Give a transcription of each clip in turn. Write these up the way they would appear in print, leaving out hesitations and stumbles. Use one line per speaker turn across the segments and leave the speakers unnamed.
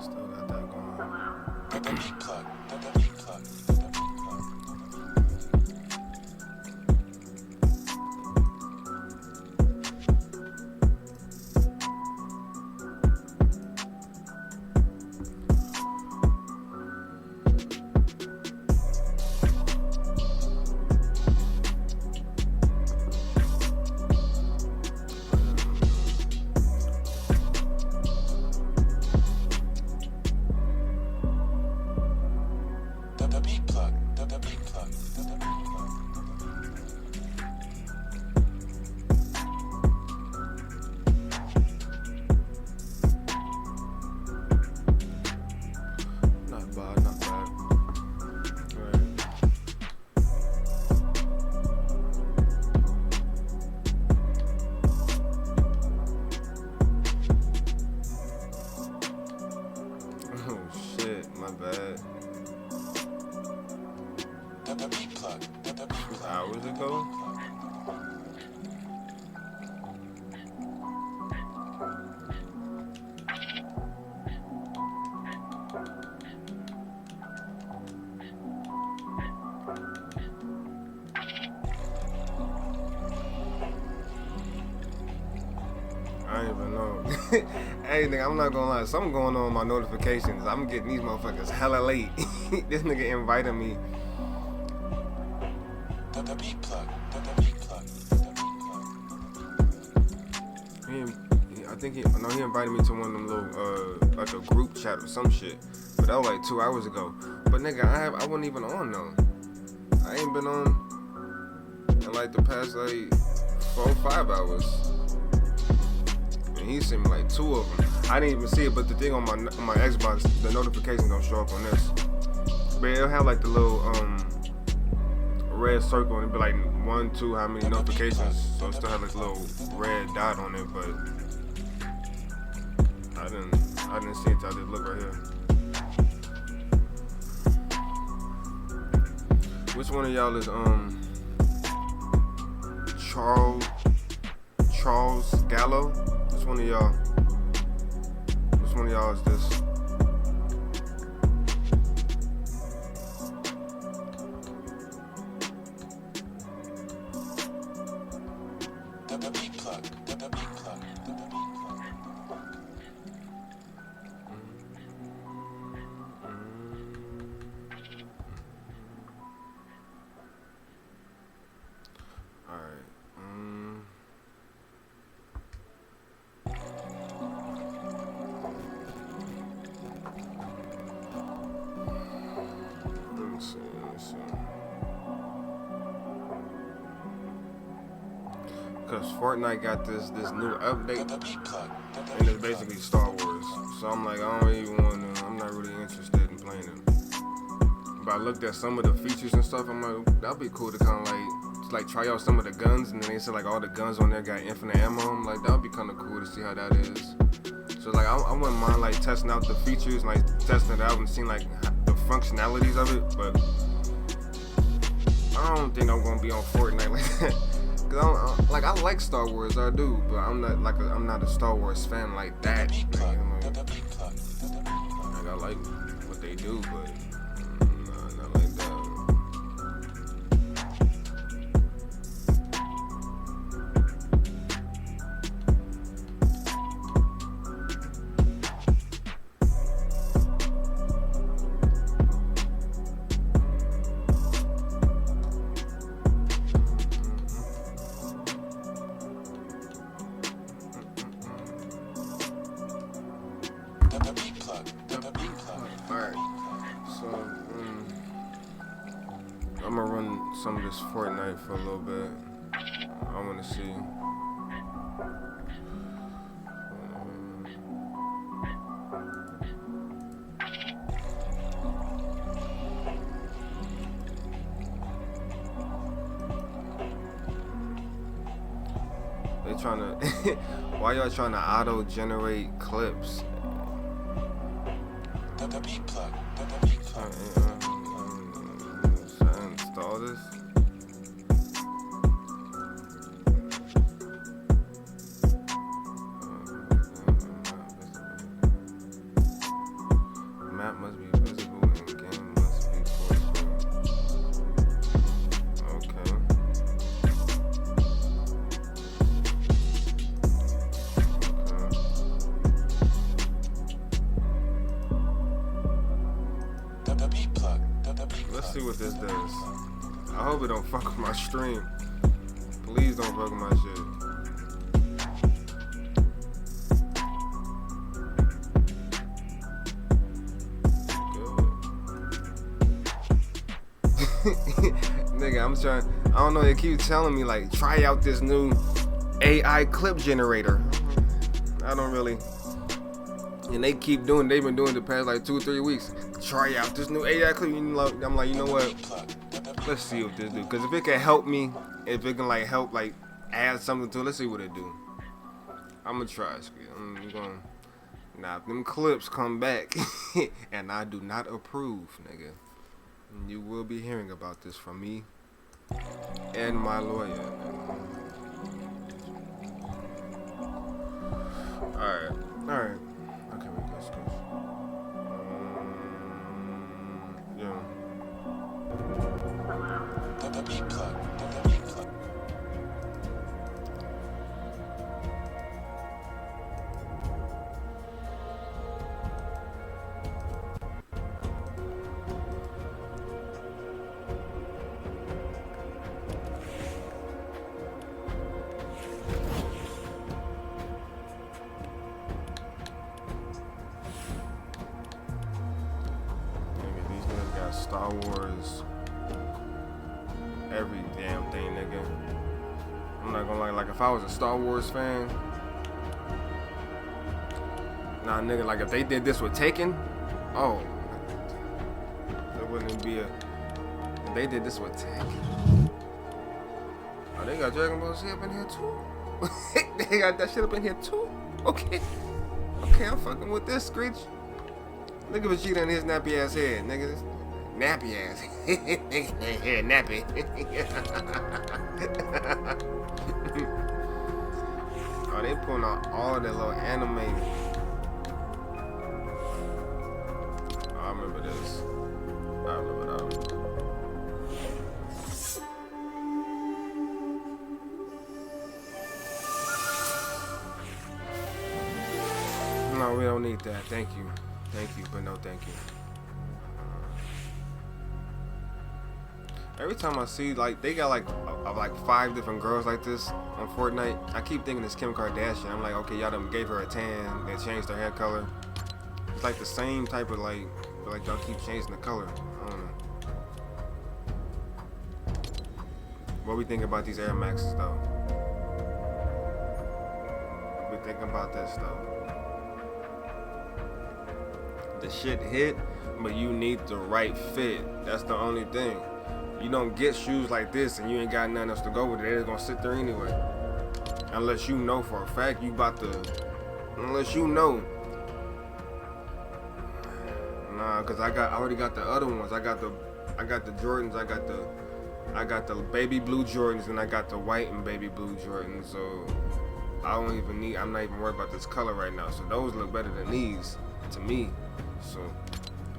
Still got that going. Not bad, not bad. Right. Oh shit, my bad. 2 hours ago? I don't even know. Hey, nigga, I'm not gonna lie. Something going on with my notifications. I'm getting these motherfuckers hella late. This nigga invited me. He invited me to one of them little, like a group chat or some shit. But that was like 2 hours ago. But nigga, I wasn't even on though. I ain't been on in like the past like 4 or 5 hours. And he sent me like 2 of them. I didn't even see it, but the thing on my Xbox, the notification don't show up on this. But it'll have like the little red circle and it'll be like 1, 2, how many notifications. So it still have like a little red dot on it, but I didn't see it till I just look right here. Which one of y'all is Charles Gallo? Which one of y'all is this? Because Fortnite got this new update, and it's basically Star Wars. So I'm like, I'm not really interested in playing it. But I looked at some of the features and stuff, I'm like, that'd be cool to kind of like try out some of the guns, and then they said like all the guns on there got infinite ammo. I'm like, that'd be kind of cool to see how that is. So like, I wouldn't mind like testing out the features, like testing it out and seeing like the functionalities of it, but I don't think I'm gonna be on Fortnite like that. Cause I like Star Wars, I do, but I'm not a Star Wars fan like that. I like what they do, but not like that. Alright, so I'm gonna run some of this Fortnite for a little bit. I wanna see. They trying to why y'all trying to auto-generate clips? Should I install this? what this does. I hope it don't fuck with my stream. Please don't fuck with my shit. Nigga, I'm trying. I don't know. They keep telling me like, try out this new AI clip generator. I don't really. And they keep doing. They've been doing the past like 2 or 3 weeks. Try out this new AI clip. I'm like, you know what? Let's see what this do. Cause if it can help me, if it can like help like add something to it, let's see what it do. I'm gonna try. I'm gonna. Now if them clips come back, and I do not approve, nigga. You will be hearing about this from me and my lawyer. Alright. Okay, wait, let's go. Yeah.
The beat club.
Star Wars, every damn thing, nigga. I'm not gonna lie, like if I was a Star Wars fan, nah, nigga, like if they did this with Taken, oh, there wouldn't be a. If they did this with Taken, oh, they got Dragon Ball Z up in here too. They got that shit up in here too. Okay, I'm fucking with this, Screech. Look at Vegeta and his nappy ass head, nigga. Nappy ass. Yeah, nappy. Oh, they pulling out all that little anime. Oh, I remember this. I remember that. No, we don't need that. Thank you, but no thank you. Every time I see, like, they got like 5 different girls like this on Fortnite, I keep thinking it's Kim Kardashian. I'm like, okay, y'all done gave her a tan, they changed her hair color. It's like the same type of like y'all keep changing the color. I don't know. What we think about these Air Maxes though? What we think about this though? The shit hit, but you need the right fit. That's the only thing. You don't get shoes like this and you ain't got nothing else to go with it. They're gonna sit there anyway. Unless you know for a fact you about to. Unless you know. Nah, cause I already got the other ones. I got the Jordans. I got the baby blue Jordans and I got the white and baby blue Jordans. So I don't even need. I'm not even worried about this color right now. So those look better than these to me. So,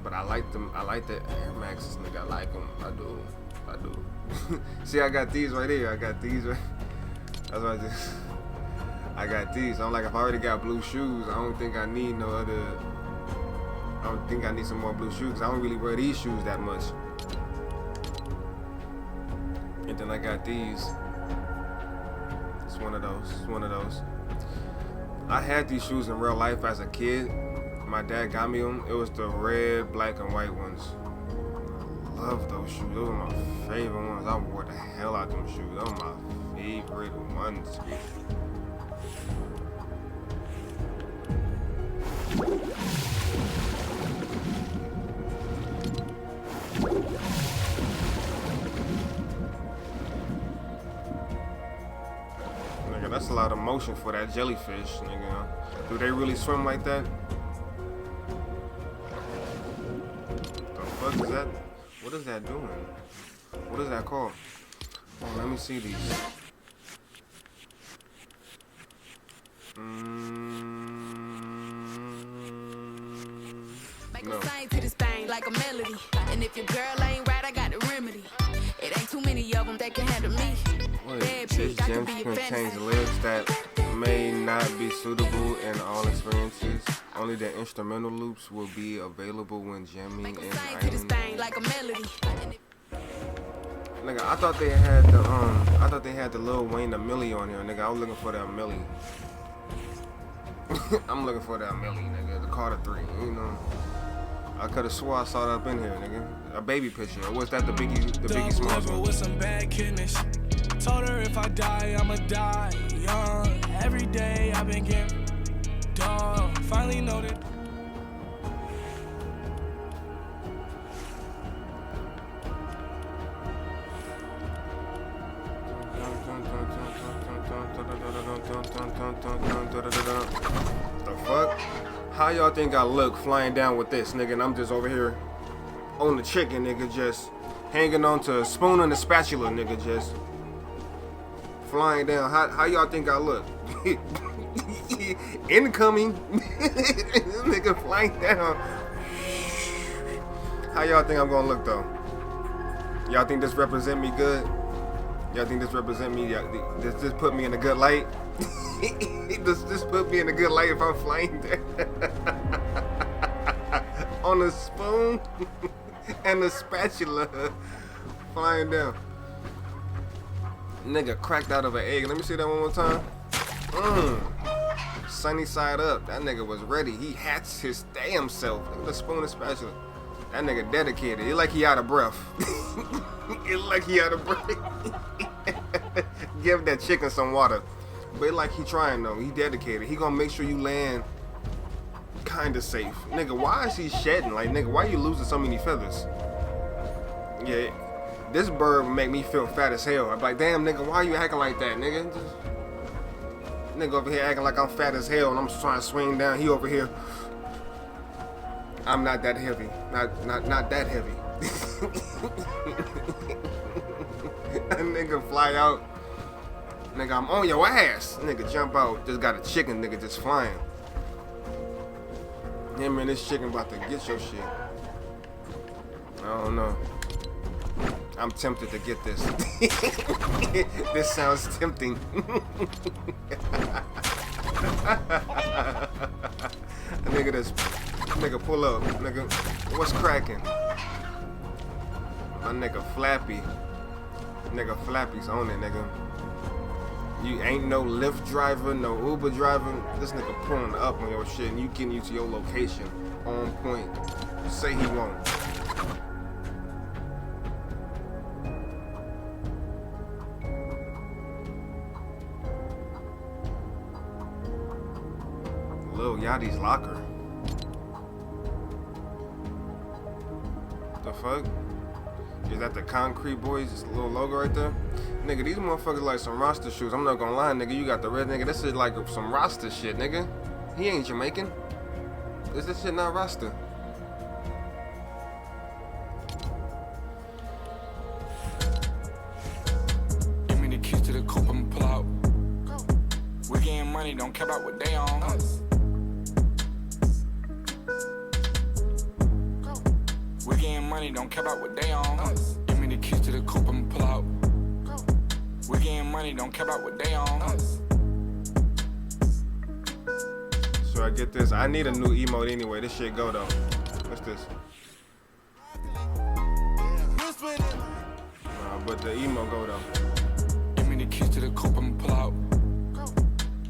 but I like them. I like the Air Maxes, nigga. I like them. I do. See, I got these right here. I got these right. That's what I got these. I'm like, if I already got blue shoes, I don't think I need no other. I don't think I need some more blue shoes. 'Cause I don't really wear these shoes that much. And then I got these. It's one of those. I had these shoes in real life as a kid. My dad got me them. It was the red, black, and white ones. I love those shoes. Those are my favorite ones. I wore the hell out of them shoes. Those are my favorite ones. Nigga, that's a lot of motion for that jellyfish, nigga. Do they really swim like that? What is that? What is that doing? What is that called? Oh, let me see these. No.
Sing to this thing like a melody. And if your girl ain't right, I got the remedy. It ain't too many of them that can handle me.
Wait, this gem contains lyrics that may not be suitable in all experiences. Only the instrumental loops will be available when jamming and
sing to this thing like a melody.
Nigga, I thought they had the Lil Wayne, the Millie on here, nigga. I was looking for that Millie. I'm looking for that Millie, nigga. The Carter 3, you know. I could have swore I saw it up in here, nigga. A baby picture. Or was that the Biggie Smalls one?
With some bad kidneys. Told her if I die, I'ma die young. Every day I've been getting dog. Finally know that.
The fuck? How y'all think I look flying down with this, nigga? And I'm just over here on the chicken, nigga, just hanging on to a spoon and a spatula, nigga, just flying down. How y'all think I look? Incoming. Nigga flying down. How y'all think I'm gonna look though? Y'all think this represent me good? Y'all think this represent me? Does this put me in a good light? Does this put me in a good light if I'm flying there? On a spoon and a spatula flying down. Nigga cracked out of an egg. Let me see that one more time. Sunny side up. That nigga was ready. He hatched his damn self. Look at the spoon and spatula. That nigga dedicated. It like he out of breath. It like he out of breath. Give that chicken some water. But it like he trying though. He dedicated. He gonna make sure you land kinda safe. Nigga, why is he shedding? Like, nigga, why you losing so many feathers? Yeah, this bird make me feel fat as hell. I'm like, damn, nigga, why you acting like that, nigga? Nigga over here acting like I'm fat as hell and I'm just trying to swing down. He over here. I'm not that heavy. Not that heavy. That nigga fly out. Nigga, I'm on your ass. Nigga, jump out. Just got a chicken, nigga, just flying. Yeah, man, this chicken about to get your shit. I don't know. I'm tempted to get this. This sounds tempting. Nigga, pull up. Nigga, what's cracking? My nigga Flappy. Nigga Flappy's on it, nigga. You ain't no Lyft driver, no Uber driver. This nigga pulling up on your shit and you getting you to your location on point. Say he won't. Lil Yachty's locker. The fuck? Is that the Concrete Boys? Just a little logo right there? Nigga, these motherfuckers like some Rasta shoes. I'm not gonna lie, nigga. You got the red, nigga. This is like some Rasta shit, nigga. He ain't Jamaican. Is this shit not Rasta?
Give me the keys to the coupe, I'ma pull out. We getting money, don't care about what they on. We getting money, don't care about what they on. Give me the keys to the coupe, I'ma pull out. We getting money, don't care about what they on.
So I get this. I need a new emote anyway. This shit go though. What's this? But the emo go though.
Give me the keys to the coupe, I'ma pull out.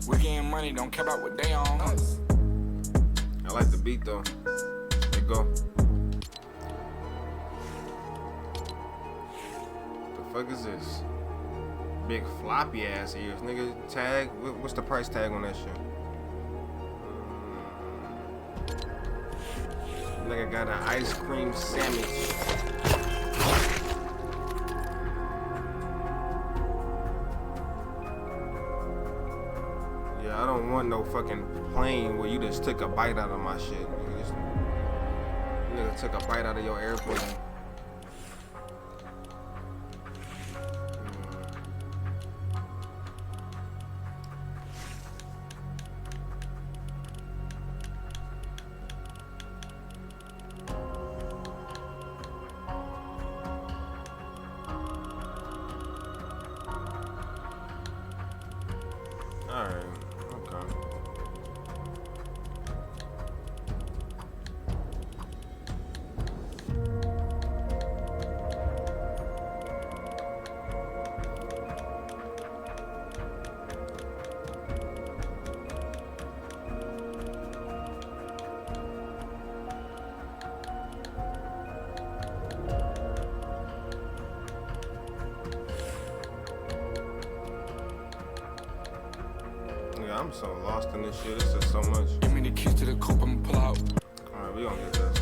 We getting money, don't care about what they on.
I like the beat though. There you go. The fuck is this? Big floppy ass ears, nigga. Tag. What's the price tag on that shit? Nigga got an ice cream sandwich. Yeah, I don't want no fucking plane where you just took a bite out of my shit. Nigga took a bite out of your airplane. Alright, okay. Yeah, I'm so lost in this shit. This is so much.
Give me the keys to the coupe, I'ma pull out.
Alright, we gonna get this.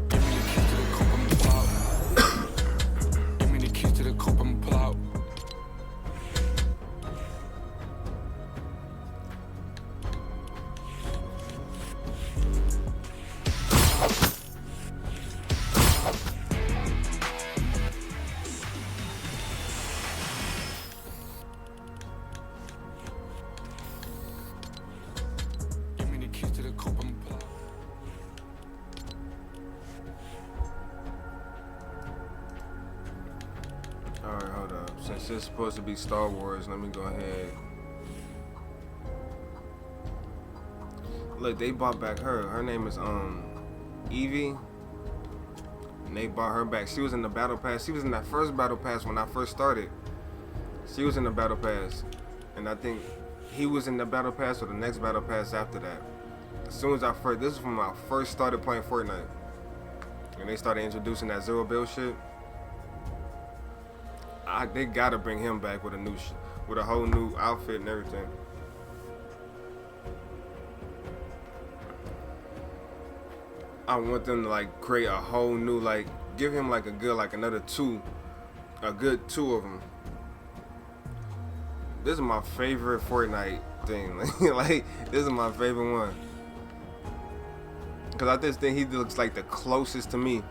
Give me the keys to the coupe, I'ma pull out. Give me the keys to the coupe, I'ma pull out. Give me the keys to the coupe, I'ma pull out.
Alright, hold up. Since it's supposed to be Star Wars, let me go ahead. Look, they bought back her. Her name is Evie. And they bought her back. She was in the battle pass. She was in that first battle pass when I first started. She was in the battle pass. And I think he was in the battle pass or the next battle pass after that. As soon as this is when I first started playing Fortnite. And they started introducing that zero build shit. They gotta bring him back with with a whole new outfit and everything. I want them to like create a whole new, like give him like a good, like another a good two of them. This is my favorite Fortnite thing. Like this is my favorite one. Cause I just think he looks like the closest to me.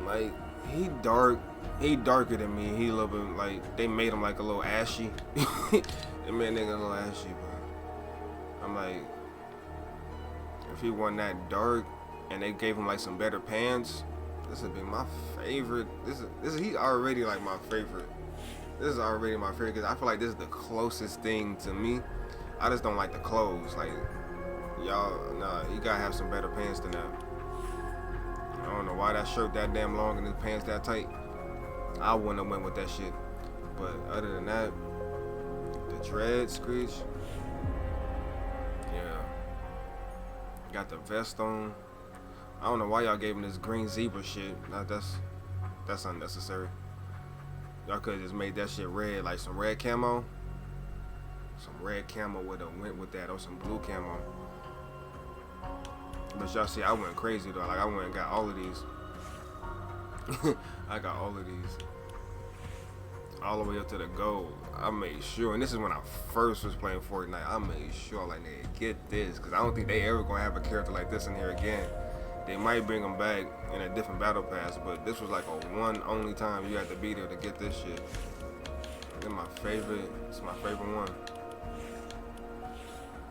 Like he darker than me. He a little bit like they made him like a little ashy. They made nigga a little ashy, but I'm like, if he wasn't that dark and they gave him like some better pants, this would be my favorite. This is he already like my favorite. This is already my favorite because I feel like this is the closest thing to me. I just don't like the clothes. Like y'all, nah, you gotta have some better pants than that. I don't know why that shirt that damn long and his pants that tight. I wouldn't have went with that shit. But other than that, the dread screech. Yeah. Got the vest on. I don't know why y'all gave him this green zebra shit. That's unnecessary. Y'all could have just made that shit red, like some red camo. Some red camo would have went with that, or some blue camo. But y'all see, I went crazy though. Like I went and got all of these. I got all of these. All the way up to the gold. I made sure, and this is when I first was playing Fortnite, I made sure like nigga get this, cause I don't think they ever gonna have a character like this in here again. They might bring them back in a different battle pass, but this was like a one only time you had to be there to get this shit. It's my favorite. It's my favorite one.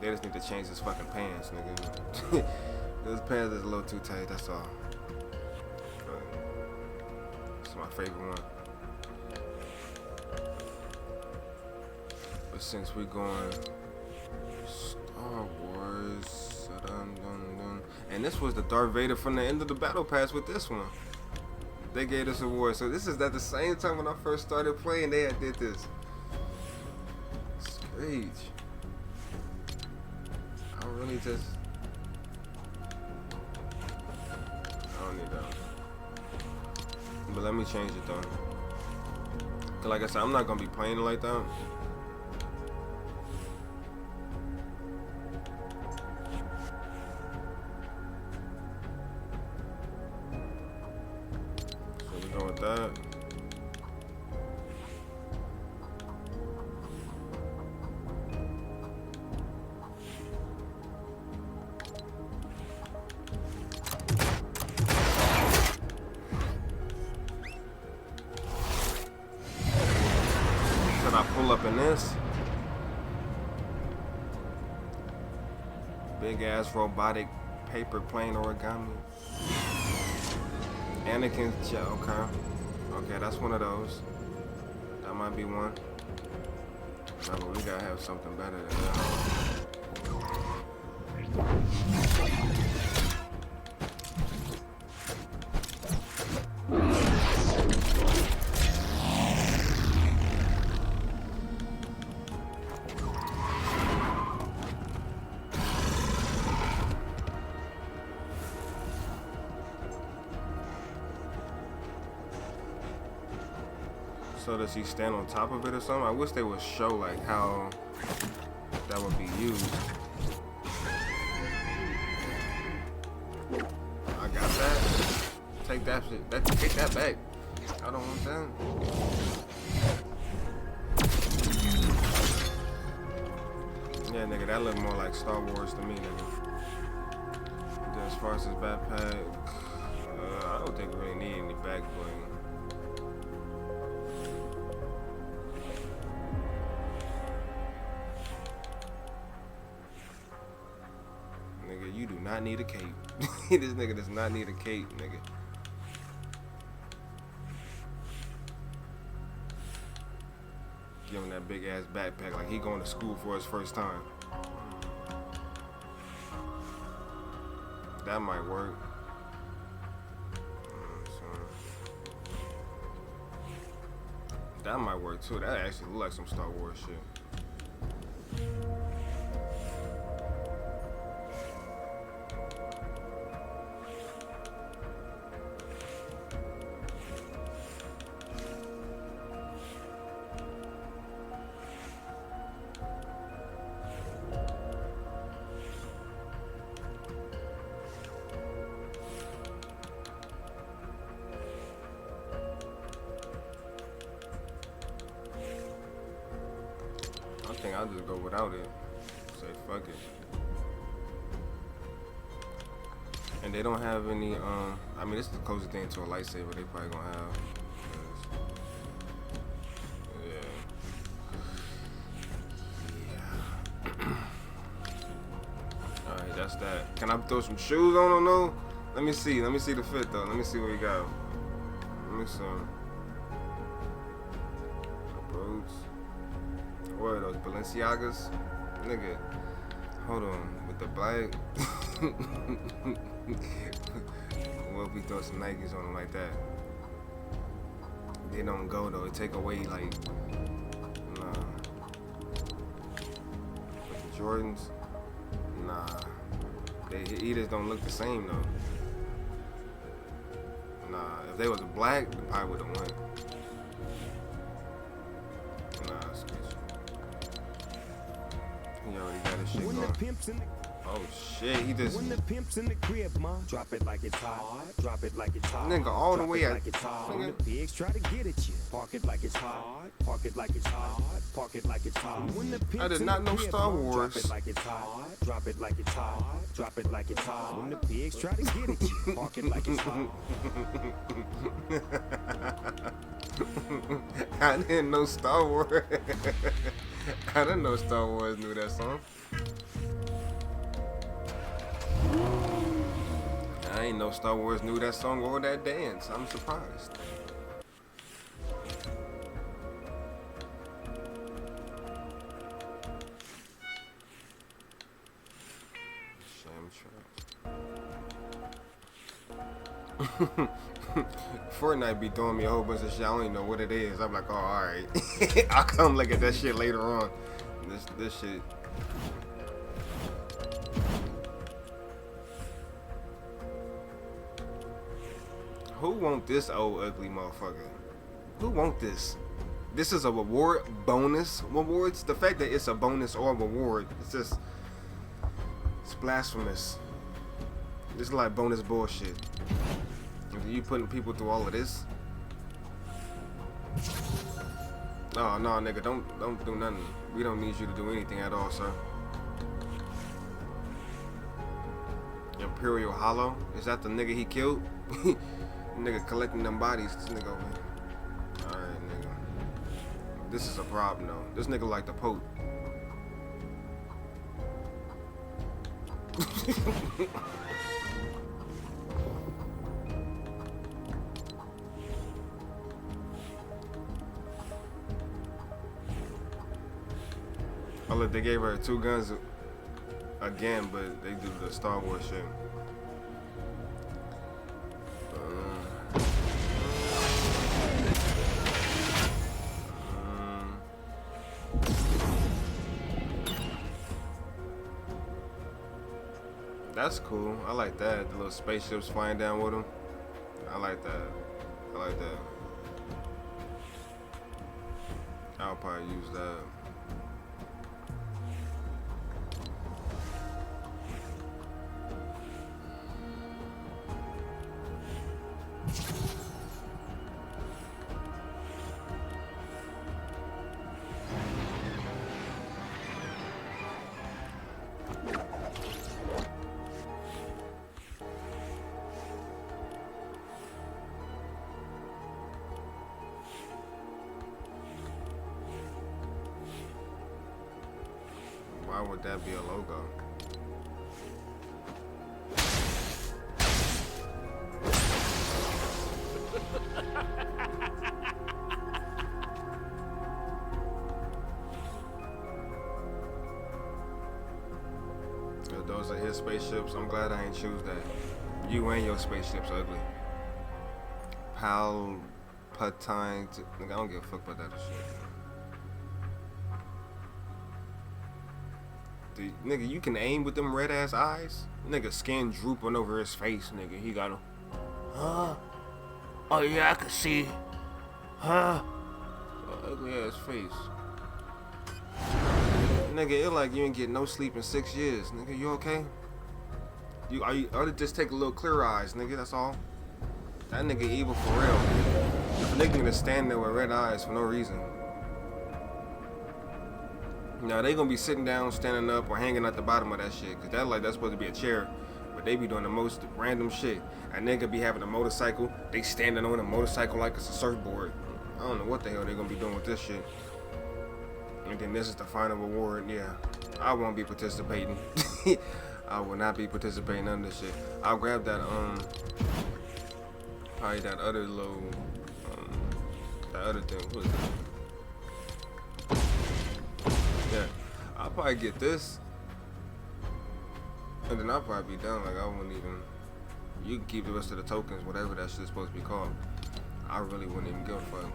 They just need to change his fucking pants, nigga. His pants is a little too tight. That's all. But it's my favorite one. But since we're going Star Wars, and this was the Darth Vader from the end of the battle pass with this one. They gave us a award. So this is at the same time when I first started playing, they had did this. Screech. I really just, I don't need that. But let me change it though. Cause like I said, I'm not gonna be playing it like that. That. Should I pull up in this? Big ass robotic paper plane origami. Anakin, okay. Okay, that's one of those. That might be one. No, but we gotta have something better than that. So does he stand on top of it or something? I wish they would show like how that would be used. I got that. Take that shit. Take that back. I don't want that. Yeah, nigga, that look more like Star Wars to me, nigga. Then as far as his backpack, I don't think we really need any back bling. Nigga, you do not need a cape. This nigga does not need a cape, nigga. Give him that big ass backpack like he going to school for his first time. That might work. That might work too. That actually look like some Star Wars shit. I think I'll just go without it. Say fuck it. And they don't have any, I mean, this is the closest thing to a lightsaber they probably gonna have. Alright, that's that. Can I throw some shoes on or no? Let me see the fit though. Let me see what we got. Let me see. Boots. What are those, Balenciagas? Nigga, hold on, with the black. What if we throw some Nikes on them like that? They don't go though, it take away like, nah. With the Jordans, nah. They either don't look the same though. Nah, if they was black, they probably would've went. Nah, excuse me. He already got his shit going. Oh shit, he just.
When the pimp's in the crib, ma, drop it like it's hot. Drop it like it's hot.
Nigga, all the way
out.
out.
Like it's hot. When the pigs try to get at you, park it like it's hot. Park it like it's hot. Park it like it's hot. When the pimp's
I did not know Star Wars.
Drop it like it's hot. Drop it like it's hot. Drop it like it's hot. When the pigs try to get at you, park it like it's hot.
I didn't know Star Wars. I didn't know Star Wars knew that song. I ain't know Star Wars knew that song or that dance. I'm surprised. Sham Fortnite be throwing me a whole bunch of shit. I don't even know what it is. I'm like, oh, alright. I'll come look at that shit later on. This shit. Who want this old ugly motherfucker? Who want this? This is a reward, bonus rewards. The fact that it's a bonus or a reward, it's just, it's blasphemous. This is like bonus bullshit. You putting people through all of this? No, nigga, don't do nothing. We don't need you to do anything at all, sir. Imperial Hollow? Is that the nigga he killed? Nigga collecting them bodies. This nigga over here. Alright, nigga. This is a problem though. This nigga like the Pope. Oh look, they gave her 2 guns again, but they do the Star Wars shit. That's cool. I like that. The little spaceships flying down with them. I like that. I like that. I'll probably use that. Why would that be a logo? If those are his spaceships, I'm glad I ain't choose that. You and your spaceship's ugly. Palpatine. Nigga, I don't give a fuck about that shit. Nigga, you can aim with them red ass eyes. Nigga, skin drooping over his face. Nigga, he got him. Huh? Oh yeah, I can see. Huh? Ugly ass face. Nigga, it like you ain't get no sleep in 6 years. Nigga, you okay? You ought to just take a little clear eyes, nigga. That's all. That nigga evil for real. Nigga gonna stand there with red eyes for no reason. Now they gonna be sitting down, standing up, or hanging at the bottom of that shit. Cause that's supposed to be a chair. But they be doing the most random shit. A nigga be having a motorcycle. They standing on a motorcycle like it's a surfboard. I don't know what the hell they gonna be doing with this shit. And then this is the final award. Yeah, I won't be participating. I will not be participating in this shit. I'll grab that probably that other little that other thing. What is that? Yeah, I'll probably get this, and then I'll probably be done. Like I wouldn't even. You can keep the rest of the tokens, whatever that shit's supposed to be called. I really wouldn't even give a fuck.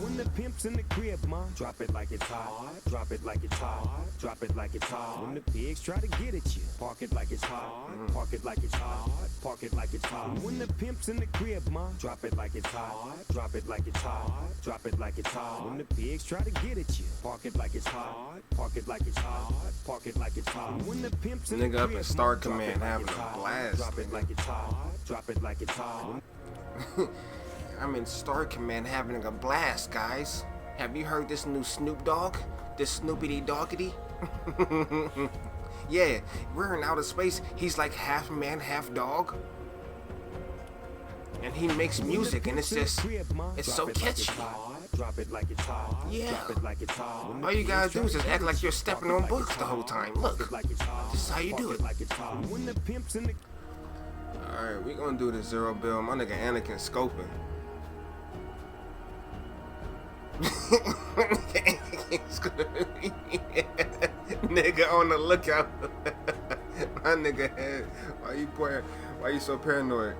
When the pimp's in the crib, ma, drop it like it's hot. Drop it like it's hot. Drop it like it's hot. When the pigs try to get at you, park it like it's hot. Park it like it's hot. Park it like it's hot. When the pimp's in the crib, ma, drop it like it's hot. Drop it like it's hot. Drop it like it's hot. When the pigs try to get at you, park it like it's hot. Park it like it's hot. Park it like it's hot. When the pimp's in the crib,
nigga up in Star Command having a blast.
Drop it like it's hot. Drop it like it's hot.
I'm in Star Command having a blast, guys. Have you heard this new Snoop Dogg? This Snoopity Doggity? Yeah, we're in outer space. He's like half man, half dog. And he makes music and it's just, it's so catchy. Yeah. All you gotta do is just act like you're stepping on books the whole time. Look, this is how you do it. Alright, we gonna do the zero bill. My nigga Anakin scoping. Nigga on the lookout. My nigga head. Why you so paranoid?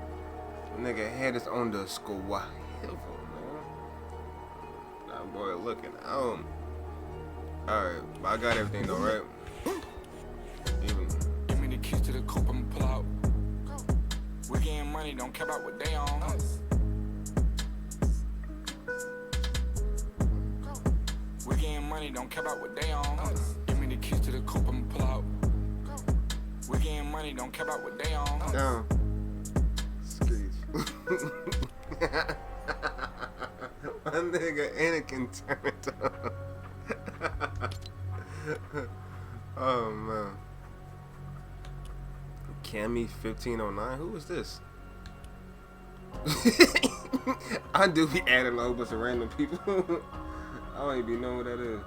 Nigga head is on the squad. Man. That boy looking out. Alright, I got everything though, right? Even.
Give me the keys to the coupe, I'ma pull out. We getting money, don't care about what they on. We getting money, don't care about what they on. Give me the keys to the coupe, I'ma pull out. We getting money, don't care about what they on.
Down. Screech. My nigga Anakin turned up. Oh man. Cammy 1509. Who is this? I do be adding a whole bunch of random people. I don't even know who that is.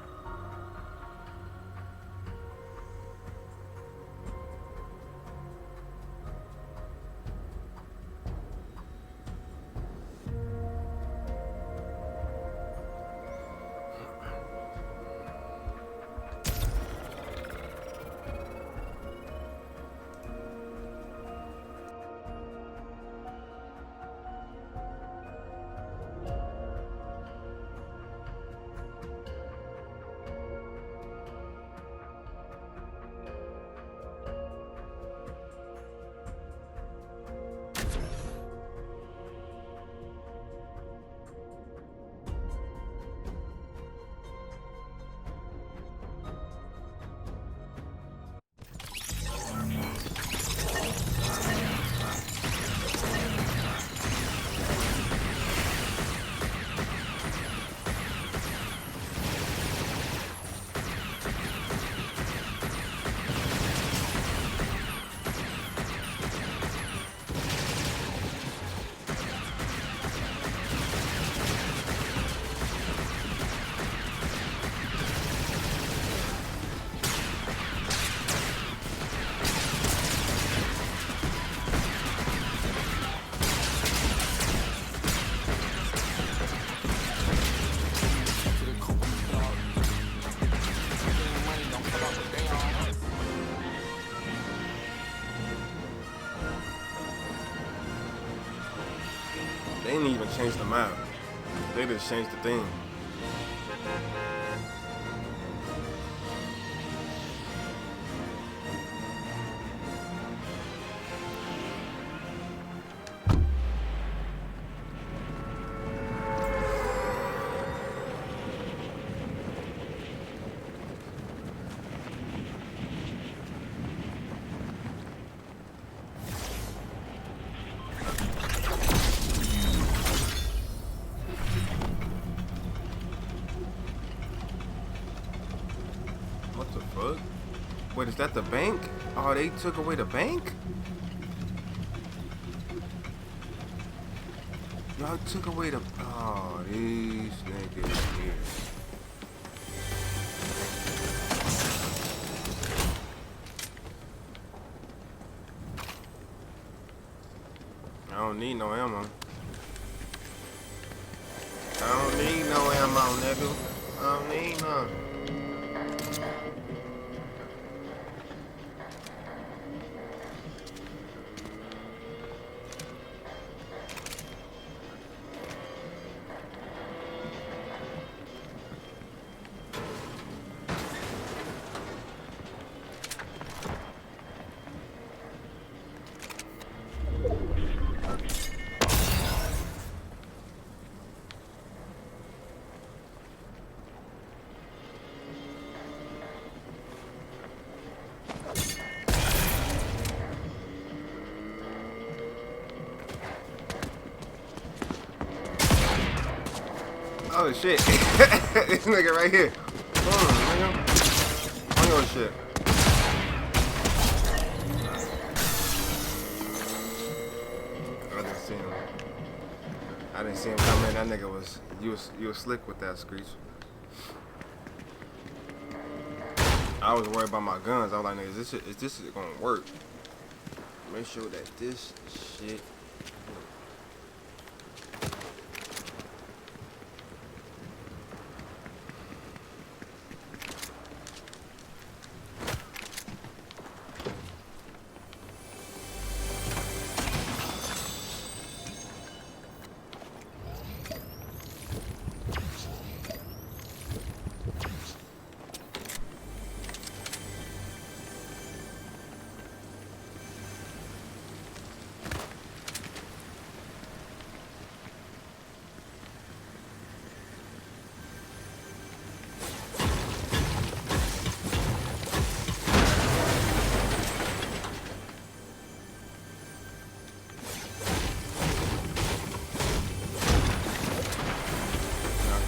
They didn't even change the map. They just changed the thing. What the fuck? Wait, is that the bank? Oh, they took away the bank? Y'all took away the... Oh, these niggas here. I don't need no ammo. I don't need no ammo, nigga. I don't need none. Oh shit. This nigga right here. Hold on, nigga. On your shit. I didn't see him. I didn't see him come in. That nigga was you was slick with that, Screech. I was worried about my guns. I was like, nigga, is this gonna work? Make sure that this shit.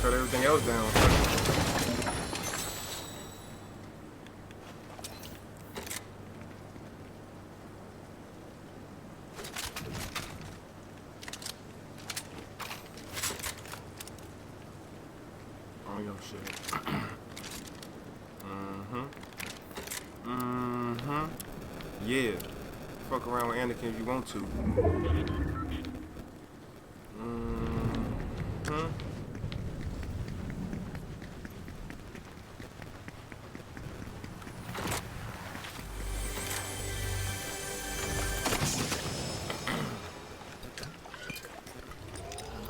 Cut everything else down. Oh, your shit. Yeah. Fuck around with Anakin if you want to.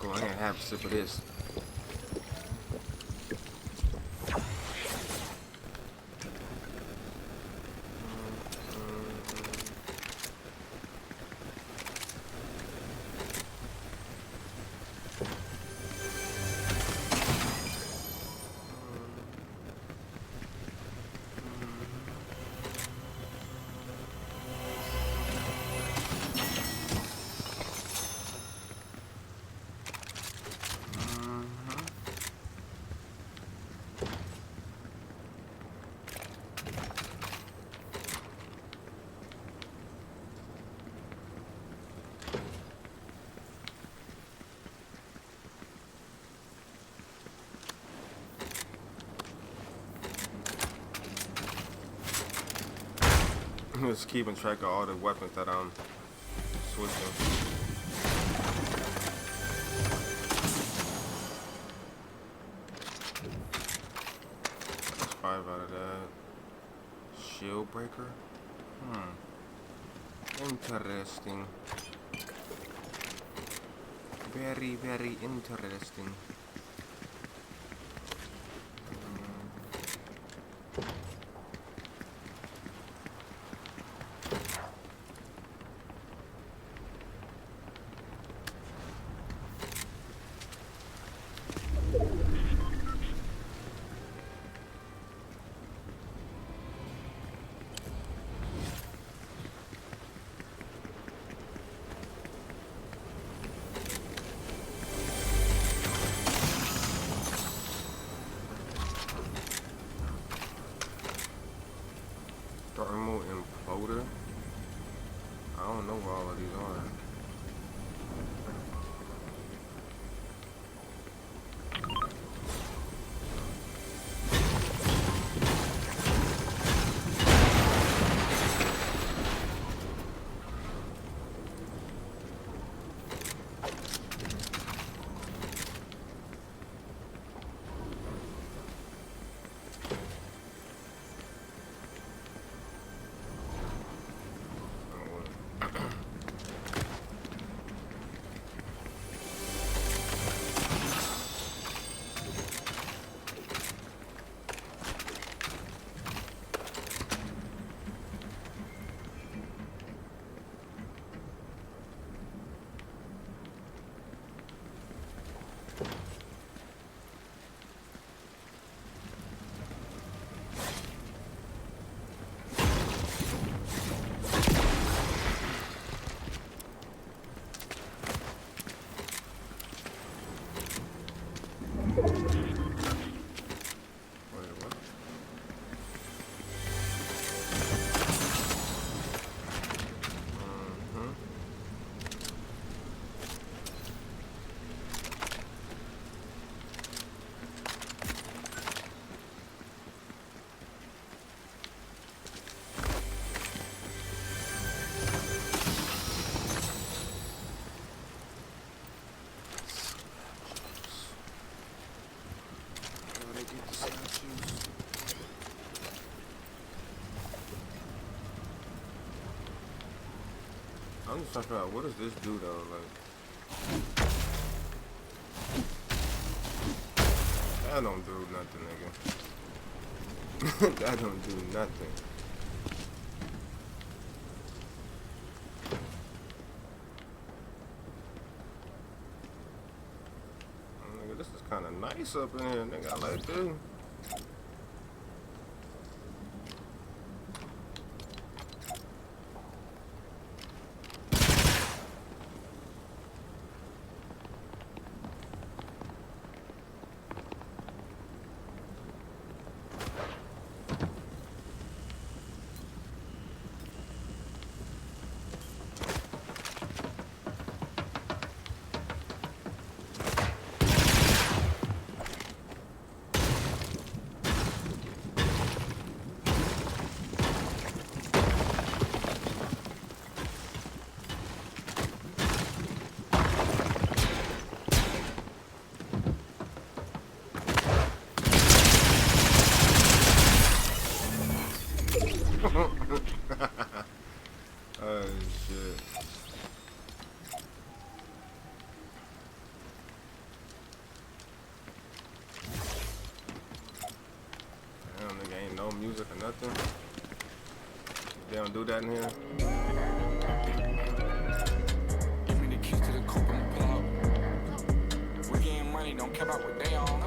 Go ahead and have a sip of this. Just keeping track of all the weapons that I'm switching. That's 5 out of that. Shield breaker? Interesting. Very, very interesting. Thermal imploder. I don't know where all of these are. I'm just trying to figure out, what does this do though? Like, that don't do nothing, nigga. That don't do nothing. Nigga, this is kind of nice up in here, nigga. I like this. Oh shit. Damn, nigga, ain't no music or nothing. They don't do that in here.
Give me the keys to the coupe, I'ma pull out. We getting money, don't care about what they on.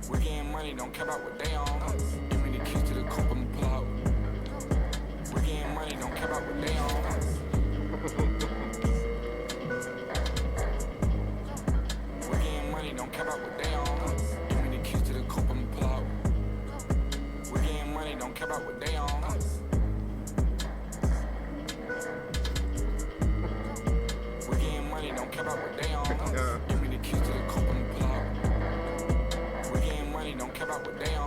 We getting money, don't care about what they on. Give me the keys to the coupe, I'ma pull out. We getting money, don't care about what they on. We getting money, don't care about what they on. Give me the keys to the coupe, I'ma pull out. We getting money, don't care about what they on. We getting money, don't care about what they on. Give me the keys to the coupe, I'ma pull out. We getting money, don't care about what they on.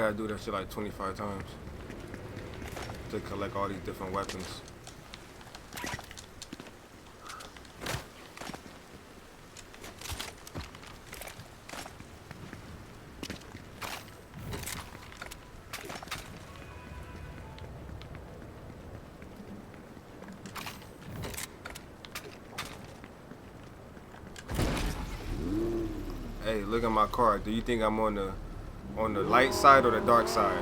gotta do that shit like 25 times to collect all these different weapons. Hey, look at my car. Do you think I'm on the light side or the dark side?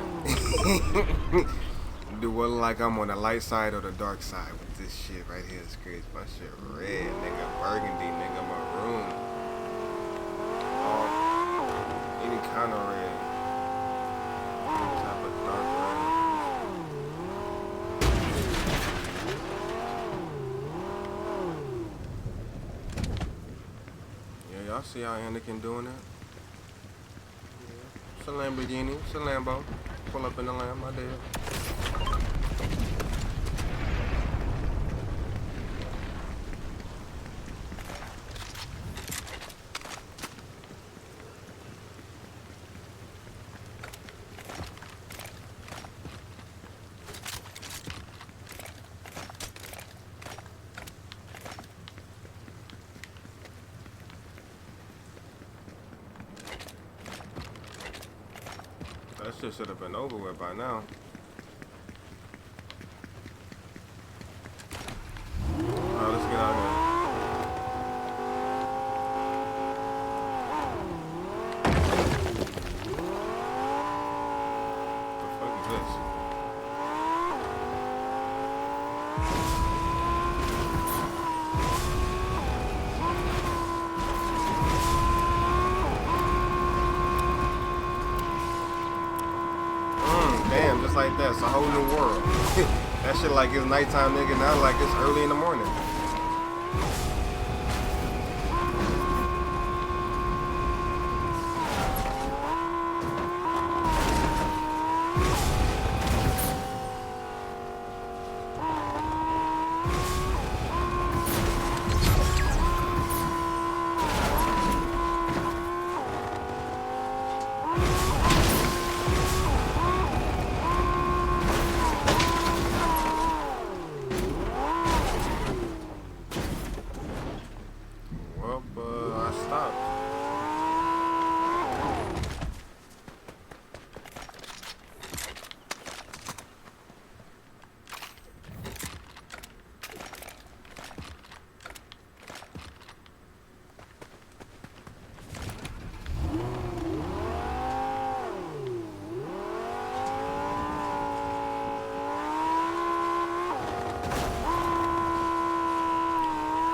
Do it look like I'm on the light side or the dark side with this shit right here? It's crazy. My shit red, nigga, burgundy, nigga, maroon. Oh, any kind of red. Any type of dark red. Yeah, y'all see how Anakin doing that? It's a Lamborghini, it's a Lambo. Pull up in the Lamb, I did. That shit should have been over with by now. Alright, let's get out of here. The fuck is this? Damn, just like that. It's a whole new world. That shit like it's nighttime, nigga. Now like it's early in the morning. I stopped.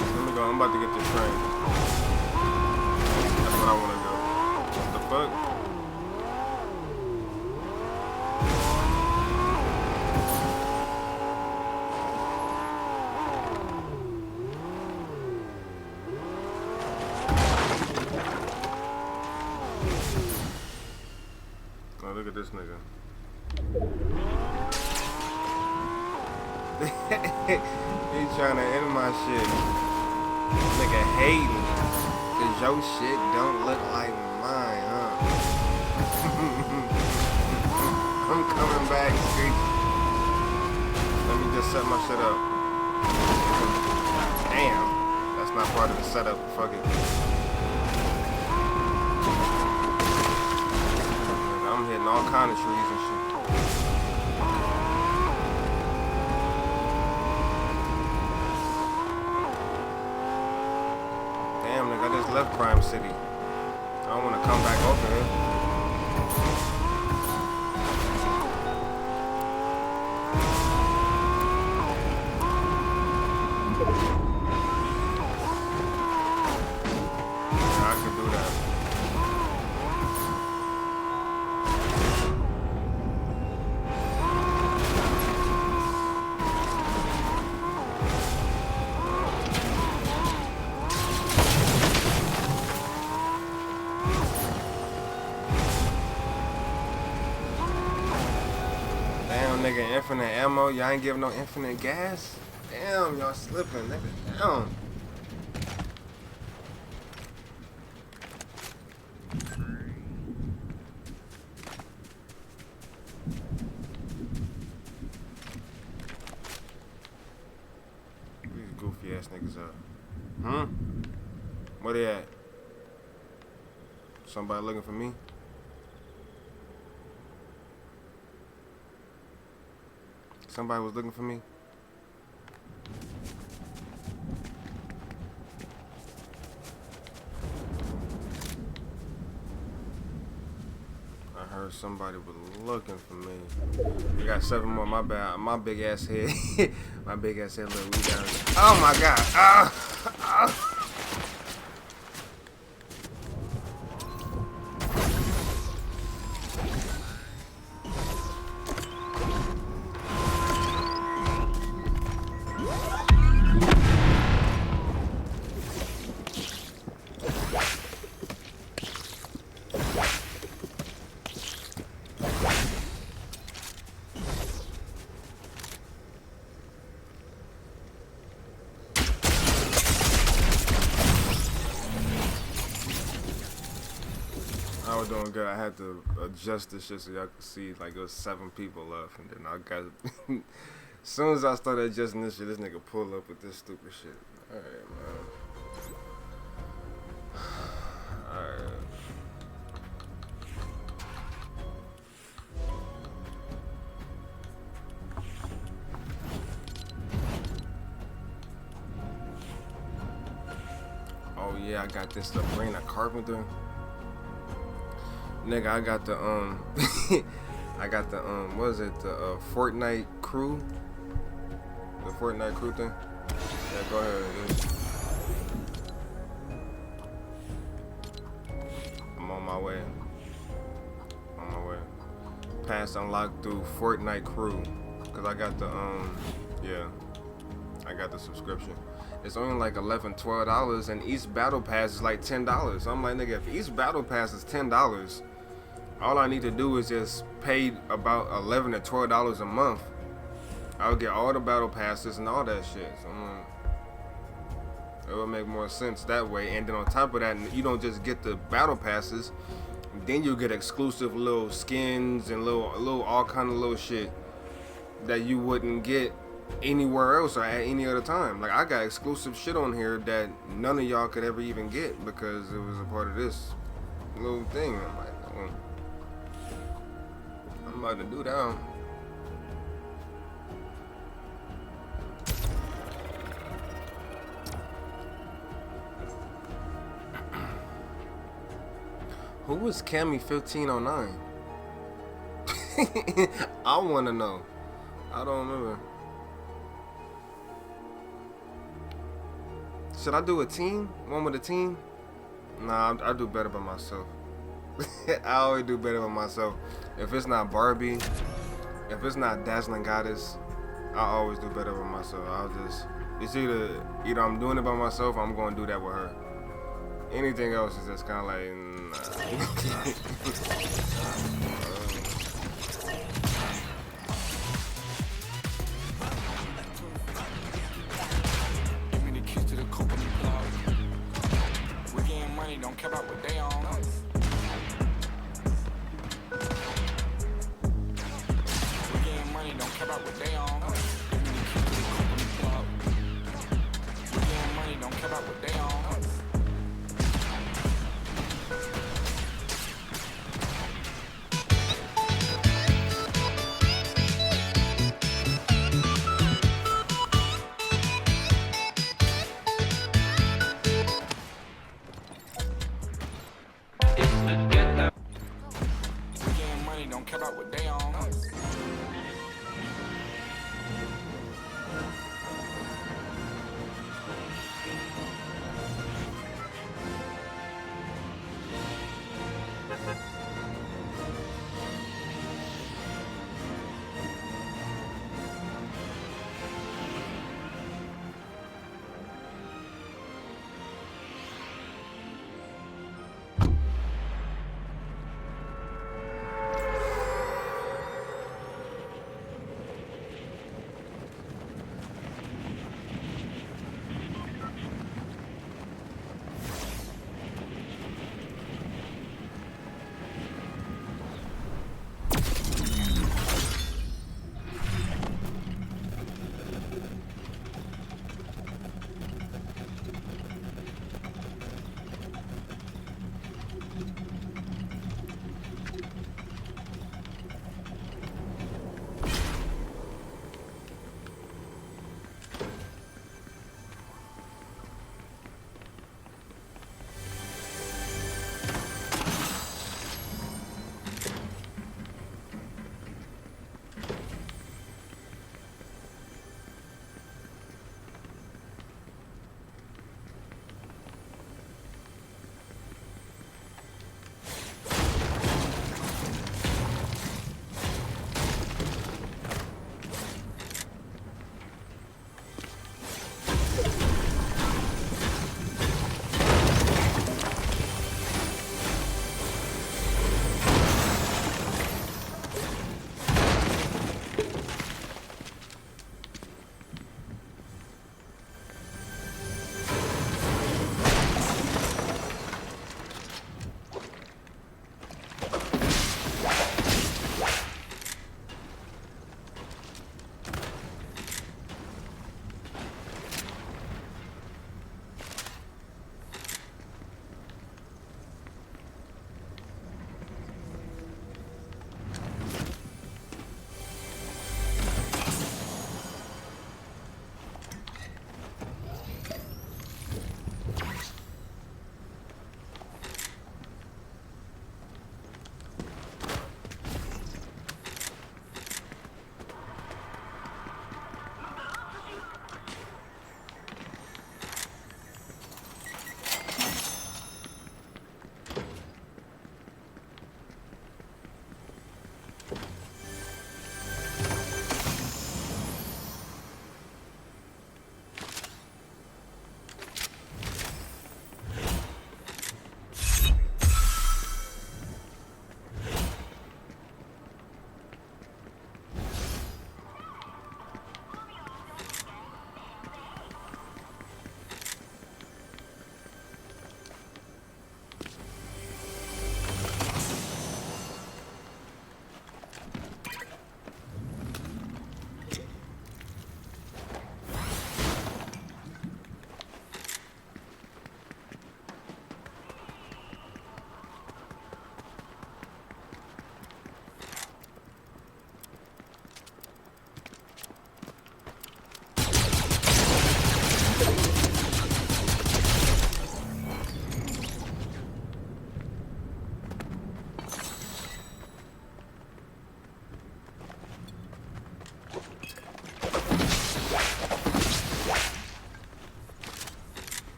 Let me go. I'm about to get this train. That's what I want to do. What the fuck? Oh, look at this nigga. He's trying to end my shit. Nigga hating. Cause your shit don't look like mine, huh? I'm coming back, street. Let me just set my shit up. Damn. That's not part of the setup. Fuck it. I'm hitting all kind of trees and shit. Damn, nigga, I just left Crime City. I don't want to come back over here. Yeah, I could do that. Nigga, infinite ammo. Y'all ain't giving no infinite gas. Damn, y'all slipping, nigga. Damn. goofy ass niggas up. Where they at? Somebody looking for me? Somebody was looking for me? I heard somebody was looking for me. We got 7 more. My bad. My big ass head. My big ass head. Look, we down. Oh my god. I was doing good. I had to adjust this shit so y'all could see like it was 7 people left, and then I got. As soon as I started adjusting this shit, this nigga pull up with this stupid shit. All right, man. All right. Oh yeah, I got this Sabrina Carpenter. Nigga, I got the what is it? The Fortnite crew. The Fortnite crew thing. Yeah, go ahead. I'm on my way. On my way. Pass unlocked through Fortnite crew. Cause I got the yeah. I got the subscription. It's only like $11, $12, and each battle pass is like $10. So I'm like, nigga, if each battle pass is $10, all I need to do is just pay about $11 to $12 a month. I'll get all the battle passes and all that shit. So I'm like, it would make more sense that way. And then on top of that, you don't just get the battle passes, then you get exclusive little skins and little all kind of little shit that you wouldn't get anywhere else or at any other time. Like I got exclusive shit on here that none of y'all could ever even get because it was a part of this little thing. I'm like, I'm about to do that. Who was Cammy 1509? I want to know. I don't remember. Should I do a team? One with a team? Nah, I do better by myself. I always do better by myself. If it's not Barbie, if it's not Dazzling Goddess, I always do better by myself. It's either I'm doing it by myself or I'm going to do that with her. Anything else is just kind of like, nah.
Don't care about what they on. We getting money, don't care about what they on. We getting money, don't care about what they on.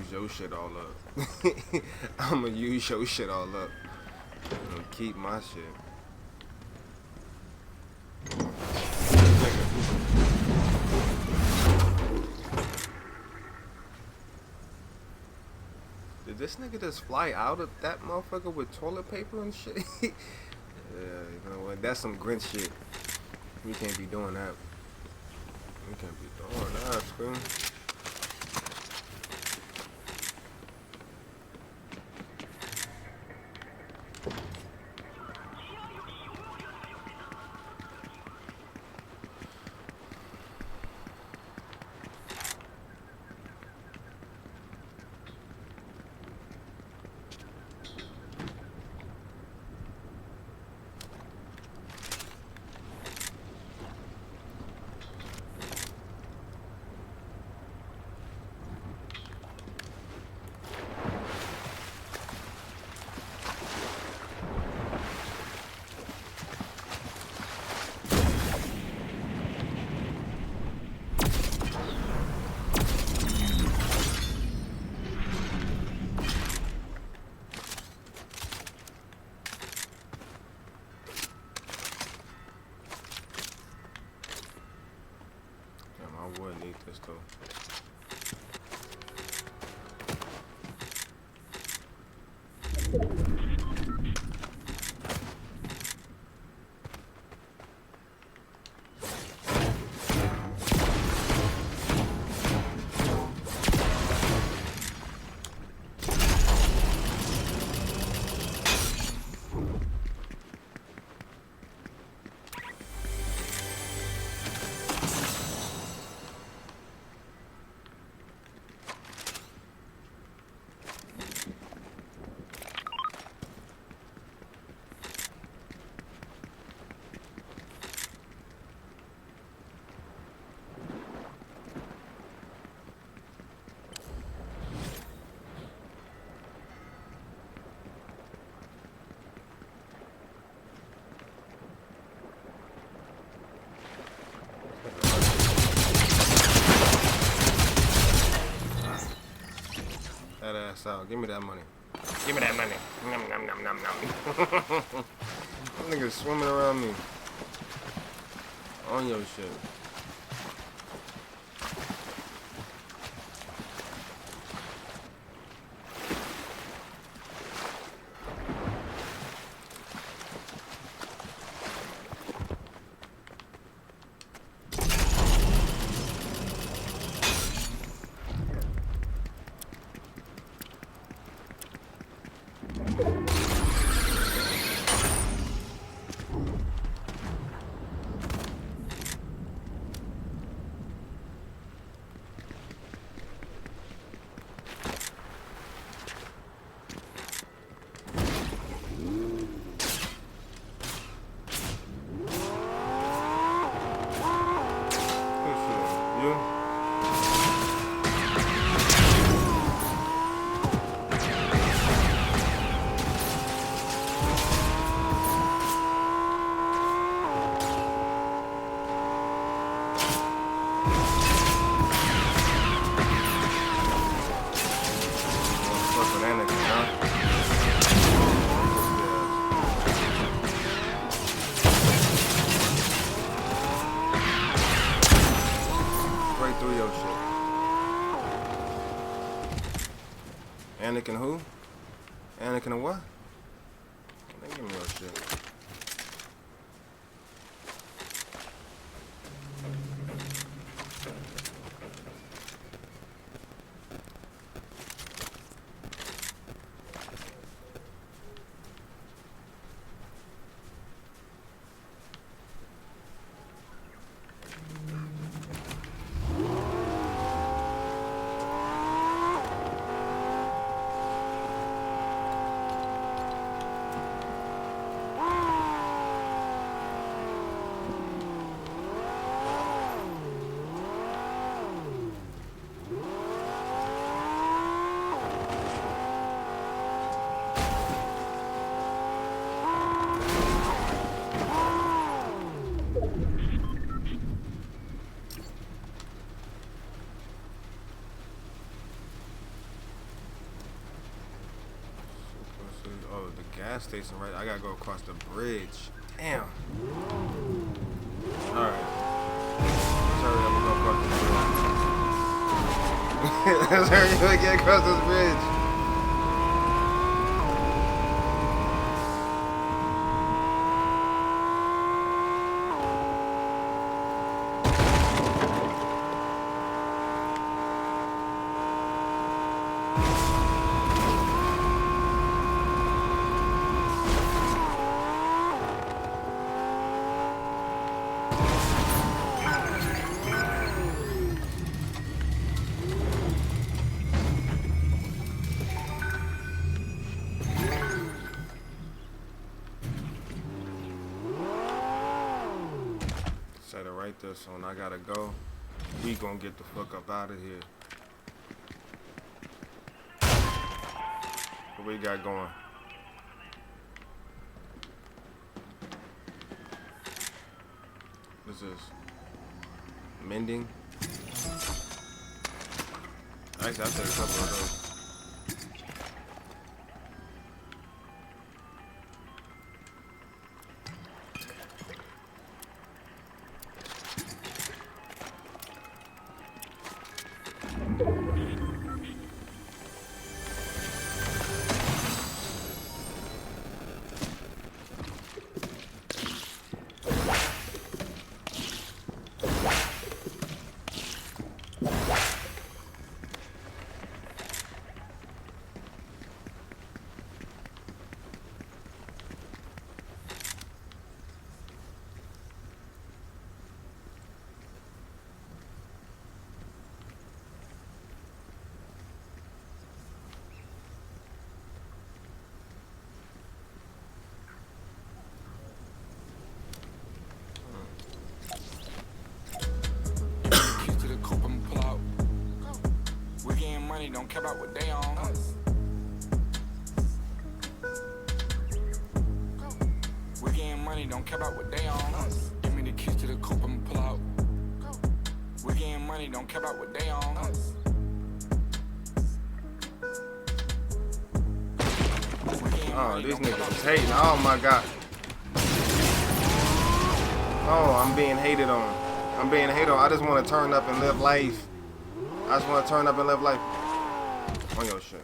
use your shit all up. I'ma use your shit all up. And keep my shit. Did this nigga just fly out of that motherfucker with toilet paper and shit? Yeah, you know what? That's some Grinch shit. We can't be doing that. We can't be doing that, screw. I would need this though. That ass out. Give me that money. Give me that money. Nom nom nom nom nom. Niggas swimming around me. On your shit. Anakin who? Anakin a what? They give me your shit. Oh, the gas station, right? I gotta go across the bridge. Damn. Alright. Let's hurry up and go across this bridge. Let's hurry up and get across this bridge. Set it right there, son. I gotta go. We gonna get the fuck up out of here. What we got going? What's this? Mending? Actually, I'll take a couple of those.
Don't care about what they on. We getting money, don't care about what they on. Give me the keys to the coupe, I'ma pull out. We getting money, don't care about what they on.
Oh, these niggas is hating. Oh my god. Oh, I'm being hated on. I'm being hated on. I just want to turn up and live life. I just want to turn up and live life. On your shit.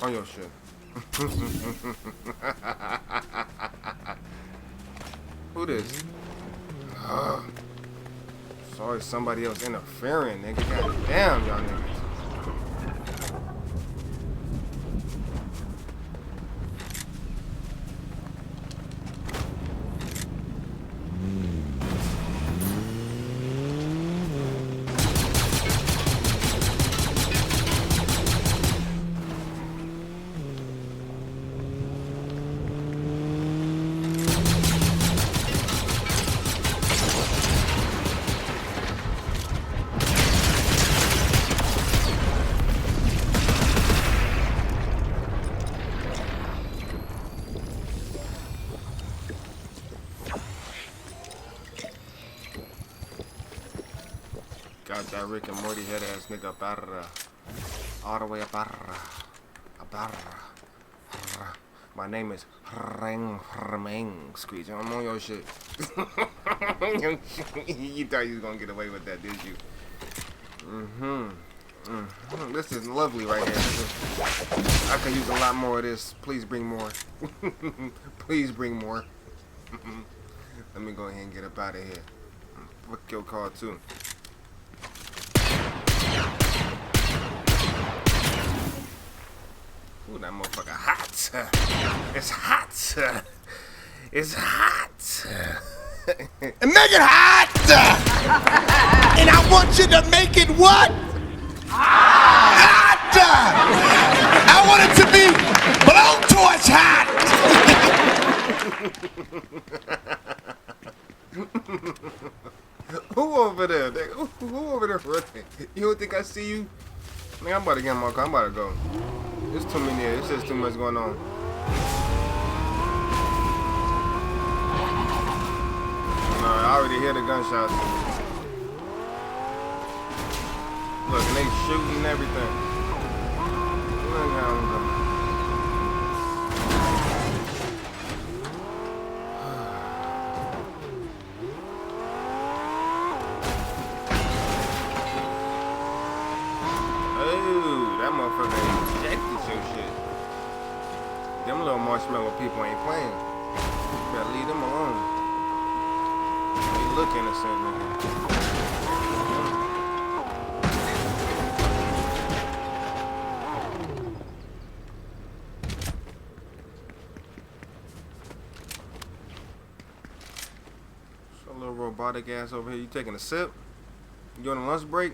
On your shit. Who this? Sorry, somebody else interfering, nigga. God damn, y'all niggas. Got that Rick and Morty head ass nigga up out of there. All the way up out of there. My name is Hwoarang. Squeeze. I'm on your shit. You thought you was gonna get away with that, did you? This is lovely right here. I could use a lot more of this. Please bring more. Please bring more. Let me go ahead and get up out of here. Fuck your car too. Ooh, that motherfucker hot. It's hot. It's hot.
And make it hot! And I want you to make it what? Hot! I want it to be blowtorch hot!
Who over there? Who over there running? You don't think I see you? Man, I'm about to get in my car. I'm about to go. There's too many. There's just too much going on. I already hear the gunshots. Look, and they shooting and everything. Look how I'm going. Oh, that motherfucker ejected your shit. Them little marshmallow people ain't playing. You better leave them alone. They look innocent, nigga. So little robotic ass over here. You taking a sip? You on a lunch break?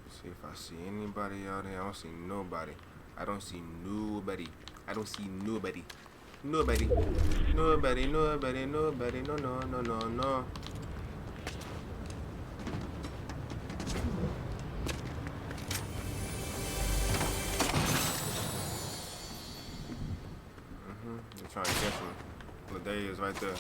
See if I see anybody out here. I don't see nobody. I don't see nobody. I don't see nobody. Nobody. Nobody. Nobody. Nobody. No. No. No. No. No. They're trying to catch me. Look, there he is right there.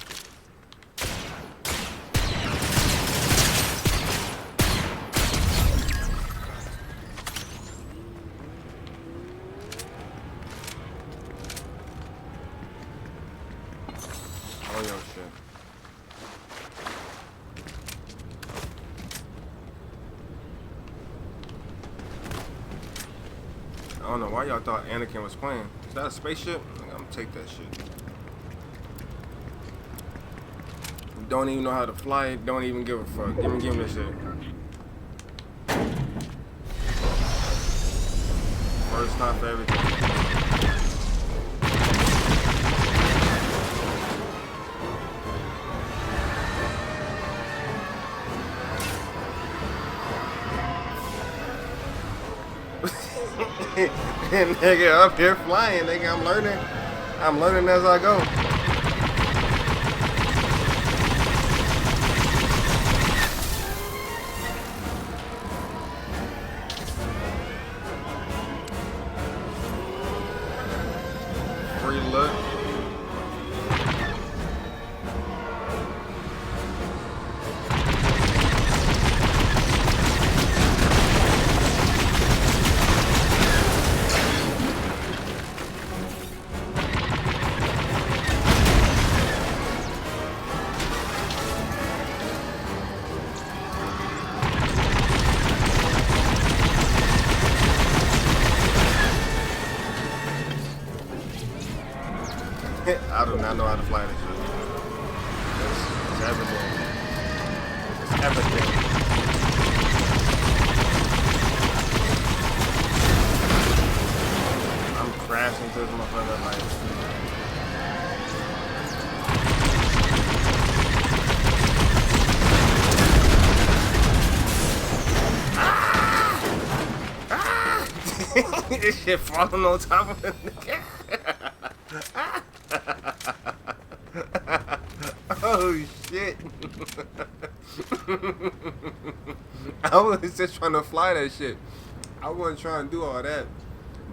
Oh, yo, shit. I don't know why y'all thought Anakin was playing. Is that a spaceship? I'm gonna take that shit. Don't even know how to fly it. Don't even give a fuck. Give him this shit. First time for everything. And nigga up here flying, nigga. I'm learning as I go. Free look. I do not know how to fly this shit. It's everything. It's everything. I'm crashing through this motherfucker like. This shit falling on top of the nigga. Oh shit. I was just trying to fly that shit. I wasn't trying to do all that.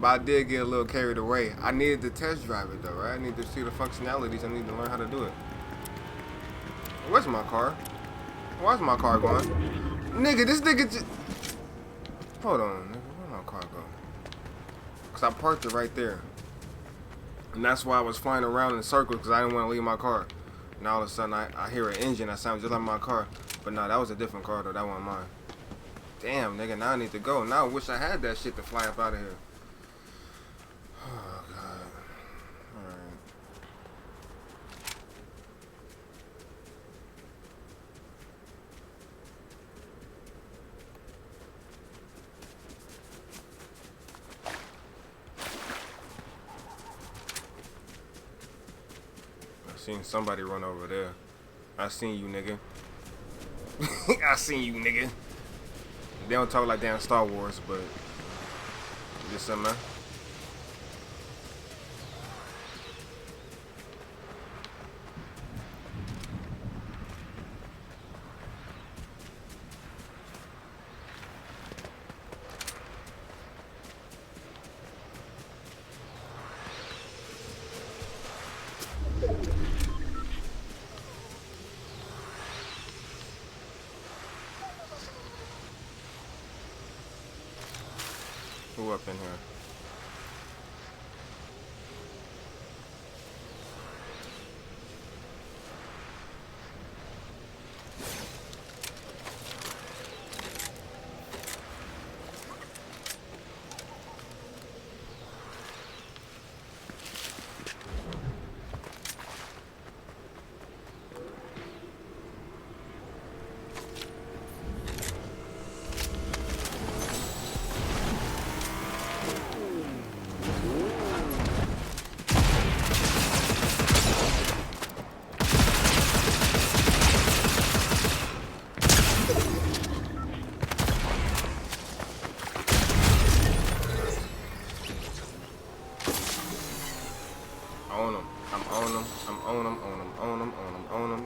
But I did get a little carried away. I needed to test drive it though, right? I need to see the functionalities. I need to learn how to do it. Where's my car? Where's my car going? Nigga, this nigga just... Hold on, nigga. Where'd my car go? Cause I parked it right there. And that's why I was flying around in circles because I didn't want to leave my car. And all of a sudden I hear an engine that sounds just like my car. But no, that was a different car though. That wasn't mine. Damn, nigga, now I need to go. Now I wish I had that shit to fly up out of here. Oh, God. Alright. I seen somebody run over there. I seen you, nigga. I seen you, nigga. They don't talk like damn Star Wars, but just something, man. blew up in here.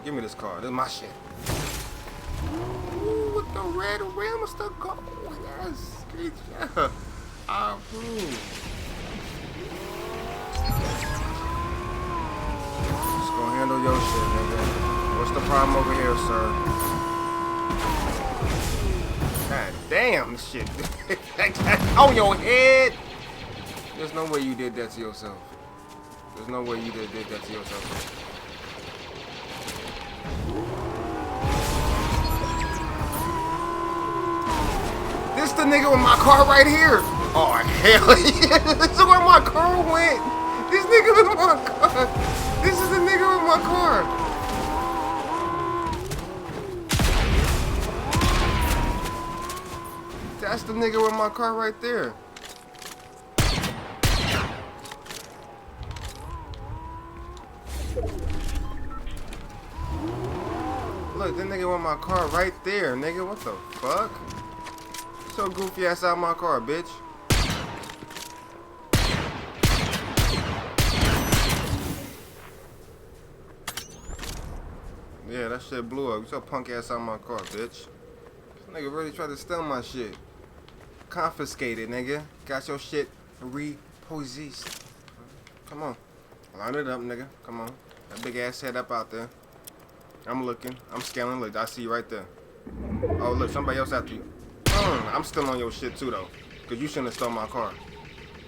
Give me this car. This is my shit. Ooh, with the red rims to go. Yes. Good job. I approve. Just gonna handle your shit, nigga. What's the problem over here, sir? God damn shit. On your head. There's no way you did that to yourself. There's no way you did that to yourself. This the nigga with my car right here. Oh hell yeah! This is where my car went. This nigga with my car. This is the nigga with my car. That's the nigga with my car right there. Look, that nigga with my car right there, nigga. What the fuck? So goofy ass out my car, bitch. Yeah, that shit blew up. You so punk ass out my car, bitch. This nigga really tried to steal my shit. Confiscated, nigga. Got your shit repossessed. Come on. Line it up, nigga. Come on. That big ass head up out there. I'm looking. I'm scaling. Look, I see you right there. Oh, look, somebody else after you. I'm still on your shit too though, cause you shouldn't have stole my car.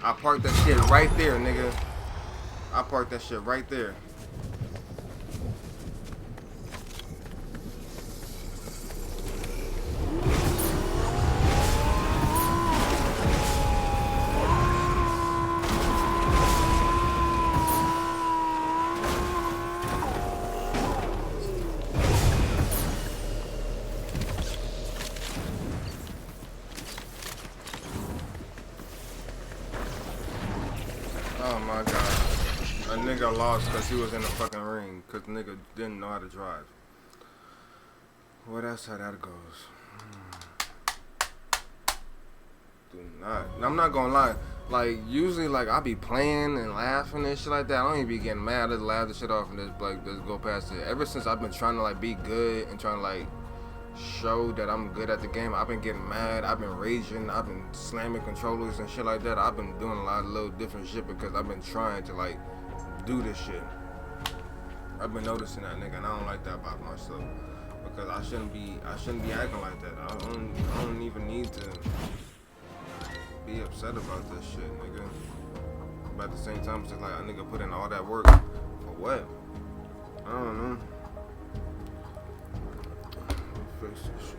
I parked that shit right there, nigga. I parked that shit right there. Oh my god. A nigga lost because he was in the fucking ring. Because the nigga didn't know how to drive. Well, that's how that goes. Do not. I'm not gonna lie. Like, usually, like, I be playing and laughing and shit like that. I don't even be getting mad. I just laugh the shit off and just, like, just go past it. Ever since I've been trying to, like, be good and trying to, like, show that I'm good at the game, I've been getting mad, I've been raging, I've been slamming controllers and shit like that. I've been doing a lot of little different shit because I've been trying to like do this shit. I've been noticing that, nigga, and I don't like that about myself because I shouldn't be acting like that. I don't even need to be upset about this shit, nigga. But at the same time, it's just like a nigga put in all that work for what? I don't know. Fix this shit.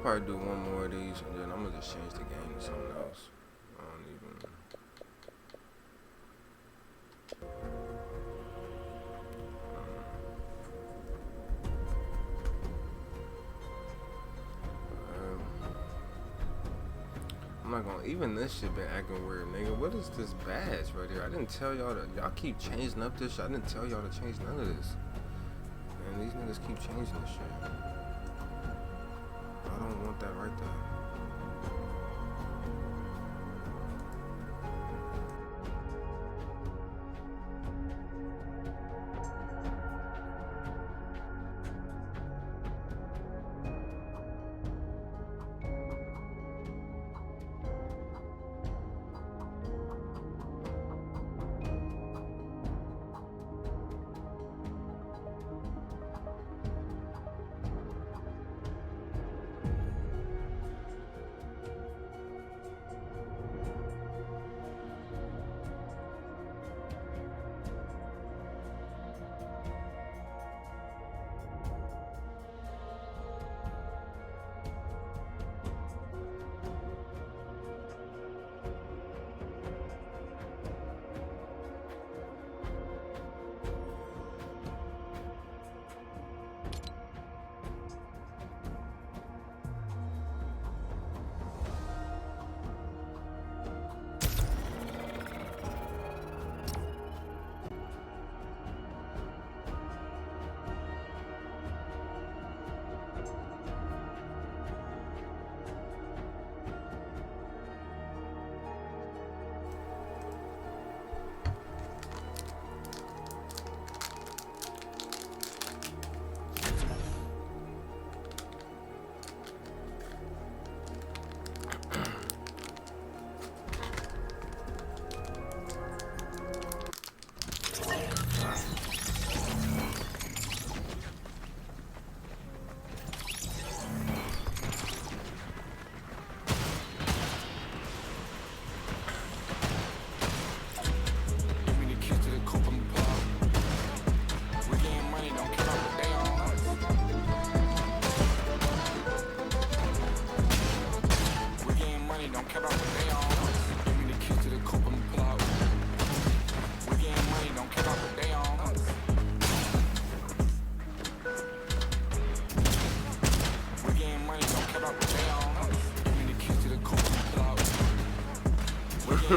probably do one more of these, and then I'm gonna just change the game to something else. I don't even. I'm not gonna. Even this shit been acting weird, nigga. What is this badge right here? I didn't tell y'all to. Y'all keep changing up this shit. I didn't tell y'all to change none of this. And these niggas keep changing this shit. I don't want that right there.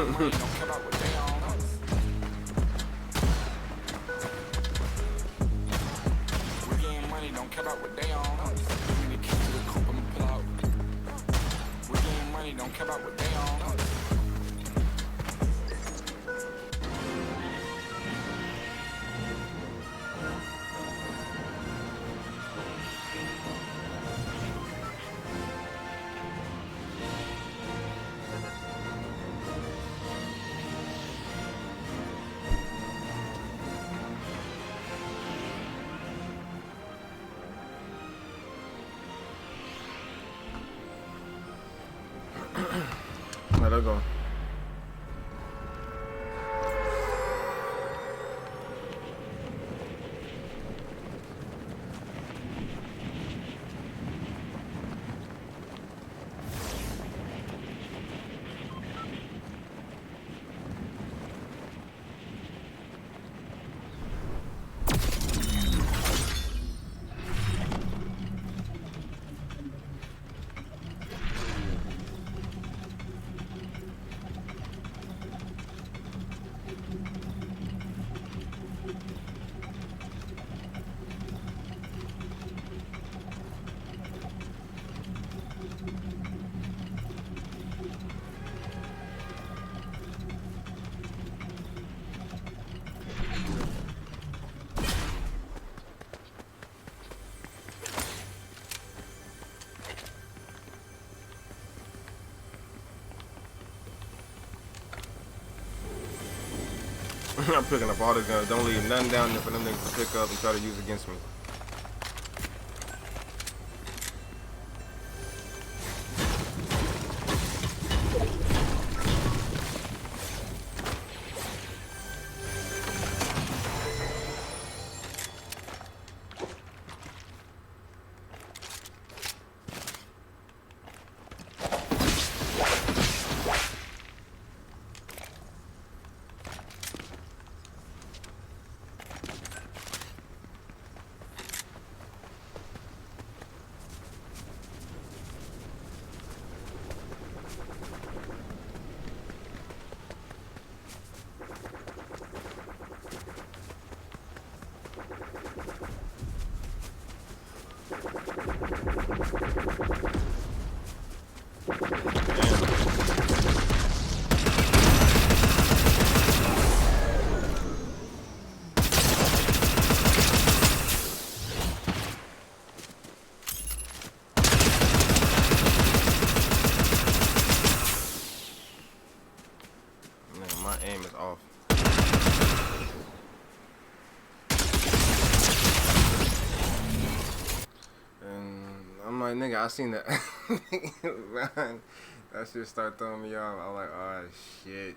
Money don't care about what they on. We getting money, don't care about what they on. Give me the key to the coupe, I'ma pull out. We getting money, don't care about what they on.
Let her go. I'm picking up all the guns. Don't leave nothing down there for them niggas to pick up and try to use against me. Man, my aim is off. And I'm like, nigga, I seen that. That shit start throwing me off. I'm like, oh shit.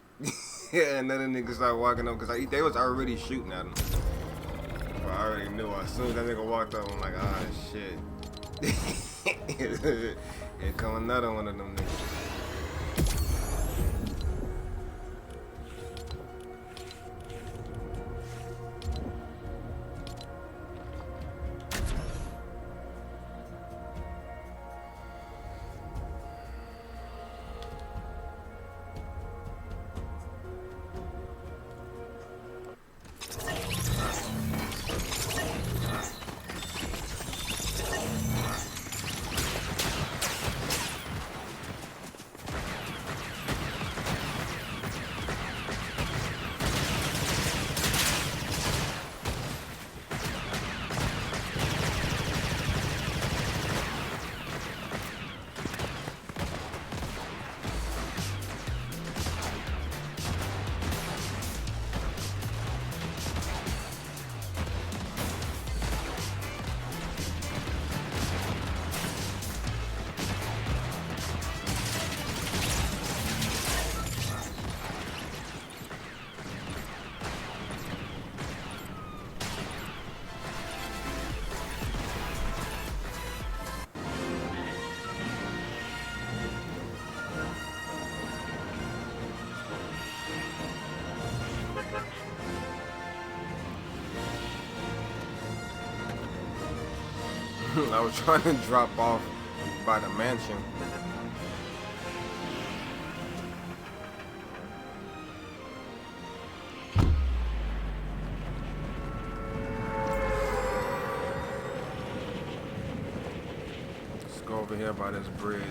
Yeah, and then the nigga start walking up because they was already shooting at him. But I already knew. As soon as that nigga walked up, I'm like, oh shit. Here come another one of them niggas. I was trying to drop off by the mansion. Let's go over here by this bridge.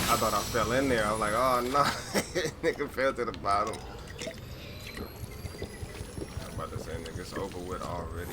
I thought I fell in there. I was like, oh no, nigga fell to the bottom. I'm about to say, nigga, it's over with already.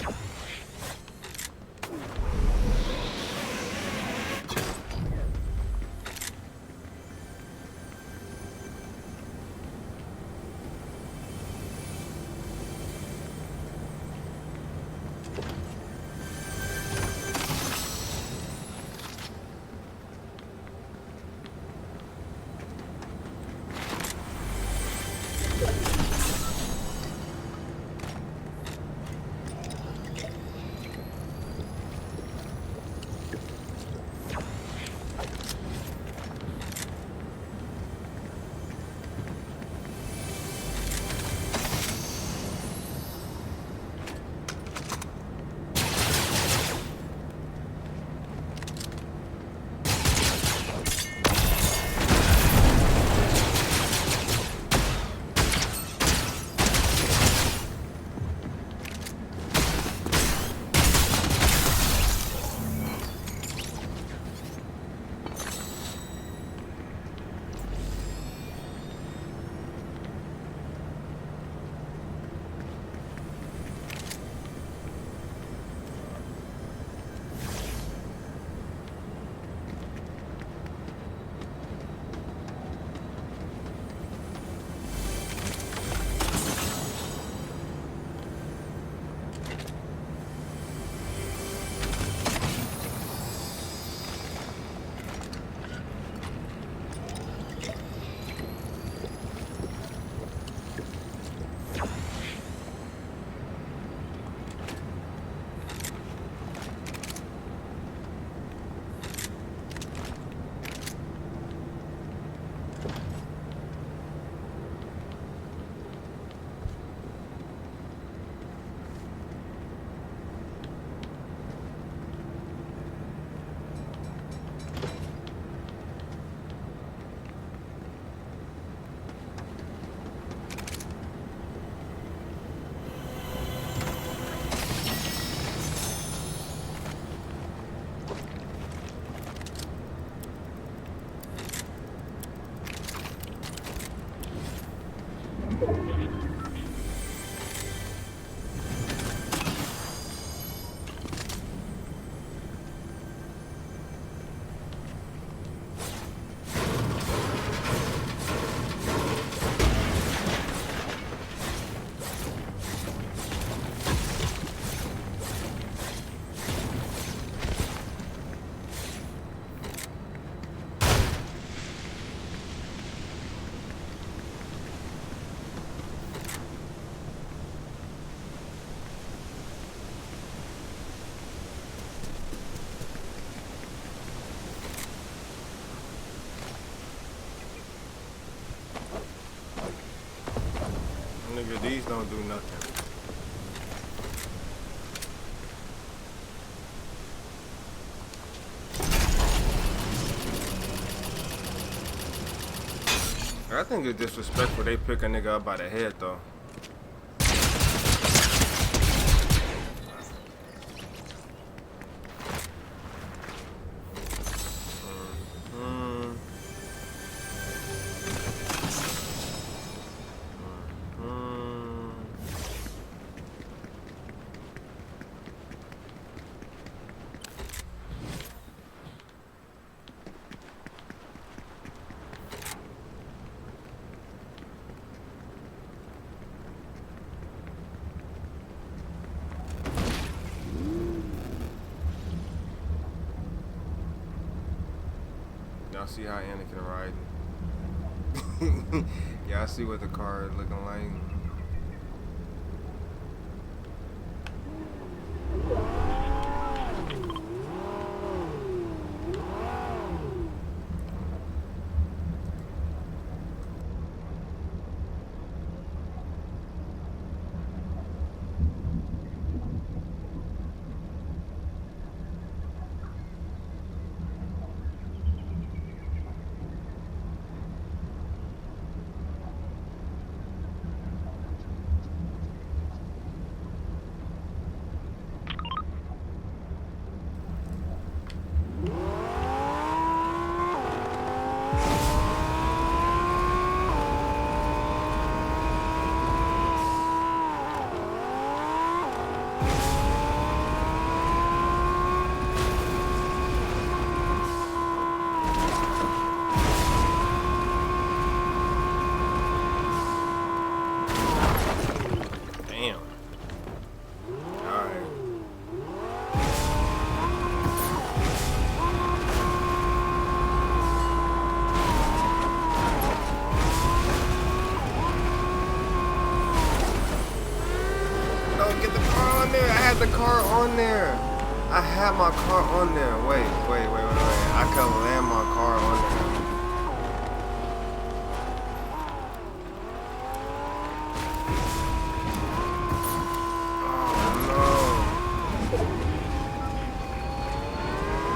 Yeah, these don't do nothing. I think it's disrespectful they pick a nigga up by the head though. Y'all see how Anakin riding? Y'all see what the car is looking like? The car on there. I had my car on there. Wait. I could land my car on there. Oh no.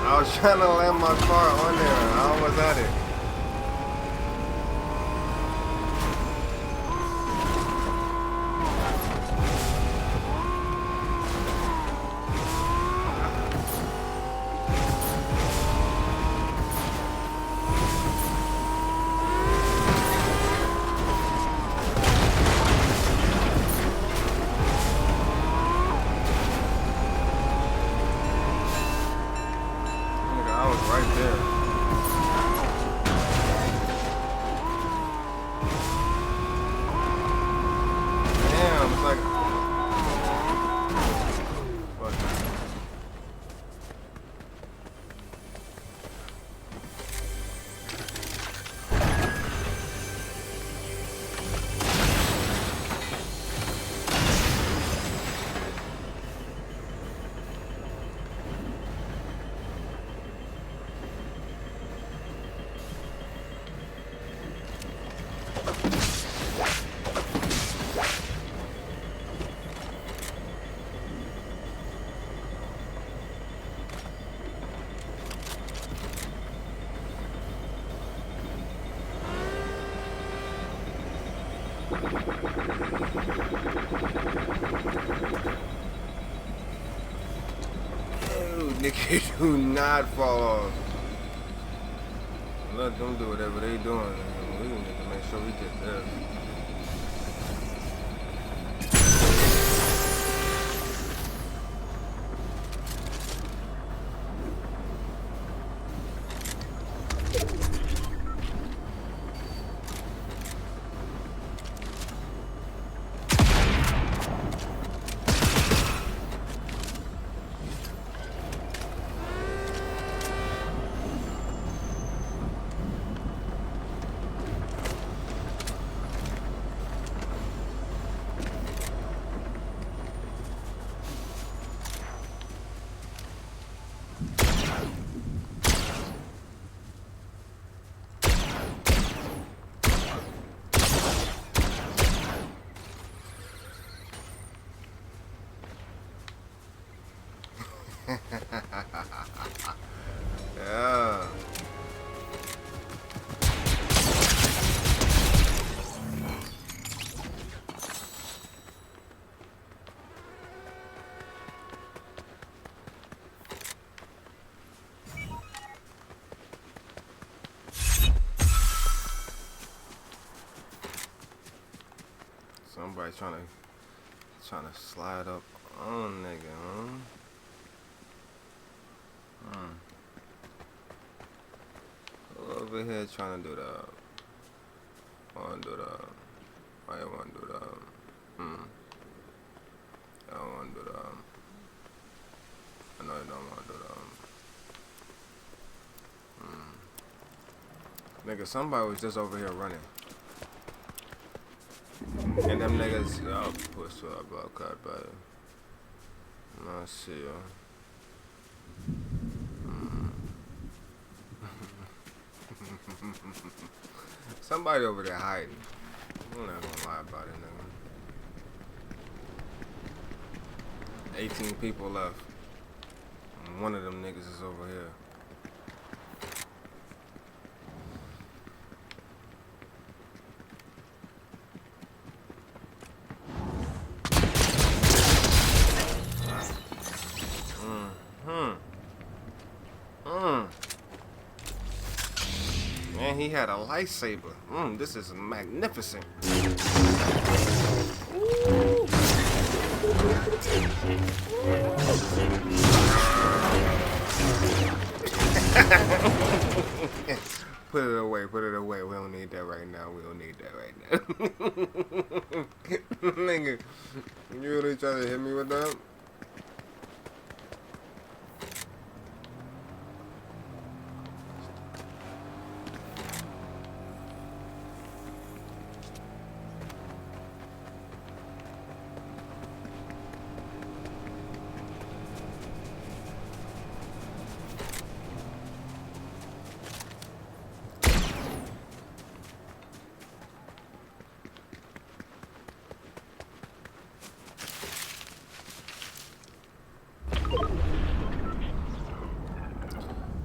I was trying to land my car on there. I almost had it. Right there. Damn, it's like. What? Nigga, do not fall off. Let them do whatever they doing. We need to make sure we get this. Yeah. Somebody trying to slide up on nigga, huh? Who over here trying to do that? Wanna do that? I don't wanna do that. I don't wanna do that. I know you don't wanna do that. Nigga, somebody was just over here running. And them niggas, y'all push up, okay, but I see you. Somebody over there hiding. I'm not gonna lie about it, nigga. 18 people left. And one of them niggas is over here. Man, he had a lightsaber. This is magnificent. Put it away, put it away. We don't need that right now. We don't need that right now. Nigga, you really trying to hit me with that?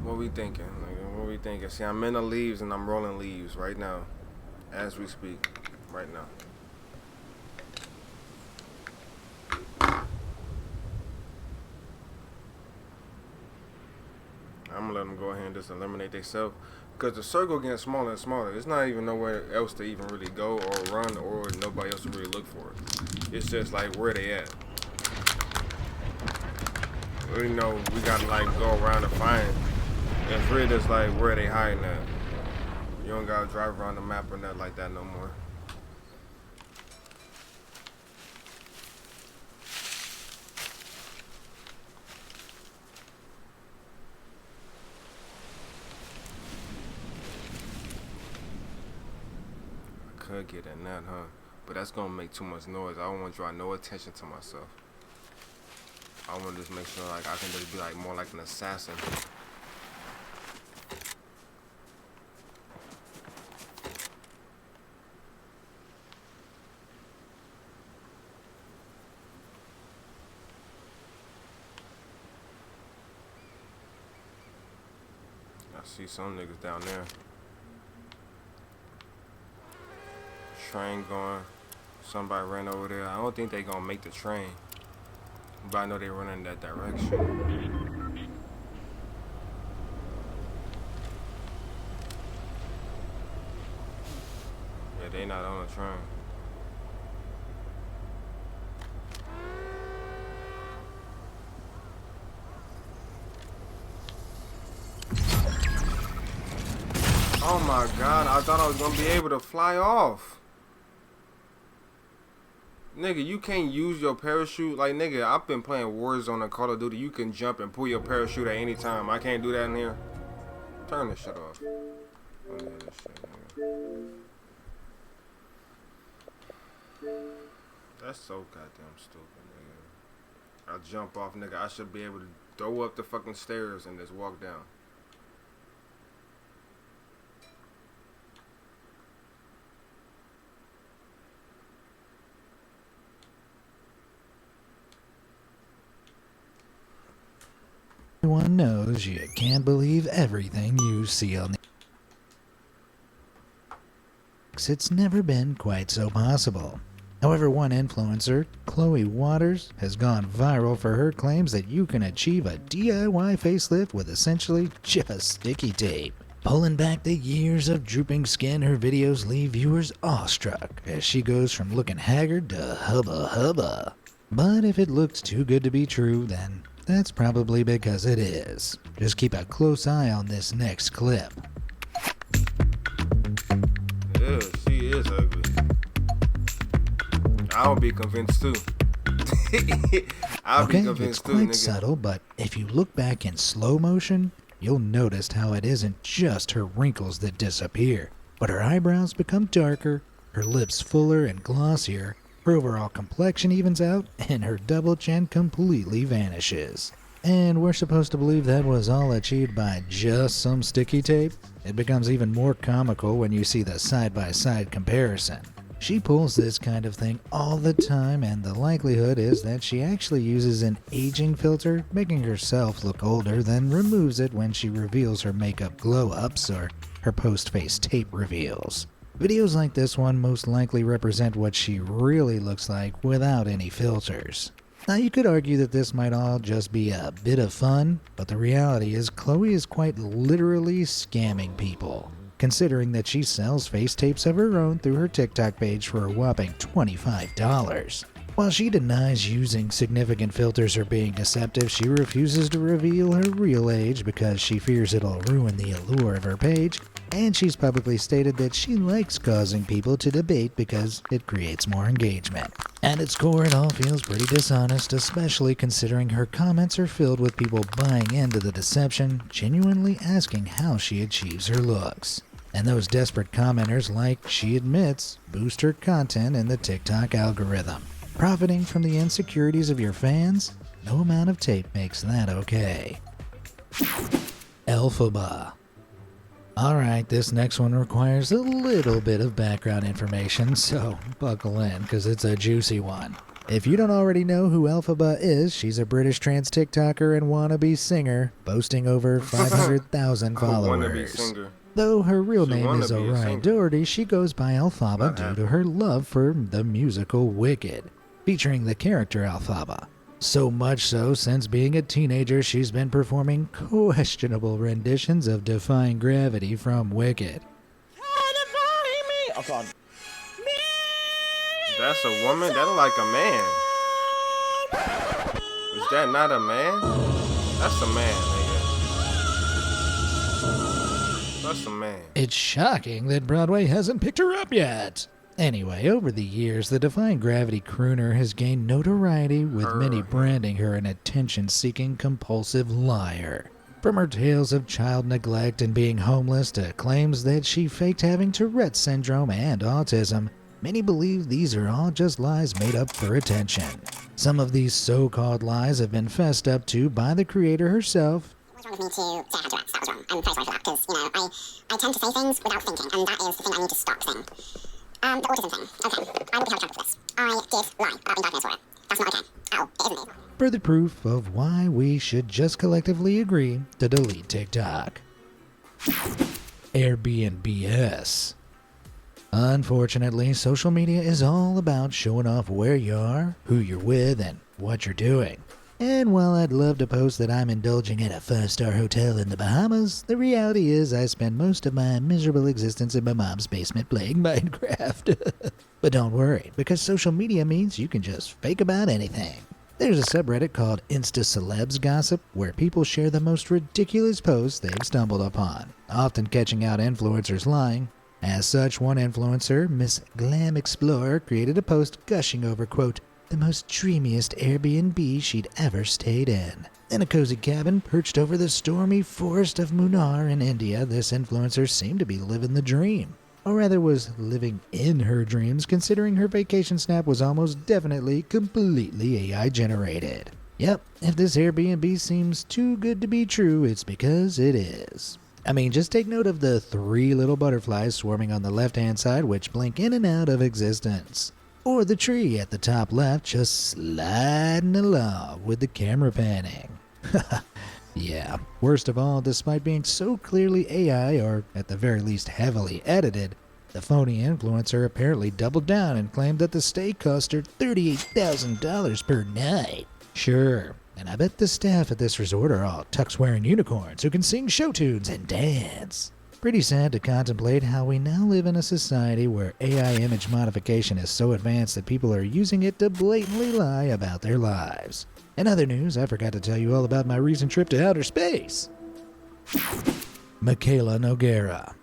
What we thinking? Nigga? What we thinking? See, I'm in the leaves and I'm rolling leaves right now, as we speak, right now. I'm gonna let them go ahead and just eliminate themselves, because the circle getting smaller and smaller. There's not even nowhere else to even really go or run, or nobody else to really look for it. It's just like where they at. You know, we gotta like go around and find. It's really just like where they hiding at. You don't gotta drive around the map or nothing like that no more. I could get in that, huh? But that's gonna make too much noise. I don't want to draw no attention to myself. I want to just make sure like I can just be like more like an assassin. I see some niggas down there. Train going. Somebody ran over there. I don't think they gonna make the train, but I know they run in that direction. Yeah, they not on the train. Oh my god, I thought I was gonna be able to fly off. Nigga, you can't use your parachute. Like, nigga, I've been playing Warzone and Call of Duty. You can jump and pull your parachute at any time. I can't do that in here. Turn this shit off. Let me hear this shit, nigga. That's so goddamn stupid, nigga. I jump off, nigga. I should be able to throw up the fucking stairs and just walk down.
everyone knows you can't believe everything you see on the it's never been quite so possible. However, one influencer, Chloe Waters, has gone viral for her claims that you can achieve a DIY facelift with essentially just sticky tape. Pulling back the years of drooping skin, her videos leave viewers awestruck as she goes from looking haggard to hubba hubba. But if it looks too good to be true, then that's probably because it is. Just keep a close eye on this next clip.
Yeah, she is ugly. I'll be convinced too. I'll be
Okay, it's
convinced too,
quite
nigga.
subtle, but if you look back in slow motion, you'll notice how it isn't just her wrinkles that disappear, but her eyebrows become darker, her lips fuller and glossier, her overall complexion evens out, and her double chin completely vanishes. And we're supposed to believe that was all achieved by just some sticky tape? It becomes even more comical when you see the side-by-side comparison. She pulls this kind of thing all the time, and the likelihood is that she actually uses an aging filter, making herself look older, then removes it when she reveals her makeup glow-ups or her post-face tape reveals. Videos like this one most likely represent what she really looks like without any filters. Now you could argue that this might all just be a bit of fun, but the reality is Chloe is quite literally scamming people, considering that she sells face tapes of her own through her TikTok page for a whopping $25. While she denies using significant filters or being deceptive, she refuses to reveal her real age because she fears it'll ruin the allure of her page, and she's publicly stated that she likes causing people to debate because it creates more engagement. At its core, it all feels pretty dishonest, especially considering her comments are filled with people buying into the deception, genuinely asking how she achieves her looks. And those desperate commenters, like she admits, boost her content in the TikTok algorithm. Profiting from the insecurities of your fans? No amount of tape makes that okay. Elphaba. Alright, this next one requires a little bit of background information, so buckle in, because it's a juicy one. If you don't already know who Elphaba is, she's a British trans TikToker and wannabe singer, boasting over 500,000
Wannabe
followers.
singer.
Though her real
She
name
wanna
is
be a
Orion
singer.
Doherty, she goes by Elphaba
Not
due to
happening.
her love for the musical Wicked, featuring the character Elphaba. So much so, since being a teenager, she's been performing questionable renditions of Defying Gravity from Wicked.
Oh God.
That's a woman? That look like a man. Is that not a man? That's a man, nigga. That's a man.
It's shocking that Broadway hasn't picked her up yet. Anyway, over the years, the Defying Gravity crooner has gained notoriety, with many branding her an attention-seeking, compulsive liar. From her tales of child neglect and being homeless to claims that she faked having Tourette's syndrome and autism, many believe these are all just lies made up for attention. Some of these so-called lies have been fessed up to by the creator herself.
What's wrong with me to say I had Tourette's? That was wrong. I'm very sorry for that, because, I tend to say things without thinking, and that is the thing I need to stop saying. The autism thing. Okay, I'm going to be held accountable for this. I did lie about being diagnosed for it. That's not okay. At all. It isn't me.
Further proof of why we should just collectively agree to delete TikTok. Airbnbs. Unfortunately, social media is all about showing off where you are, who you're with, and what you're doing. And while I'd love to post that I'm indulging at a 5-star hotel in the Bahamas, the reality is I spend most of my miserable existence in my mom's basement playing Minecraft. But don't worry, because social media means you can just fake about anything. There's a subreddit called Insta Celebs Gossip, where people share the most ridiculous posts they've stumbled upon, often catching out influencers lying. As such, one influencer, Miss Glam Explorer, created a post gushing over, quote, the most dreamiest Airbnb she'd ever stayed in. In a cozy cabin perched over the stormy forest of Munnar in India, this influencer seemed to be living the dream. Or rather was living in her dreams, considering her vacation snap was almost definitely completely AI generated. Yep, if this Airbnb seems too good to be true, it's because it is. I mean, just take note of the 3 little butterflies swarming on the left-hand side which blink in and out of existence. Or the tree at the top left just sliding along with the camera panning. Yeah, worst of all, despite being so clearly AI, or at the very least heavily edited, the phony influencer apparently doubled down and claimed that the stay cost her $38,000 per night. Sure, and I bet the staff at this resort are all tux-wearing unicorns who can sing show tunes and dance. Pretty sad to contemplate how we now live in a society where AI image modification is so advanced that people are using it to blatantly lie about their lives. In other news, I forgot to tell you all about my recent trip to outer space. Michaela Nogueira.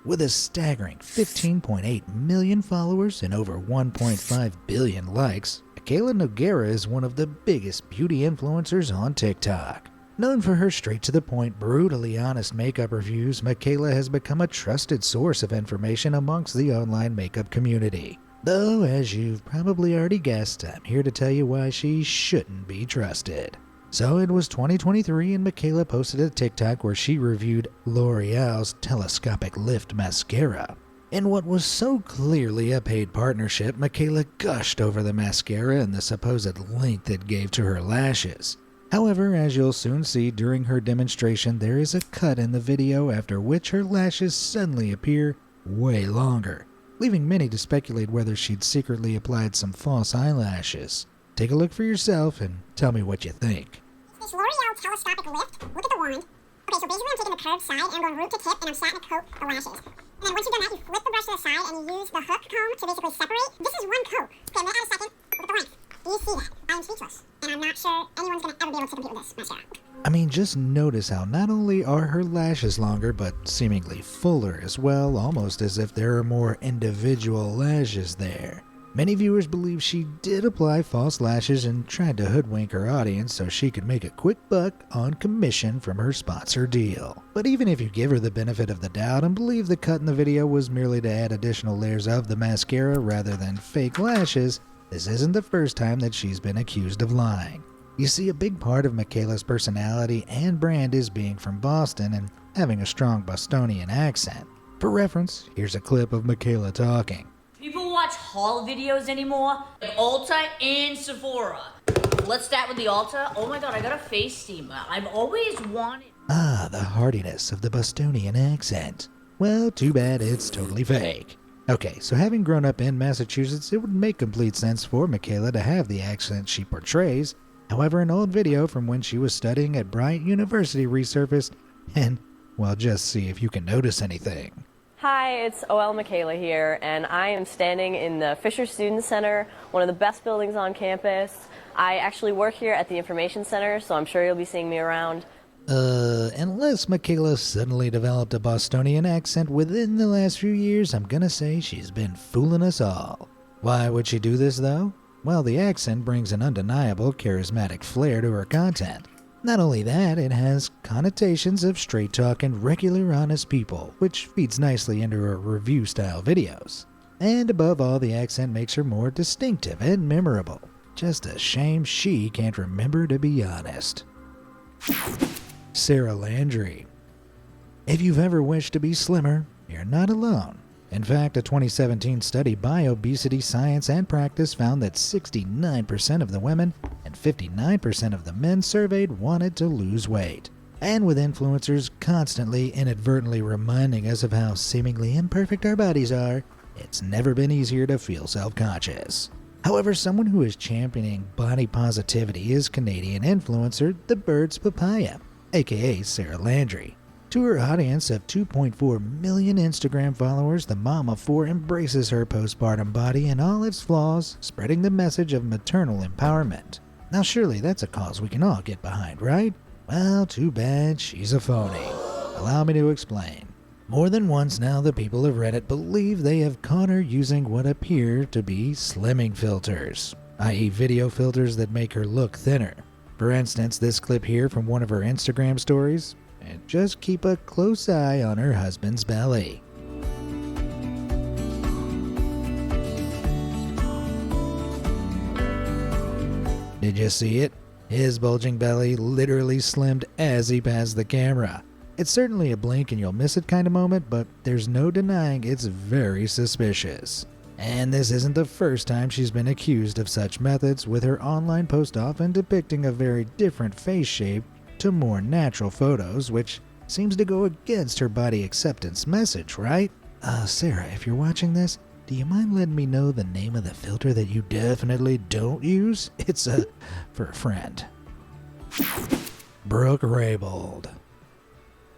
With a staggering 15.8 million followers and over 1.5 billion likes, Michaela Nogueira is one of the biggest beauty influencers on TikTok. Known for her straight-to-the-point, brutally honest makeup reviews, Michaela has become a trusted source of information amongst the online makeup community. Though, as you've probably already guessed, I'm here to tell you why she shouldn't be trusted. So it was 2023 and Michaela posted a TikTok where she reviewed L'Oreal's Telescopic Lift Mascara. In what was so clearly a paid partnership, Michaela gushed over the mascara and the supposed length it gave to her lashes. However, as you'll soon see during her demonstration, there is a cut in the video after which her lashes suddenly appear way longer, leaving many to speculate whether she'd secretly applied some false eyelashes. Take a look for yourself and tell me what you think.
This L'Oreal Telescopic Lift, look at the wand. Okay, so basically I'm taking the curved side and I'm going root to tip and I'm starting to coat the lashes. And then once you've done that, you flip the brush to the side and you use the hook comb to basically separate. This is one coat. Okay, I'm going to add a second. Look at the length. Do you see that? I am speechless. And I'm not sure anyone's going to ever be able to compete with this mascara.
I mean, just notice how not only are her lashes longer, but seemingly fuller as well, almost as if there are more individual lashes there. Many viewers believe she did apply false lashes and tried to hoodwink her audience so she could make a quick buck on commission from her sponsor deal. But even if you give her the benefit of the doubt and believe the cut in the video was merely to add additional layers of the mascara rather than fake lashes, this isn't the first time that she's been accused of lying. You see, a big part of Michaela's personality and brand is being from Boston and having a strong Bostonian accent. For reference, here's a clip of Michaela talking.
People watch haul videos anymore, like Ulta and Sephora. Let's start with the Ulta. Oh my god, I got a face steamer. I've always wanted...
Ah, the heartiness of the Bostonian accent. Well, too bad it's totally fake. Okay, so having grown up in Massachusetts, it would make complete sense for Michaela to have the accent she portrays. However, an old video from when she was studying at Bryant University resurfaced, and, well, just see if you can notice anything.
Hi, it's OL Michaela here, and I am standing in the Fisher Student Center, one of the best buildings on campus. I actually work here at the Information Center, so I'm sure you'll be seeing me around.
Unless Michaela suddenly developed a Bostonian accent within the last few years, I'm gonna say she's been fooling us all. Why would she do this, though? Well, the accent brings an undeniable charismatic flair to her content. Not only that, it has connotations of straight talk and regular honest people, which feeds nicely into her review-style videos. And above all, the accent makes her more distinctive and memorable. Just a shame she can't remember to be honest. Sarah Landry. If you've ever wished to be slimmer, you're not alone. In fact, a 2017 study by Obesity Science and Practice found that 69% of the women and 59% of the men surveyed wanted to lose weight. And with influencers constantly inadvertently reminding us of how seemingly imperfect our bodies are, it's never been easier to feel self-conscious. However, someone who is championing body positivity is Canadian influencer The Bird's Papaya, aka Sarah Landry. To her audience of 2.4 million Instagram followers, the mom of four embraces her postpartum body and all its flaws, spreading the message of maternal empowerment. Now surely that's a cause we can all get behind, right? Well, too bad she's a phony. Allow me to explain. More than once now, the people of Reddit believe they have caught her using what appear to be slimming filters, i.e. video filters that make her look thinner. For instance, this clip here from one of her Instagram stories, and just keep a close eye on her husband's belly. Did you see it? His bulging belly literally slimmed as he passed the camera. It's certainly a blink and you'll miss it kind of moment, but there's no denying it's very suspicious. And this isn't the first time she's been accused of such methods, with her online post often depicting a very different face shape to more natural photos, which seems to go against her body acceptance message, right? Sarah, if you're watching this, do you mind letting me know the name of the filter that you definitely don't use? It's for a friend. Brooke Raybould.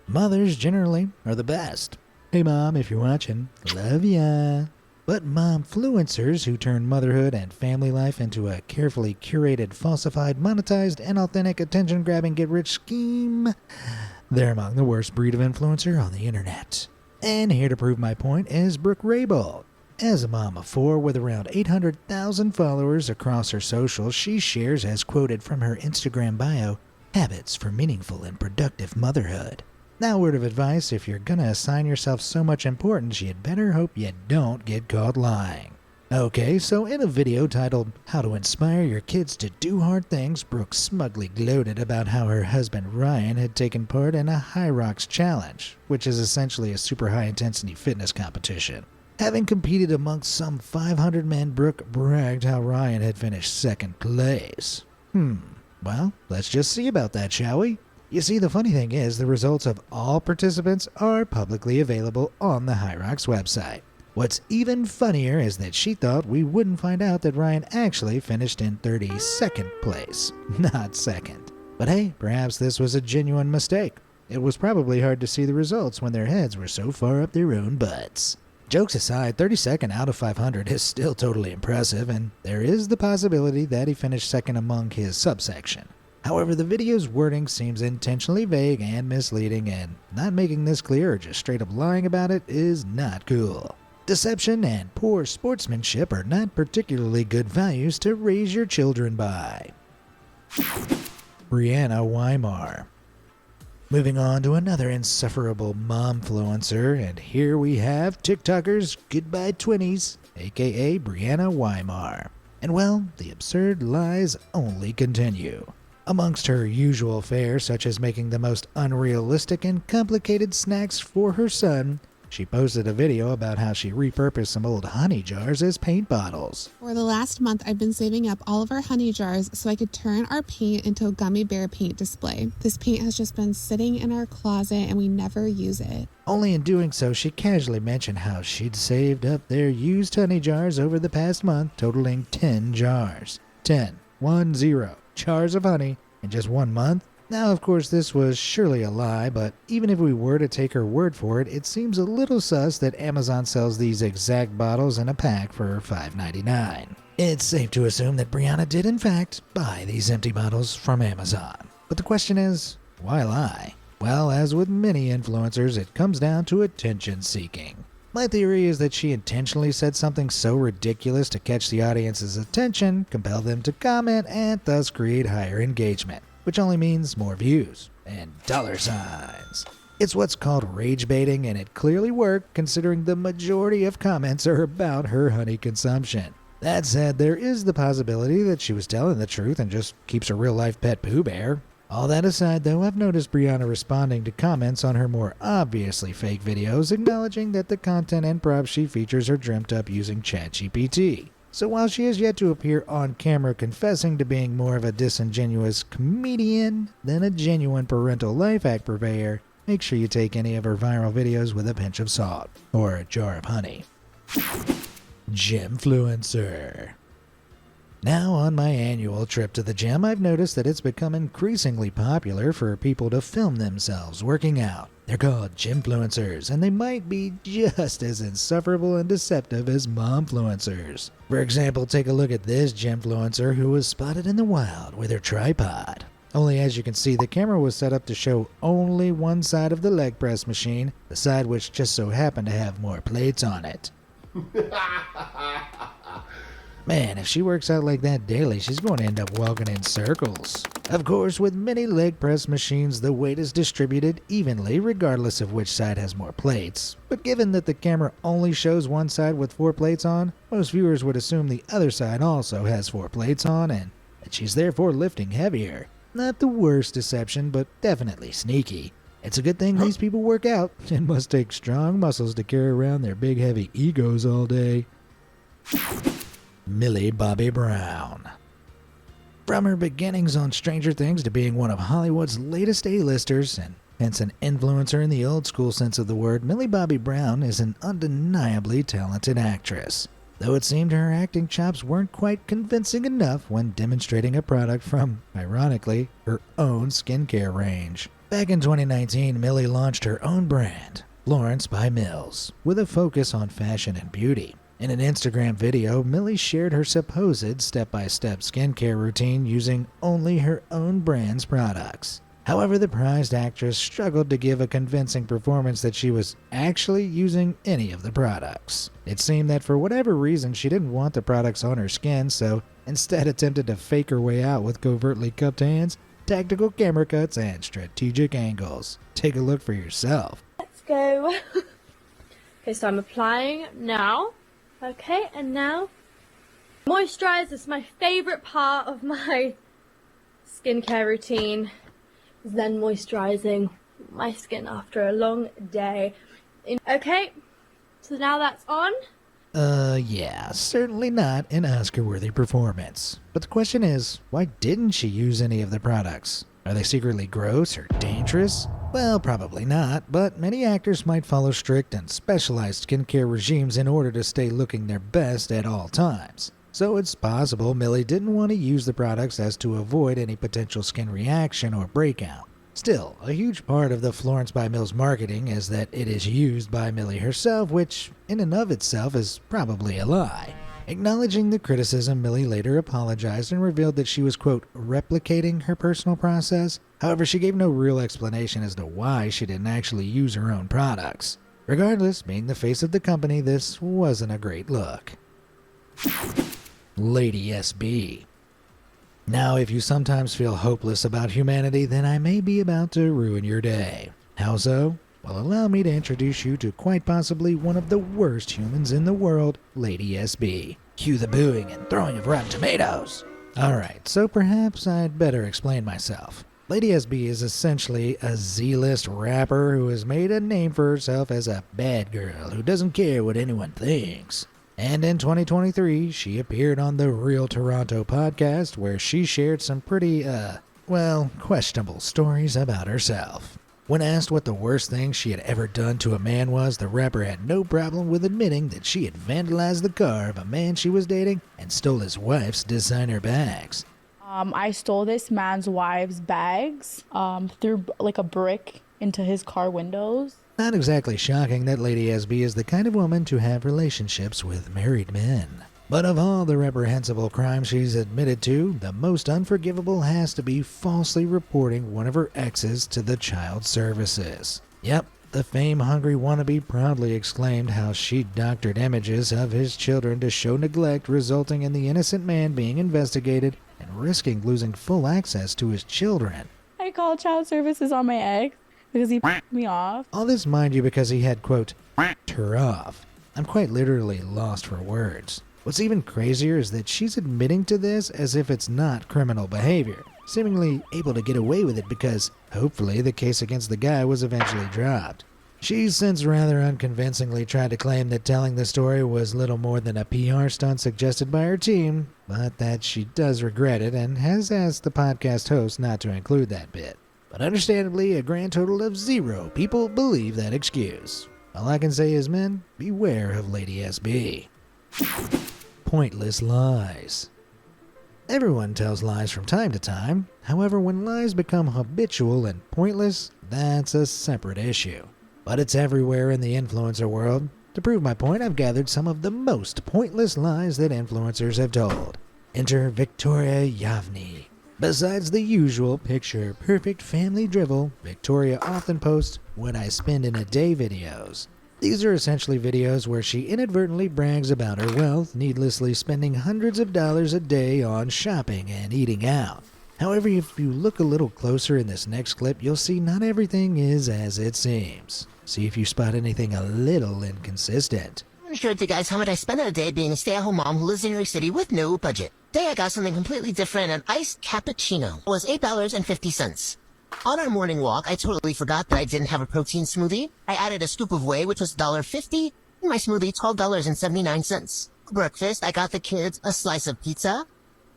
Mothers generally are the best. Hey mom, if you're watching, love ya. But momfluencers who turn motherhood and family life into a carefully curated, falsified, monetized, and authentic attention-grabbing get-rich scheme, they're among the worst breed of influencer on the internet. And here to prove my point is Brooke Raybould. As a mom of 4 with around 800,000 followers across her socials, she shares, as quoted from her Instagram bio, habits for meaningful and productive motherhood. Now, word of advice, if you're gonna assign yourself so much importance, you'd better hope you don't get caught lying. Okay, so in a video titled, How to Inspire Your Kids to Do Hard Things, Brooke smugly gloated about how her husband Ryan had taken part in a High Rocks Challenge, which is essentially a super high-intensity fitness competition. Having competed amongst some 500 men, Brooke bragged how Ryan had finished second place. Well, let's just see about that, shall we? You see, the funny thing is, the results of all participants are publicly available on the High Rocks website. What's even funnier is that she thought we wouldn't find out that Ryan actually finished in 32nd place, not second. But hey, perhaps this was a genuine mistake. It was probably hard to see the results when their heads were so far up their own butts. Jokes aside, 32nd out of 500 is still totally impressive, and there is the possibility that he finished second among his subsection. However, the video's wording seems intentionally vague and misleading, and not making this clear or just straight up lying about it is not cool. Deception and poor sportsmanship are not particularly good values to raise your children by. Brianna Weimar. Moving on to another insufferable momfluencer, and here we have TikToker's Goodbye 20s, aka Brianna Weimar. And well, the absurd lies only continue. Amongst her usual fare, such as making the most unrealistic and complicated snacks for her son, she posted a video about how she repurposed some old honey jars as paint bottles.
For the last month, I've been saving up all of our honey jars so I could turn our paint into a gummy bear paint display. This paint has just been sitting in our closet and we never use it.
Only in doing so, she casually mentioned how she'd saved up their used honey jars over the past month, totaling 10 jars. 10 jars of honey in just 1 month? Now, of course, this was surely a lie, but even if we were to take her word for it, it seems a little sus that Amazon sells these exact bottles in a pack for $5.99. It's safe to assume that Brianna did, in fact, buy these empty bottles from Amazon. But the question is, why lie? Well, as with many influencers, it comes down to attention seeking. My theory is that she intentionally said something so ridiculous to catch the audience's attention, compel them to comment, and thus create higher engagement, which only means more views and dollar signs. It's what's called rage baiting, and it clearly worked considering the majority of comments are about her honey consumption. That said, there is the possibility that she was telling the truth and just keeps a real-life pet Pooh Bear. All that aside, though, I've noticed Brianna responding to comments on her more obviously fake videos, acknowledging that the content and props she features are dreamt up using ChatGPT. So while she has yet to appear on camera confessing to being more of a disingenuous comedian than a genuine parental life hack purveyor, make sure you take any of her viral videos with a pinch of salt, or a jar of honey. Gymfluencer. Now, on my annual trip to the gym, I've noticed that it's become increasingly popular for people to film themselves working out. They're called gymfluencers, and they might be just as insufferable and deceptive as momfluencers. For example, take a look at this gymfluencer who was spotted in the wild with her tripod. Only as you can see, the camera was set up to show only one side of the leg press machine, the side which just so happened to have more plates on it. Man, if she works out like that daily, she's going to end up walking in circles. Of course, with many leg press machines, the weight is distributed evenly regardless of which side has more plates. But given that the camera only shows one side with 4 plates on, most viewers would assume the other side also has 4 plates on and that she's therefore lifting heavier. Not the worst deception, but definitely sneaky. It's a good thing these people work out and must take strong muscles to carry around their big heavy egos all day. Millie Bobby Brown. From her beginnings on Stranger Things to being one of Hollywood's latest A-listers and hence an influencer in the old school sense of the word, Millie Bobby Brown is an undeniably talented actress. Though it seemed her acting chops weren't quite convincing enough when demonstrating a product from, ironically, her own skincare range. Back in 2019, Millie launched her own brand, Florence by Mills, with a focus on fashion and beauty. In an Instagram video, Millie shared her supposed step-by-step skincare routine using only her own brand's products. However, the prized actress struggled to give a convincing performance that she was actually using any of the products. It seemed that for whatever reason she didn't want the products on her skin, so instead attempted to fake her way out with covertly cupped hands, tactical camera cuts, and strategic angles. Take a look for yourself.
Let's go. Okay, so I'm applying now. Okay, and now moisturize is my favorite part of my skincare routine. Then moisturizing my skin after a long day. Okay, so now that's on.
Yeah, certainly not an Oscar-worthy performance. But the question is, why didn't she use any of the products? Are they secretly gross or dangerous? Well, probably not, but many actors might follow strict and specialized skincare regimes in order to stay looking their best at all times. So it's possible Millie didn't want to use the products as to avoid any potential skin reaction or breakout. Still, a huge part of the Florence by Mills marketing is that it is used by Millie herself, which in and of itself is probably a lie. Acknowledging the criticism, Millie later apologized and revealed that she was, quote, replicating her personal process. However, she gave no real explanation as to why she didn't actually use her own products. Regardless, being the face of the company, this wasn't a great look. Lady SB. Now, if you sometimes feel hopeless about humanity, then I may be about to ruin your day. How so? Well, allow me to introduce you to quite possibly one of the worst humans in the world, Lady SB. Cue the booing and throwing of rotten tomatoes. Alright, so perhaps I'd better explain myself. Lady SB is essentially a Z-list rapper who has made a name for herself as a bad girl who doesn't care what anyone thinks. And in 2023, she appeared on the Real Toronto podcast where she shared some pretty, questionable stories about herself. When asked what the worst thing she had ever done to a man was, the rapper had no problem with admitting that she had vandalized the car of a man she was dating and stole his wife's designer bags.
I stole this man's wife's bags, threw like a brick into his car windows.
Not exactly shocking that Lady SB is the kind of woman to have relationships with married men. But of all the reprehensible crimes she's admitted to, the most unforgivable has to be falsely reporting one of her exes to the child services. Yep, the fame-hungry wannabe proudly exclaimed how she doctored images of his children to show neglect, resulting in the innocent man being investigated and risking losing full access to his children.
I called child services on my ex because he pissed me off.
All this, mind you, because he had, quote, her off. I'm quite literally lost for words. What's even crazier is that she's admitting to this as if it's not criminal behavior, seemingly able to get away with it because, hopefully, the case against the guy was eventually dropped. She's since rather unconvincingly tried to claim that telling the story was little more than a PR stunt suggested by her team, but that she does regret it and has asked the podcast host not to include that bit. But understandably, a grand total of 0 people believe that excuse. All I can say is, men, beware of Lady SB. Pointless lies. Everyone tells lies from time to time. However, when lies become habitual and pointless, that's a separate issue. But it's everywhere in the influencer world. To prove my point, I've gathered some of the most pointless lies that influencers have told. Enter Victoria Yavni. Besides the usual picture-perfect family drivel, Victoria often posts what I spend in a day videos. These are essentially videos where she inadvertently brags about her wealth, needlessly spending hundreds of dollars a day on shopping and eating out. However, if you look a little closer in this next clip, you'll see not everything is as it seems. See if you spot anything a little inconsistent.
I'm sure you guys how much I spend in a day being a stay-at-home mom who lives in New York City with no budget. Today I got something completely different. An iced cappuccino. It was $8.50. On our morning walk, I totally forgot that I didn't have a protein smoothie. I added a scoop of whey, which was $1.50, and my smoothie $12.79. For breakfast, I got the kids a slice of pizza,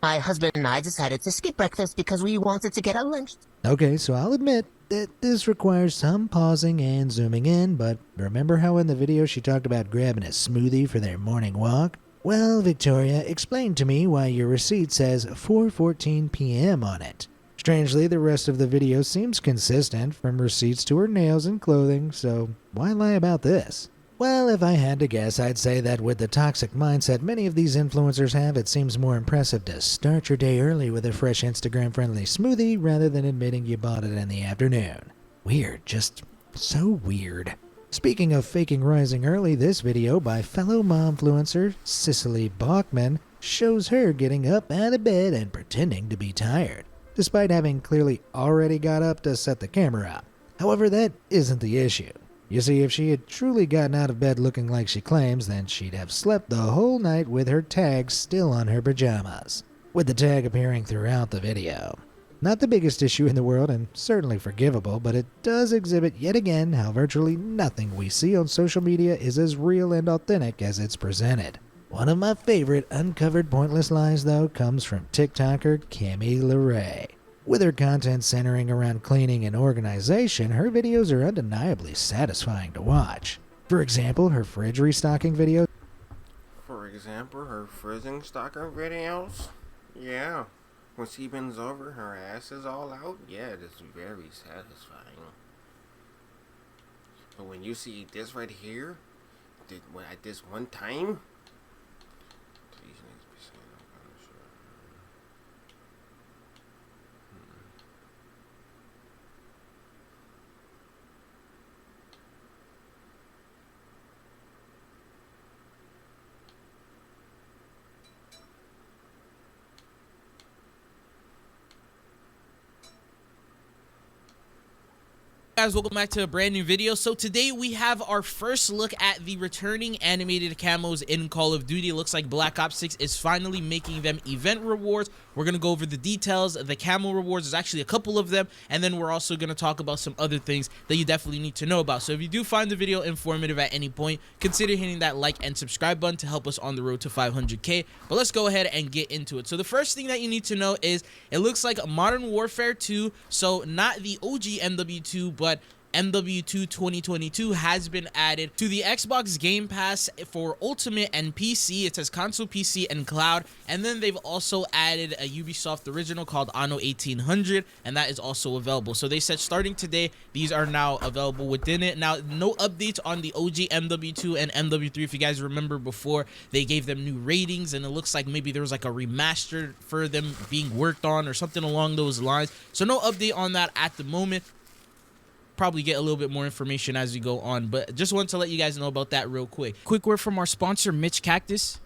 My husband and I decided to skip breakfast because we wanted to get our lunch.
Okay, so I'll admit that this requires some pausing and zooming in, but remember how in the video she talked about grabbing a smoothie for their morning walk? Well, Victoria, explain to me why your receipt says 4:14 p.m. on it. Strangely, the rest of the video seems consistent, from receipts to her nails and clothing, so why lie about this? Well, if I had to guess, I'd say that with the toxic mindset many of these influencers have, it seems more impressive to start your day early with a fresh Instagram-friendly smoothie rather than admitting you bought it in the afternoon. Weird, just so weird. Speaking of faking rising early, this video by fellow momfluencer Cicely Bachman shows her getting up out of bed and pretending to be tired, despite having clearly already got up to set the camera up. However, that isn't the issue. You see, if she had truly gotten out of bed looking like she claims, then she'd have slept the whole night with her tag still on her pajamas, with the tag appearing throughout the video. Not the biggest issue in the world, and certainly forgivable, but it does exhibit yet again how virtually nothing we see on social media is as real and authentic as it's presented. One of my favorite uncovered pointless lies, though, comes from TikToker Cami LeRae. With her content centering around cleaning and organization, her videos are undeniably satisfying to watch. For example, her fridge restocking videos.
Videos? Yeah. When she bends over, her ass is all out. Yeah, it is very satisfying. But when you see this right here, at this one time, these niggas be saying all kind of shit.
Guys, welcome back to a brand new video. So today we have our first look at the returning animated camos in Call of Duty. It looks like Black Ops 6 is finally making them event rewards. We're gonna go over the details of the camo rewards. There's actually a couple of them, and then we're also gonna talk about some other things that you definitely need to know about. So if you do find the video informative at any point, consider hitting that like and subscribe button to help us on the road to 500K. But let's go ahead and get into it. So the first thing that you need to know is it looks like Modern Warfare 2, so not the OG MW2, but MW2 2022 has been added to the Xbox Game Pass for Ultimate and PC. It says console, PC, and cloud. And then they've also added a Ubisoft original called Anno 1800, and that is also available. So they said starting today, these are now available within it. Now, no updates on the OG MW2 and MW3. If you guys remember before, they gave them new ratings, and it looks like maybe there was like a remaster for them being worked on or something along those lines. So no update on that at the moment. Probably get a little bit more information as we go on, but just wanted to let you guys know about that real quick. Quick word from our sponsor, Mitch Cactus.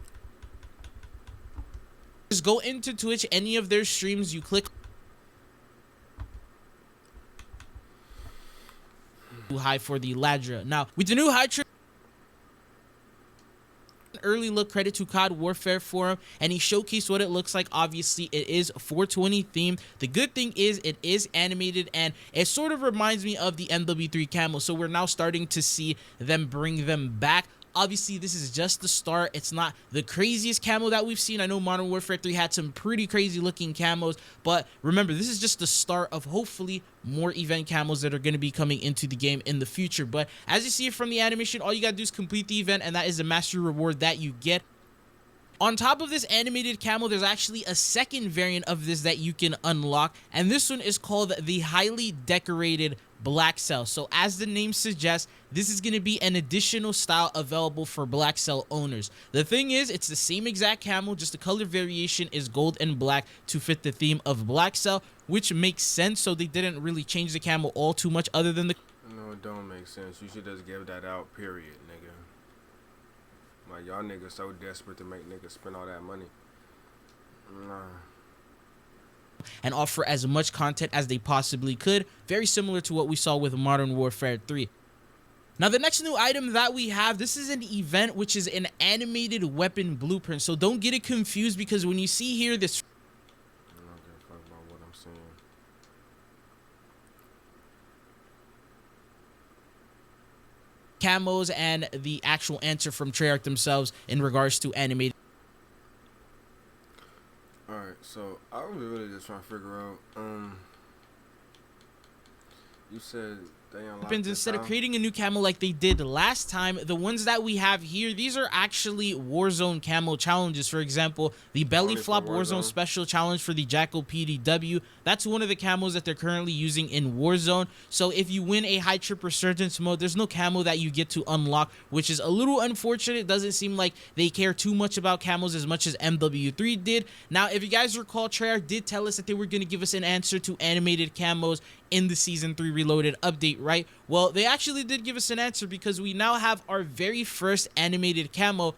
Just go into Twitch, any of their streams, you click high for the Ladra. Now, with the new high trip, early look credit to COD Warfare Forum, and he showcased what it looks like. Obviously, it is 420 themed. The good thing is it is animated, and it sort of reminds me of the MW3 camo, so we're now starting to see them bring them back. Obviously, this is just the start. It's not the craziest camo that we've seen. I know Modern Warfare 3 had some pretty crazy looking camos, but remember, this is just the start of hopefully more event camos that are going to be coming into the game in the future. But as you see it from the animation, all you got to do is complete the event, and that is the mastery reward that you get. On top of this animated camo, there's actually a second variant of this that you can unlock, and this one is called the Highly Decorated Black Cell. So as the name suggests, this is going to be an additional style available for Black Cell owners. The thing is, it's the same exact camo, just the color variation is gold and black to fit the theme of Black Cell, which makes sense. So they didn't really change the camo all too much other than the...
No, it don't make sense. You should just give that out, period, nigga. Like, y'all niggas so desperate to make niggas spend all that money. Nah.
And offer as much content as they possibly could. Very similar to what we saw with Modern Warfare 3. Now, the next new item that we have, this is an event which is an animated weapon blueprint. So don't get it confused, because when you see here this...
I don't give a fuck about what I'm saying.
Camos and the actual answer from Treyarch themselves in regards to animated.
Alright. So I was really just trying to figure out. You said they unlocked
Happens
this
instead of
out?
creating a new camo like they did last time. The ones that we have here, these are actually Warzone camo challenges. For example, the belly
Only for
flop Warzone
Warzone?
special challenge for the Jackal PDW. That's one of the camos that they're currently using in Warzone. So if you win a high trip resurgence mode, there's no camo that you get to unlock, which is a little unfortunate. It doesn't seem like they care too much about camos as much as MW3 did. Now, if you guys recall, Treyarch did tell us that they were going to give us an answer to animated camos in the Season 3 Reloaded update, right? Well, they actually did give us an answer because we now have our very first animated camo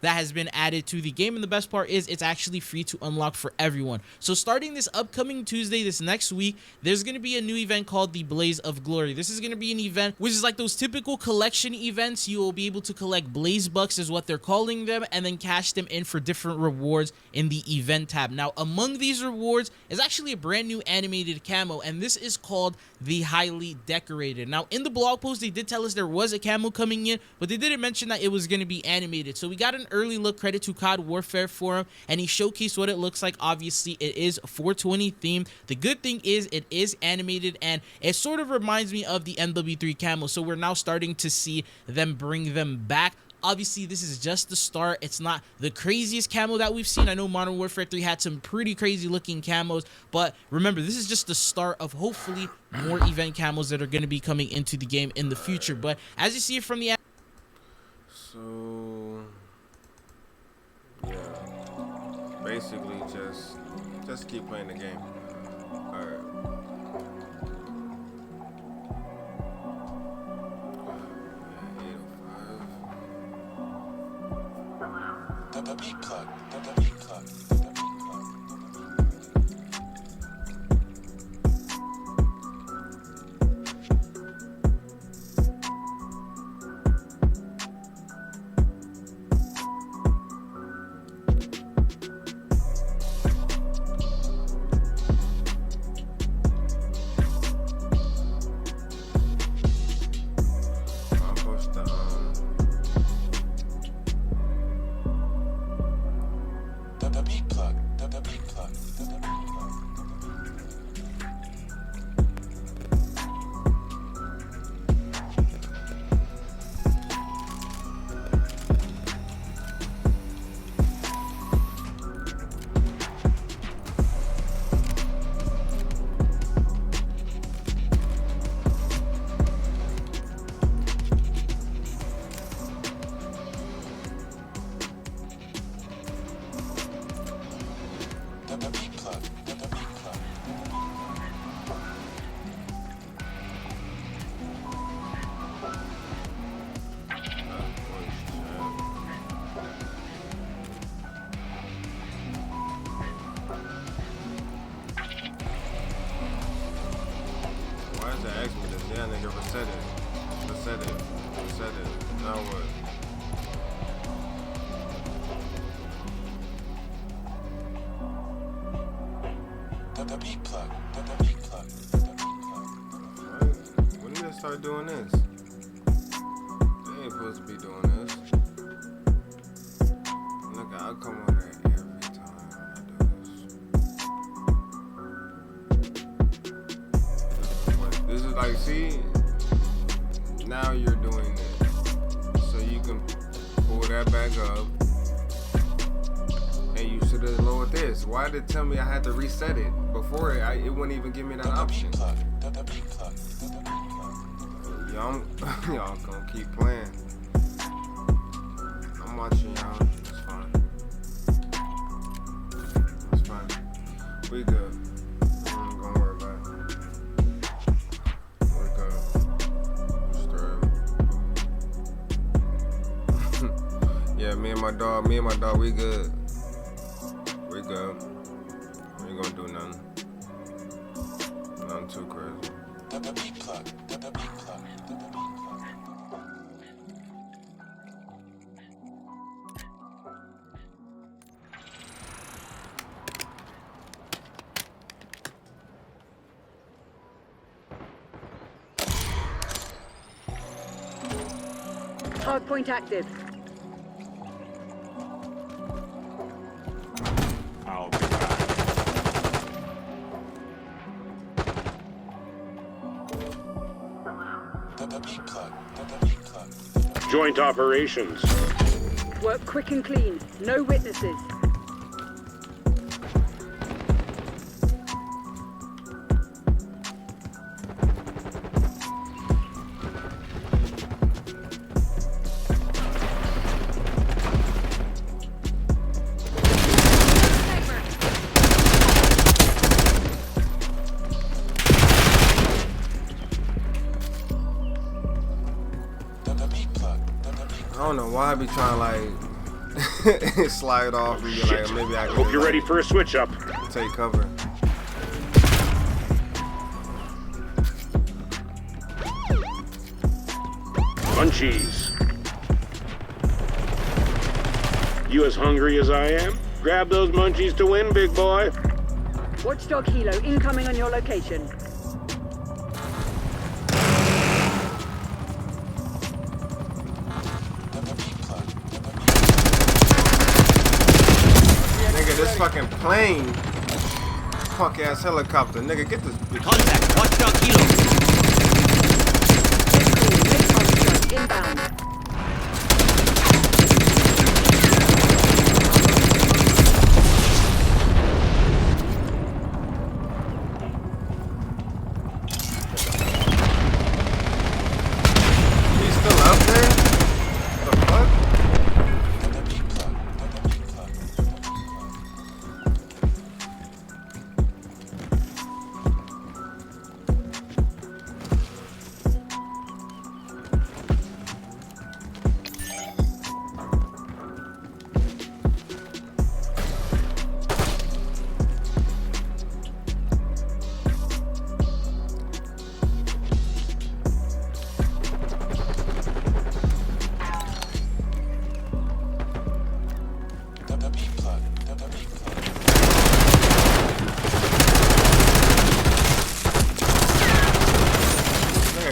that has been added to the game, and the best part is it's actually free to unlock for everyone. So starting this upcoming Tuesday, this next week, there's going to be a new event called the Blaze of Glory. This is going to be an event which is like those typical collection events. You will be able to collect Blaze Bucks is what they're calling them, and then cash them in for different rewards in the event tab. Now, among these rewards is actually a brand new animated camo, and this is called the Highly Decorated. Now, in the blog post, they did tell us there was a camo coming in, but they didn't mention that it was going to be animated. So we got an early look, credit to COD Warfare Forum, and he showcased what it looks like. Obviously, it is 420 themed. The good thing is it is animated, and it sort of reminds me of the MW3 camo. So we're now starting to see them bring them back. Obviously, this is just the start. It's not the craziest camo that we've seen. I know Modern Warfare 3 had some pretty crazy looking camos, but remember, this is just the start of hopefully more event camos that are going to be coming into the game in the future. But as you see it from the
So yeah, basically just keep playing the game. All right.
The beat cut. The beat cut.
I'll post the
The beat cut. The beat cut. The beat cut. The beat cut. The beat cut.
Why is that asking me this? Yeah, nigga, reset it. Reset it. Reset it. Now what?
The beat cut. The beat cut. The beat cut.
What? When did they start doing this? They ain't supposed to be doing this. Look, I'll come on there every time I do this. What? This is like, see? Now you're doing this. So you can pull that back up. And you should have lowered this. Why did it tell me I had to reset it? Before it wouldn't even give me that option. Y'all gonna keep playing. I'm watching y'all. It's fine. It's fine. We good. I'm gonna worry about it. We good. Straight. Yeah, me and my dog, we good. We good. We ain't gonna do nothing. Nothing too crazy.
The beat cut. The beat cut. The beat cut.
Hardpoint active.
I'll
Joint operations.
Work quick and clean. No witnesses.
I don't know why I be trying to like slide off and be like, maybe I can.
Hope you're ready for a switch up.
Take cover.
Munchies. You as hungry as I am? Grab those munchies to win, big boy.
Watchdog Hilo incoming on your location.
Nigga, this fucking plane. Fuck ass helicopter. Nigga, get this bitch.
Contact. Watchdog Hilo.
Inbound.
He's still out there? What the fuck?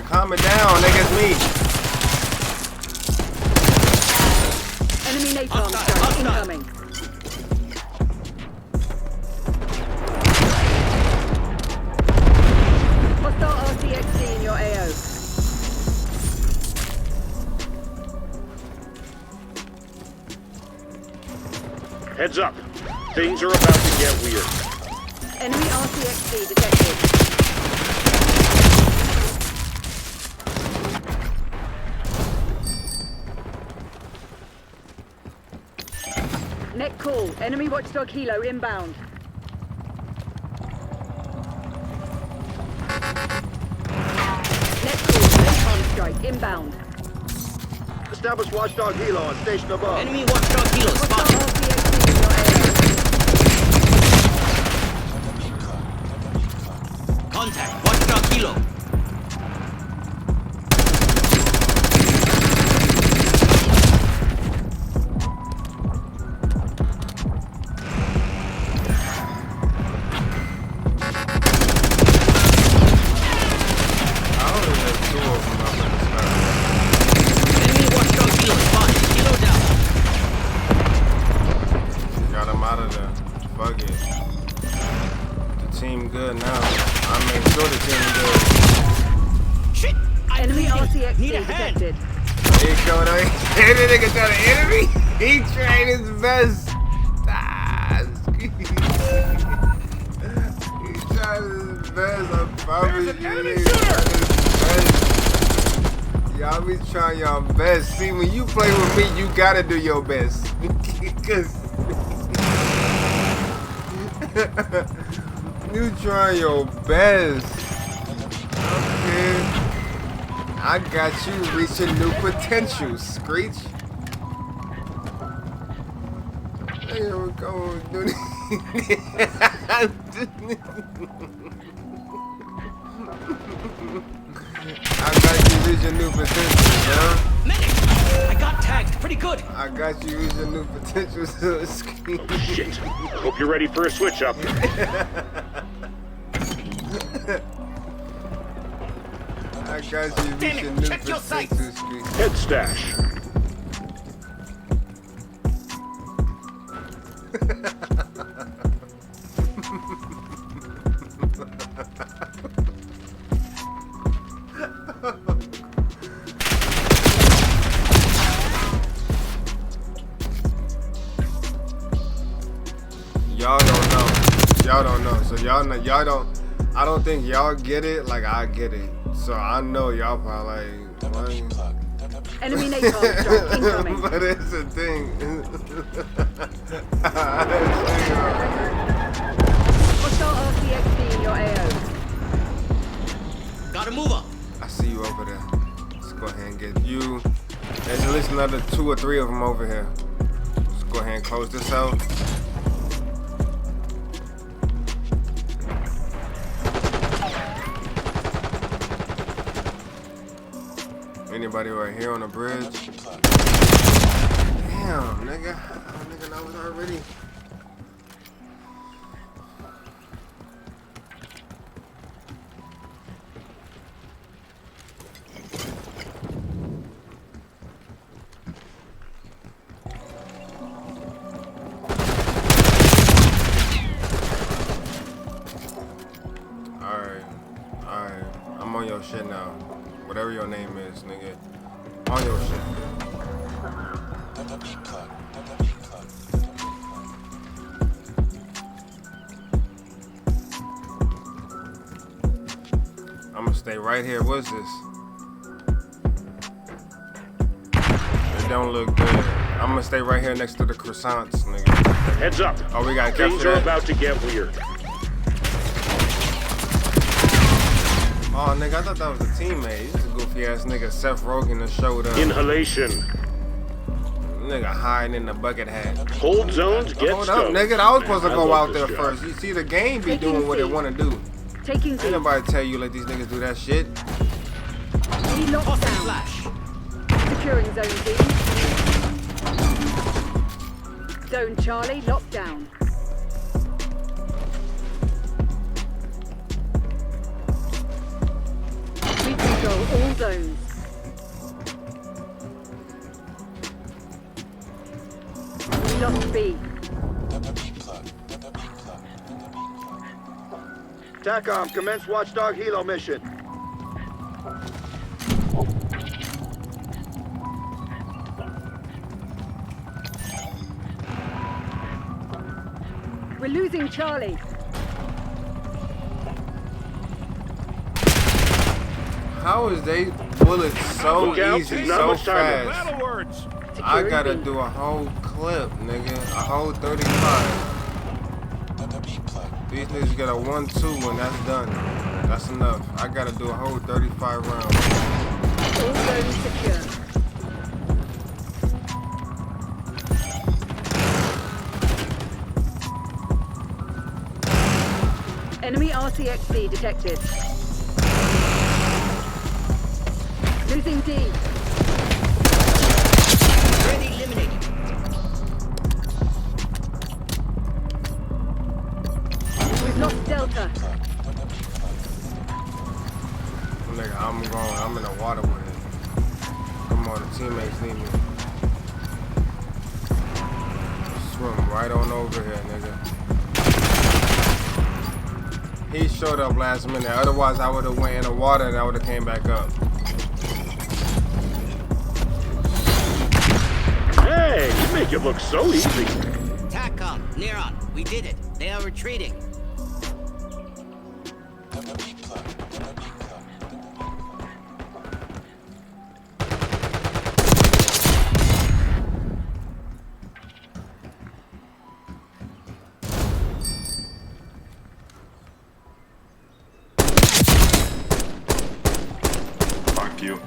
Calm it down, nigga, it's me.
Enemy napalm strike incoming. Hostile RCXD in your AO.
Heads up. Things are about to get weird.
Enemy RCXD detected. Net call. Enemy Watchdog Hilo inbound. Net call. Napalm strike inbound.
Establish Watchdog Hilo on station above.
Enemy Watchdog Hilo spotted. Contact. Watchdog Hilo.
Got him out of there. Fuck it. The team good now. I made sure the team good.
Shit!
Enemy RCXD detected.
He coming out. Hey, the nigga trying to enemy. He tried his best. He tried his best. I promise you. He tried his best. Y'all be trying your best. See, when you play with me, you gotta do your best. Cause you trying your best. Okay. I got you reaching new potential, Screech. Here we go. I got you reaching new potential, huh?
Medic! I got tagged. Pretty good.
I got you reaching new potential, Screech.
Shit. Hope you're ready for a switch up.
I got you reaching new potential, Screech.
Head stash.
y'all don't. I don't think y'all get it like I get it. So I know y'all probably like.
Enemy napalm strike incoming.
But it's a thing.
Hostile RCXD in your AO.
Gotta move up.
I see you over there. Let's go ahead and get you. There's at least another 2 or 3 of them over here. Let's go ahead and close this out. Anybody right here on the bridge? Damn, nigga. Nigga knows already. Alright. I'm on your shit now. Whatever your name is, nigga. On your shit. I'ma stay right here. What's this? It don't look good. I'ma stay right here next to the croissants, nigga.
Heads up.
Oh, we gotta capture
Things are
that?
about to get weird.
Oh, nigga, I thought that was a teammate. This is a goofy ass nigga, Seth Rogen, that showed up.
Inhalation.
Nigga hiding in the bucket hat.
Hold zones, get
Hold up,
stoked.
nigga. I was supposed to
Man,
go
I
out
love
there
this
first.
job.
You see, the game be doing what it want to do.
Taking
Ain't nobody tell you let these niggas do that shit.
D locked down. Securing zone D. Zone Charlie locked down. We control all zones. We lost B.
TACOM, commence Watchdog Helo mission.
We're losing Charlie.
How is they bullets so
Look out,
easy,
not
so
much time.
fast?
Battle words.
I gotta do a whole clip, nigga. A whole 35. These niggas get a 1-2 and that's done. That's enough. I gotta do a whole 35 rounds.
All zones secure. Enemy RCXD detected. Losing D.
Ready, eliminated.
We've lost Delta.
Nigga, I'm going. I'm in the water with it. Come on, the teammates need me. Swim right on over here, nigga. He showed up last minute. Otherwise, I would have went in the water and I would have came back up.
Hey, you make it look so easy.
TACOM, Neron, we did it. They are retreating.
Fuck you.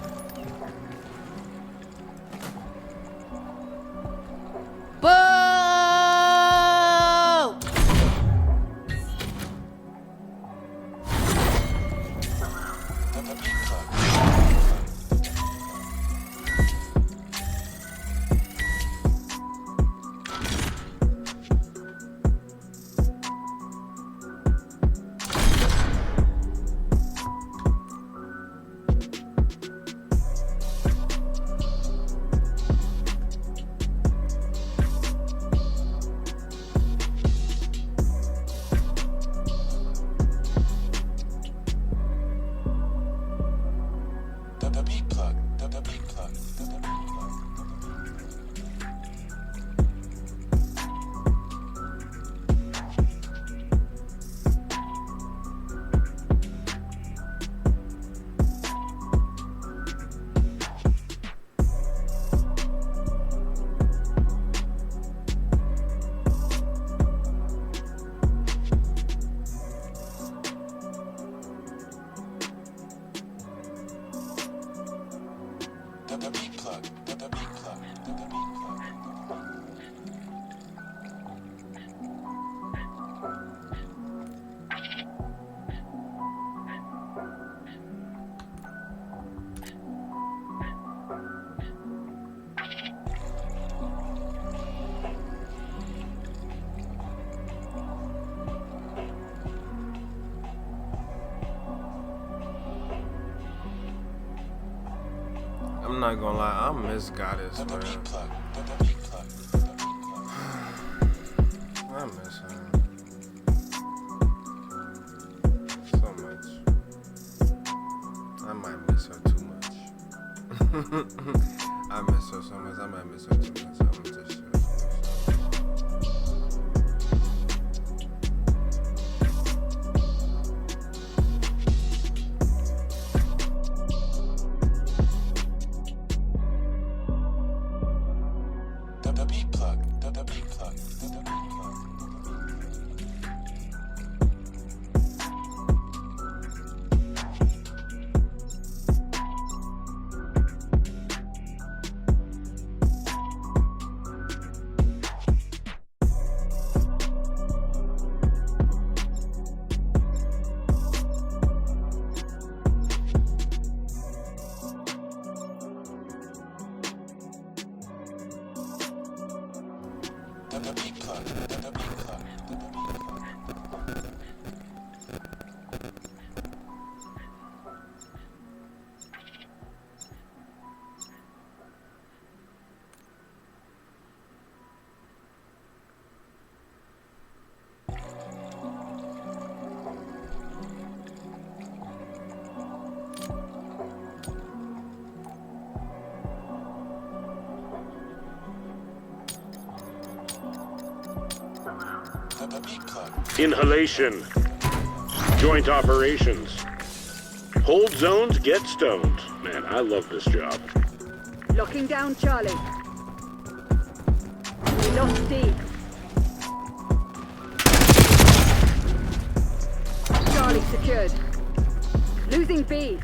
I'm not gonna lie, I miss Goddess, man. I miss her so much. I might miss her too much. I miss her so much. I might miss her too much. I'm just sure.
Inhalation. Joint operations. Hold zones, get stoned. Man, I love this job.
Locking down Charlie. We lost D. Charlie secured. Losing B.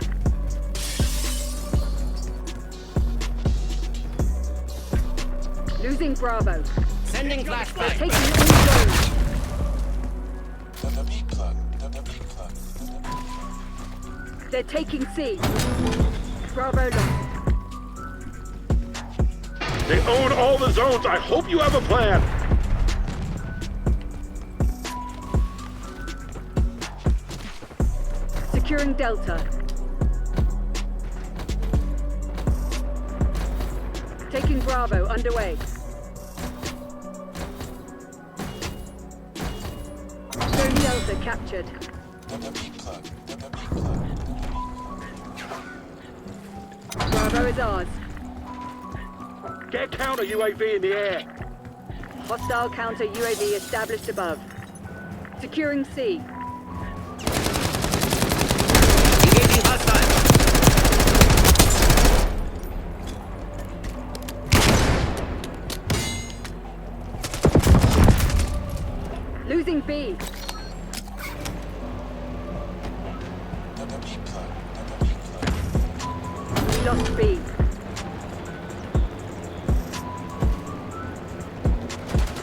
Losing Bravo.
Sending flashback.
Taking all zones. They're taking C. Bravo lost.
They own all the zones. I hope you have a plan.
Securing Delta. Taking Bravo underway. Zone Delta captured. Bravo is ours.
Get counter UAV in the air.
Hostile counter UAV established above. Securing C.
Engaging hostile.
Losing B. We lost B.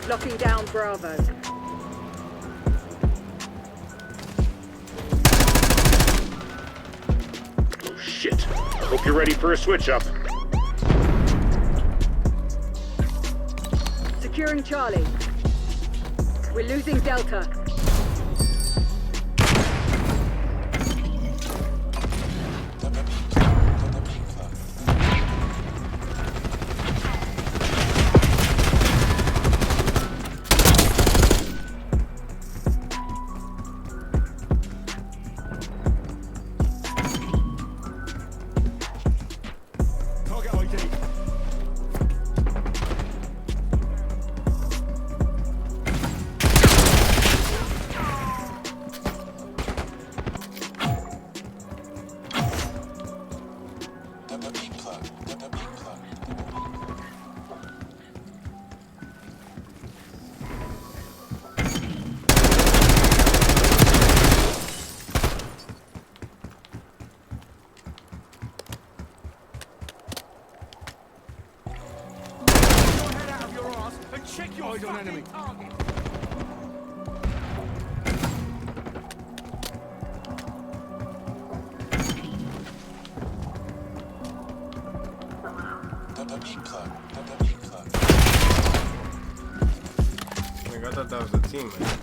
Locking down Bravo.
Oh shit. Hope you're ready for a switch up.
Securing Charlie. We're losing Delta.
Eyes on enemy.
Nigga, I thought that was a teammate.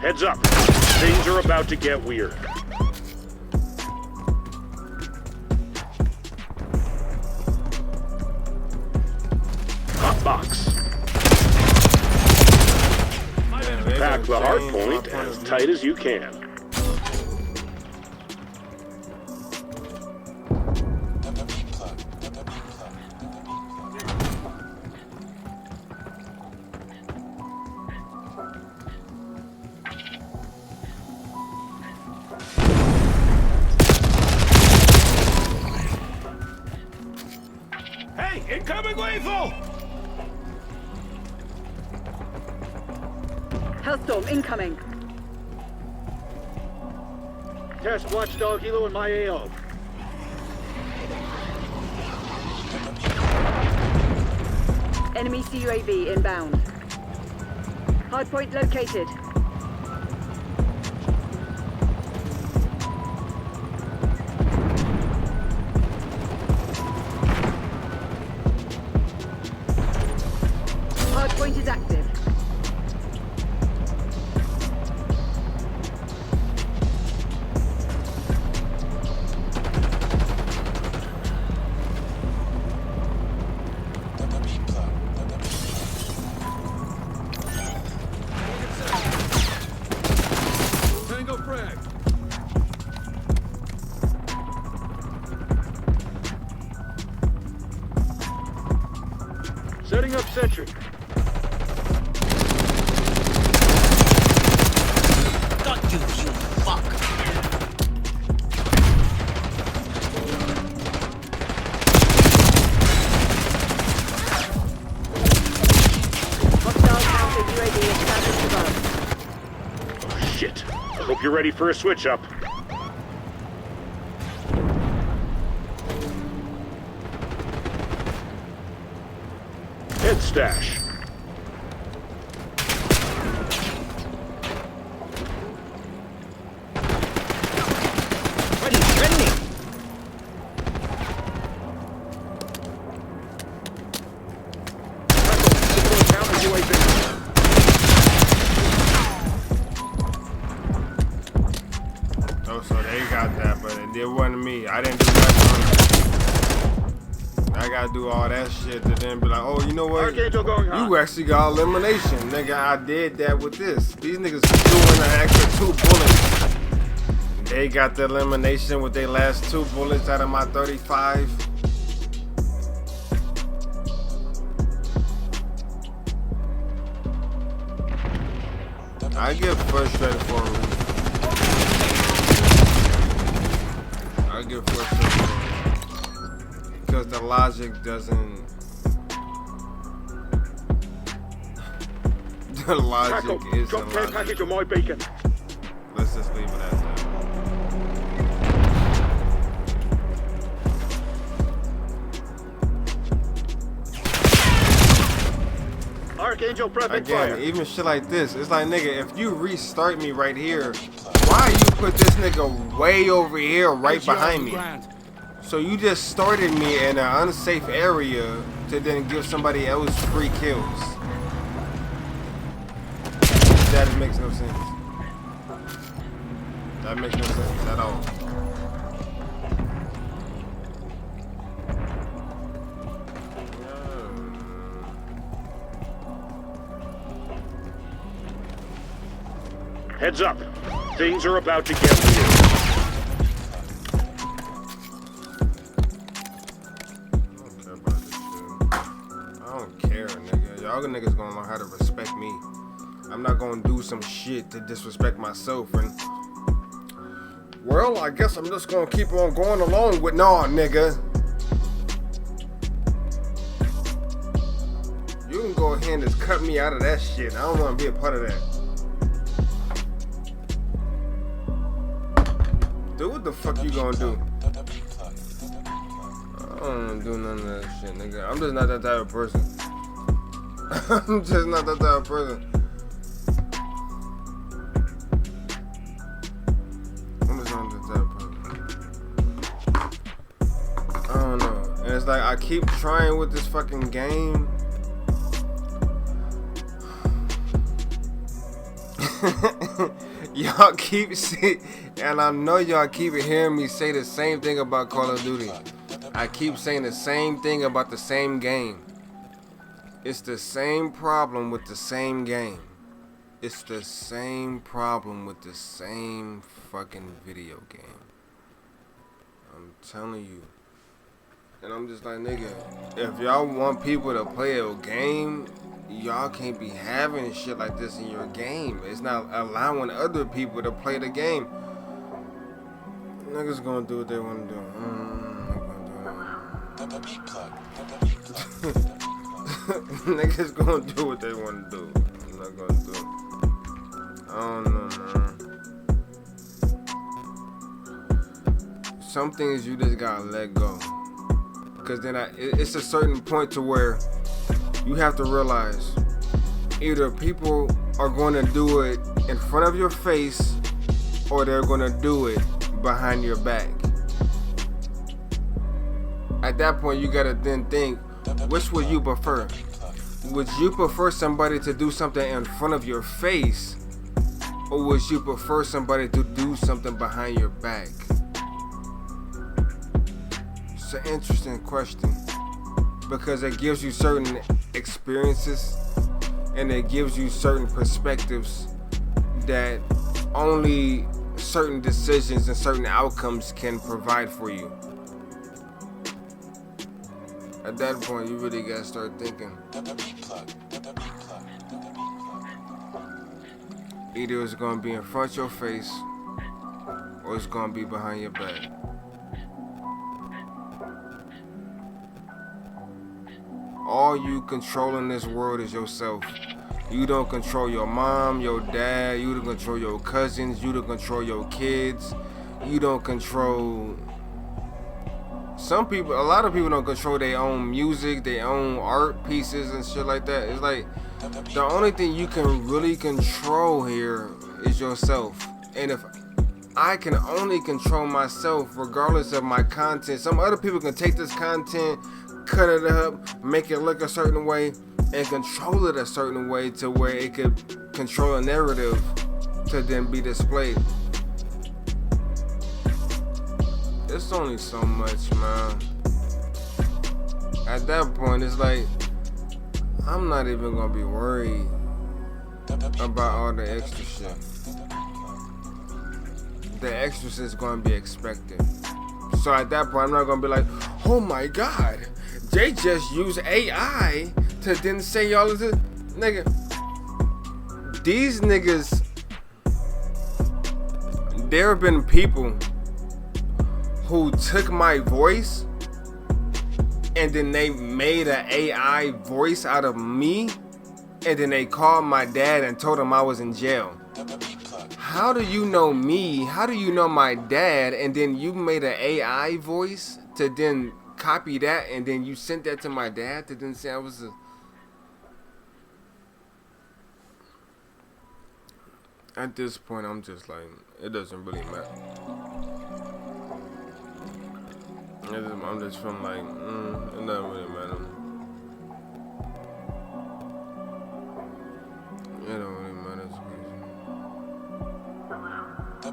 Heads up. Things are about to get weird. Hot box. Pack the hard point as tight as you can.
Hey, incoming lethal!
Hellstorm incoming.
Test Watchdog Hilo in my AO.
Enemy CUAV inbound. Hardpoint located. Hardpoint is active.
Tango frag. Setting up sentry.
Got you, you fuck.
Hostile counter UAV established above.
Oh, shit. I hope you're ready for a switch up. Head stash.
Ready, ready.
Counter UAV.
Oh, so they got that, but it wasn't me. I didn't do nothing on it. I gotta do all that shit to then be like, oh, you know what?
Archangel going hot.
You actually got elimination. Nigga, I did that with this. These niggas doing an extra 2 bullets. They got the elimination with their last 2 bullets out of my 35. I get frustrated for a reason. I get frustrated for a reason. Because the logic doesn't. The logic is
Drop care package on my beacon.
Let's just leave it at that.
Archangel prepping
Again,
fire.
even shit like this, it's like, nigga, if you restart me right here, why you put this nigga way over here right behind me? So you just started me in an unsafe area to then give somebody else free kills. That makes no sense. That makes no sense at all.
Heads up. Things are about to get weird.
niggas gonna learn how to respect me. I'm not gonna do some shit to disrespect myself. And well, I guess I'm just gonna keep on going along with nah, nigga. You can go ahead and just cut me out of that shit. I don't want to be a part of that. Dude, what the fuck you gonna do? I don't do none of that shit, nigga. I'm just not that type of person. I'm just not that type of person. I'm just not that type of person. I don't know. And it's like I keep trying with this fucking game. Y'all keep see, and I know y'all keep hearing me say the same thing about Call of Duty. I keep saying the same thing about the same game. It's the same problem with the same game. It's the same problem with the same fucking video game. I'm telling you. And I'm just like, nigga, if y'all want people to play a game, y'all can't be having shit like this in your game. It's not allowing other people to play the game. Niggas gonna do what they wanna do. Niggas gonna do what they wanna do. I'm not gonna do it. I don't know, man. Some things you just gotta let go. Cause then it's a certain point to where you have to realize either people are going to do it in front of your face or they're going to do it behind your back. At that point, you got to then think, which would you prefer? Would you prefer somebody to do something in front of your face, or would you prefer somebody to do something behind your back? It's an interesting question, because it gives you certain experiences and it gives you certain perspectives that only certain decisions and certain outcomes can provide for you. At that point, you really gotta start thinking. Either it's gonna be in front of your face or it's gonna be behind your back. All you control in this world is yourself. You don't control your mom, your dad, you don't control your cousins, you don't control your kids, you don't control... Some people, a lot of people don't control their own music, their own art pieces and shit like that. It's like, the only thing you can really control here is yourself. And if I can only control myself regardless of my content, some other people can take this content, cut it up, make it look a certain way, and control it a certain way to where it could control a narrative to then be displayed. It's only so much, man. At that point, it's like, I'm not even gonna be worried about all the extra shit. The extra shit is gonna be expected. So at that point, I'm not gonna be like, oh my god, they just use AI to then say all of this. Nigga, these niggas, there have been people who took my voice and then they made an AI voice out of me, and then they called my dad and told him I was in jail. How do you know me? How do you know my dad? And then you made an AI voice to then copy that, and then you sent that to my dad to then say I was a... At this point, I'm just like, it doesn't really matter. I'm just feeling like, it doesn't really matter. It don't really matter. It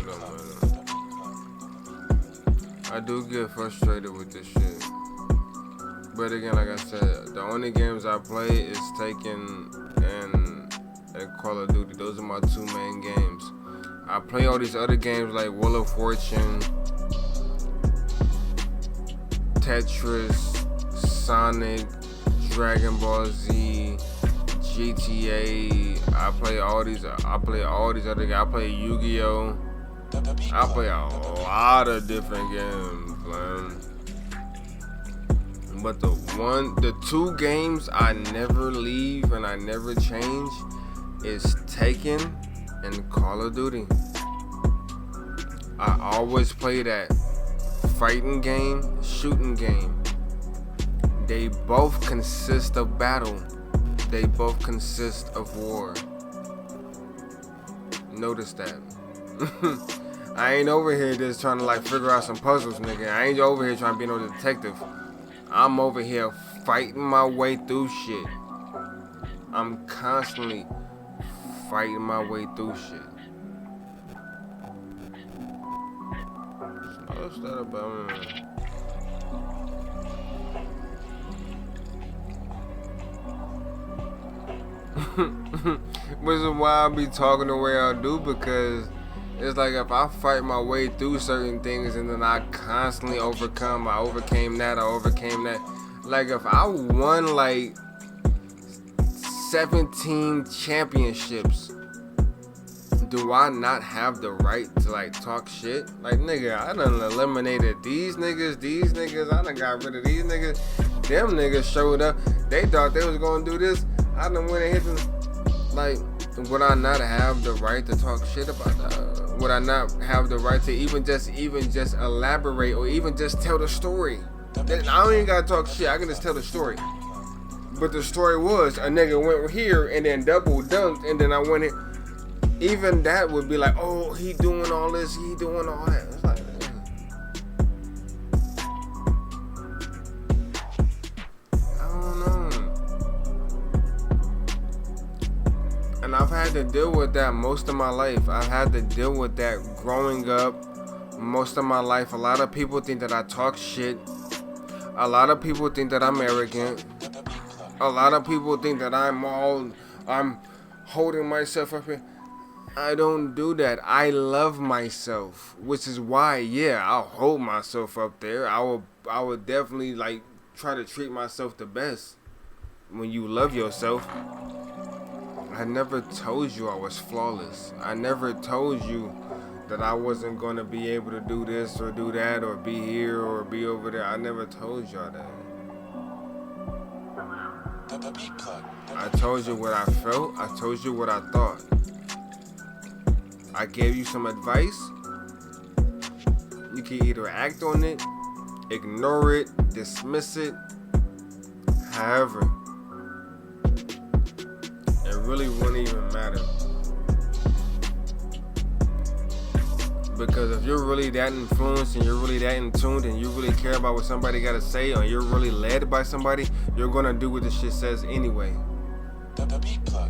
don't matter. I do get frustrated with this shit. But again, like I said, the only games I play is Taken and Call of Duty. Those are my two main games. I play all these other games like Wheel of Fortune, Tetris, Sonic, Dragon Ball Z, GTA. I play all these other games. I play Yu-Gi-Oh. I play a lot of different games, man. But the two games I never leave and I never change is Taken and Call of Duty. I always play that fighting game, shooting game. They both consist of battle. They both consist of war. Notice that. I ain't over here just trying to like figure out some puzzles, nigga. I ain't over here trying to be no detective. I'm over here fighting my way through shit. I'm constantly fighting my way through shit. What's that about? Which is why I be talking the way I do, because it's like if I fight my way through certain things and then I constantly overcome, I overcame that. Like if I won like 17 championships, do I not have the right to like talk shit? Like nigga, I done eliminated these niggas, I done got rid of these niggas. Them niggas showed up, they thought they was gonna do this, I done went and hit them. Like, would I not have the right to talk shit about that? Would I not have the right to even just elaborate or even just tell the story? I don't even gotta talk shit, I can just tell the story. But the story was, a nigga went here and then double dunked and then I went here. Even that would be like, oh, he doing all this, he doing all that. It's like, I don't know. And I've had to deal with that most of my life. I've had to deal with that growing up most of my life. A lot of people think that I talk shit. A lot of people think that I'm arrogant. A lot of people think that I'm holding myself up here. I don't do that. I love myself, which is why, yeah, I'll hold myself up there. I will definitely like try to treat myself the best. When you love yourself, I never told you I was flawless. I never told you that I wasn't gonna be able to do this or do that or be here or be over there. I never told y'all that. I told you what I felt. I told you what I thought. I gave you some advice. You can either act on it, ignore it, dismiss it. However, it really wouldn't even matter. Because if you're really that influenced and you're really that in tune and you really care about what somebody gotta say or you're really led by somebody, you're gonna do what the shit says anyway.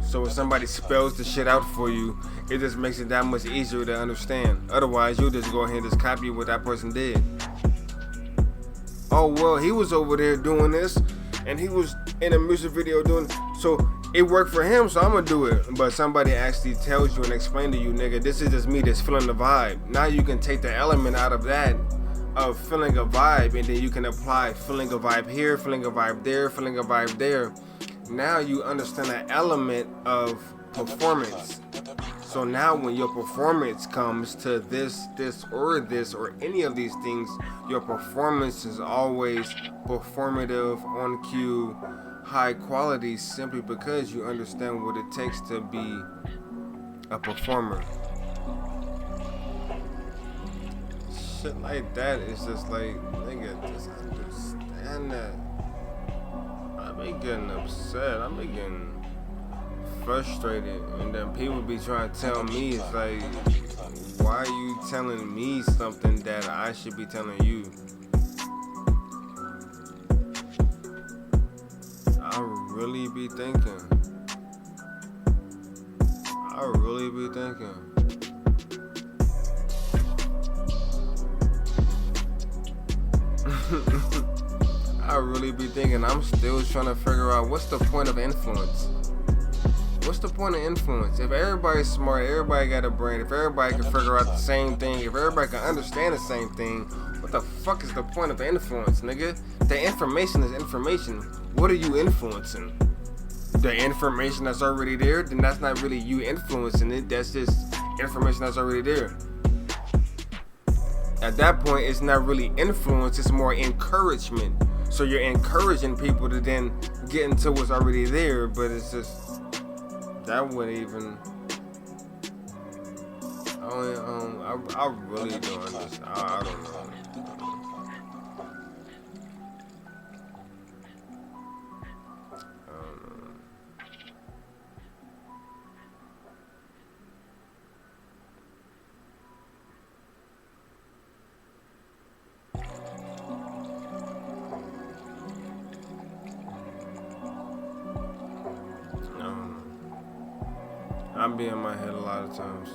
So if somebody spells the shit out for you, it just makes it that much easier to understand. Otherwise, you'll just go ahead and just copy what that person did. Oh, well, he was over there doing this, and he was in a music video doing, so it worked for him, so I'm gonna do it. But somebody actually tells you and explains to you, nigga, this is just me that's feeling the vibe. Now you can take the element out of that, of feeling a vibe, and then you can apply feeling a vibe here, feeling a vibe there, feeling a vibe there. Now you understand the element of performance. So now when your performance comes to this or any of these things, your performance is always performative, on cue, high quality, simply because you understand what it takes to be a performer. Shit like that is just like, nigga, just understand that. I be getting upset, I be getting frustrated, and then people be trying to tell me, it's like, why are you telling me something that I should be telling you? I really be thinking. I really be thinking. I'm still trying to figure out what's the point of influence. What's the point of influence? If everybody's smart, everybody got a brain, if everybody can figure out the same thing, if everybody can understand the same thing, what the fuck is the point of influence, nigga? The information is information. What are you influencing? The information that's already there? Then that's not really you influencing it. That's just information that's already there. At that point, it's not really influence, it's more encouragement. So you're encouraging people to then get into what's already there, but it's just, that wouldn't even, I really don't understand. I don't know. I'm be in my head a lot of times.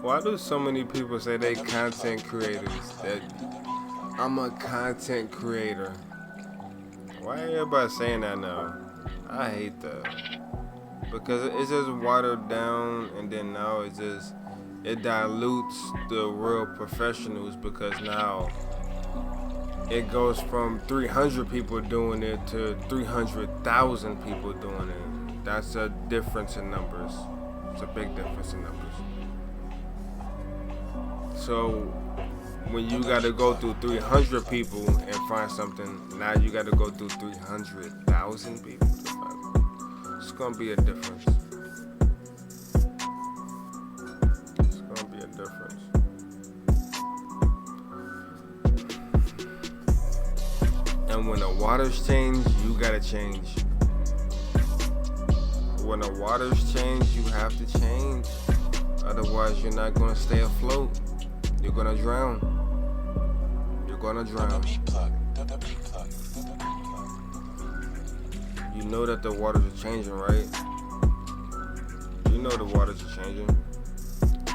Why do so many people say they content creators? That I'm a content creator. Why everybody saying that now? I hate that. Because it's just watered down, and then now it dilutes the real professionals, because now it goes from 300 people doing it to 300,000 people doing it. That's a difference in numbers. It's a big difference in numbers. So when you gotta go through 300 people and find something, now you gotta go through 300,000 people to find it. It's gonna be a difference. It's gonna be a difference. And when the waters change, you gotta change. When the waters change, you have to change. Otherwise, you're not gonna stay afloat. You're gonna drown. You're gonna drown. You know that the waters are changing, right? You know the waters are changing.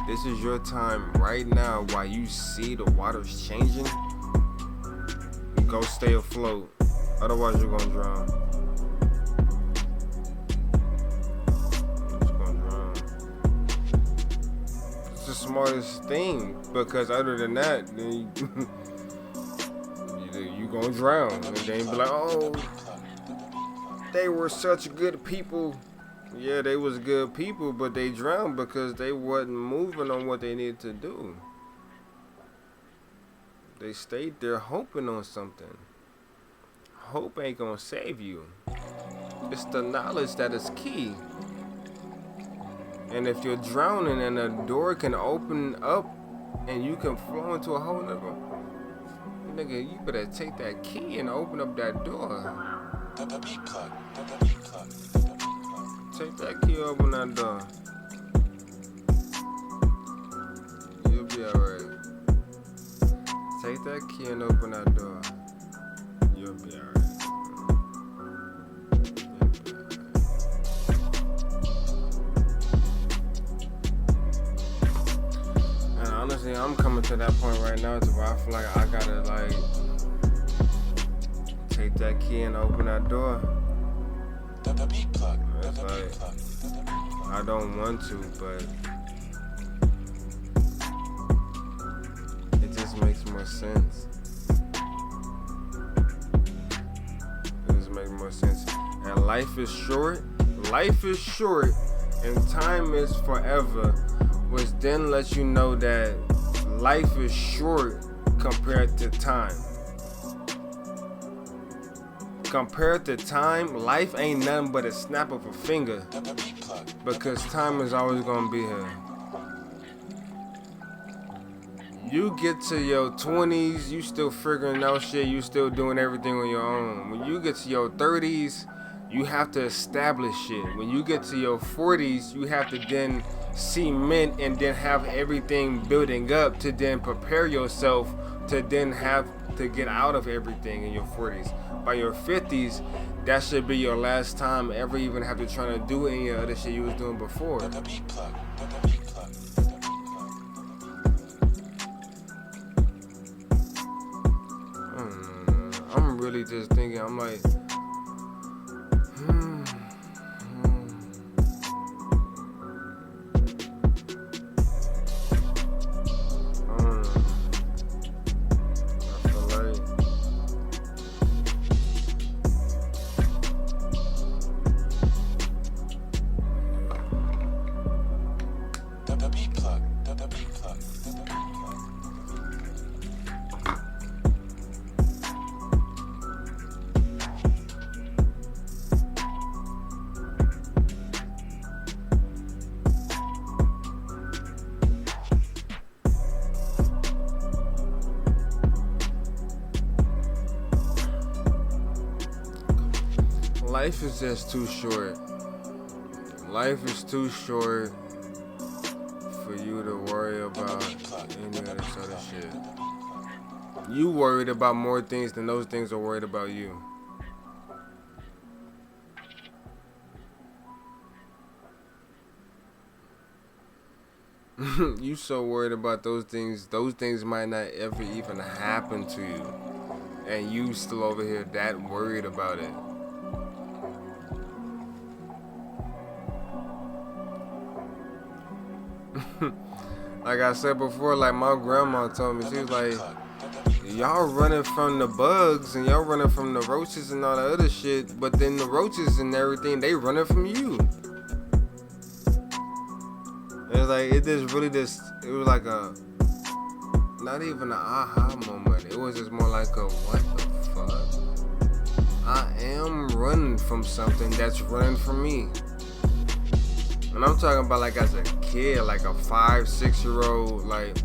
This is your time right now while you see the waters changing. Go stay afloat. Otherwise, you're gonna drown. Smartest thing, because other than that, then you gonna drown, and then be like, oh, they were such good people. Yeah, they was good people, but they drowned because they wasn't moving on what they needed to do. They stayed there hoping on something. Hope ain't gonna save you. It's the knowledge that is key. And if you're drowning and a door can open up and you can flow into a whole nother, nigga, you better take that key and open up that door. Take that key, open that door. You'll be alright. Take that key and open that door. You'll be alright. Honestly, I'm coming to that point right now to where I feel like I gotta take that key and open that door. It's like I don't want to, but it just makes more sense. more sense. And life is short. Life is short, and time is forever. Which then lets you know that life is short compared to time. Compared to time, life ain't nothing but a snap of a finger. Because time is always gonna be here. You get to your 20s, you still figuring out shit, you still doing everything on your own. When you get to your 30s, you have to establish shit. When you get to your 40s, you have to then cement and then have everything building up to then prepare yourself to then have to get out of everything in your 40s. By your 50s, that should be your last time ever even have to try to do any other shit you was doing before. I'm really just thinking, I'm like, life is just too short. Life is too short for you to worry about any of this other shit. You worried about more things than those things are worried about you. You so worried about those things might not ever even happen to you. And you still over here that worried about it. Like I said before, like my grandma told me, she was like, y'all running from the bugs and y'all running from the roaches and all the other shit, but then the roaches and everything, they running from you. It's like, it was like a, not even an aha moment. It was just more like a, what the fuck? I am running from something that's running from me. And I'm talking about like as a kid, like a 5-6-year-old, like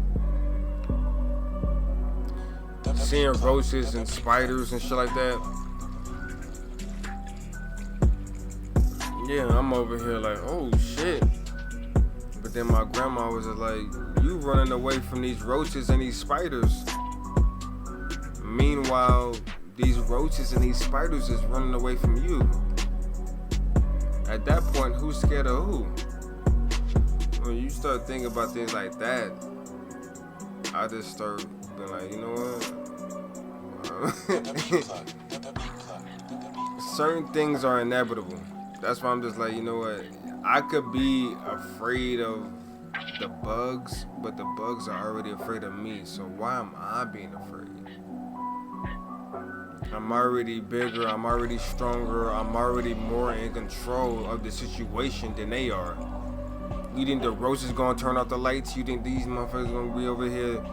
seeing roaches and spiders and shit like that. Yeah, I'm over here like, oh shit. But then my grandma was just like, you running away from these roaches and these spiders. Meanwhile, these roaches and these spiders is running away from you. At that point, who's scared of who? When you start thinking about things like that, I just start being like, you know what? Certain things are inevitable. That's why I'm just like, you know what? I could be afraid of the bugs, but the bugs are already afraid of me. So why am I being afraid? I'm already bigger, I'm already stronger, I'm already more in control of the situation than they are. You think the roaches gonna turn off the lights? You think these motherfuckers gonna be over here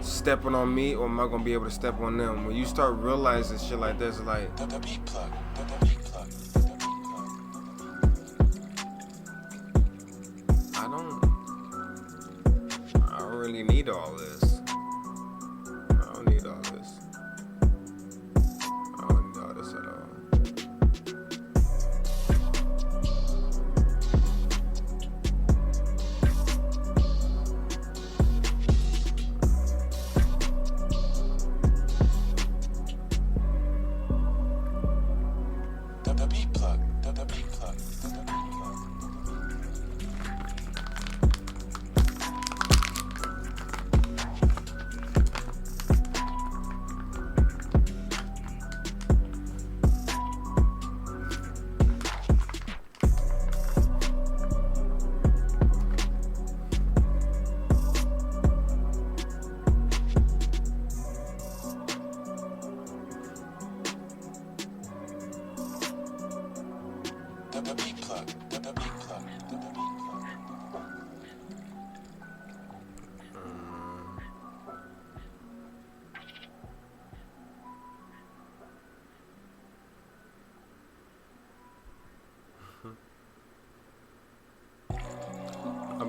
stepping on me, or am I gonna be able to step on them? When you start realizing shit like this, like I don't really need all this. I don't need all this. I don't need all this at all. I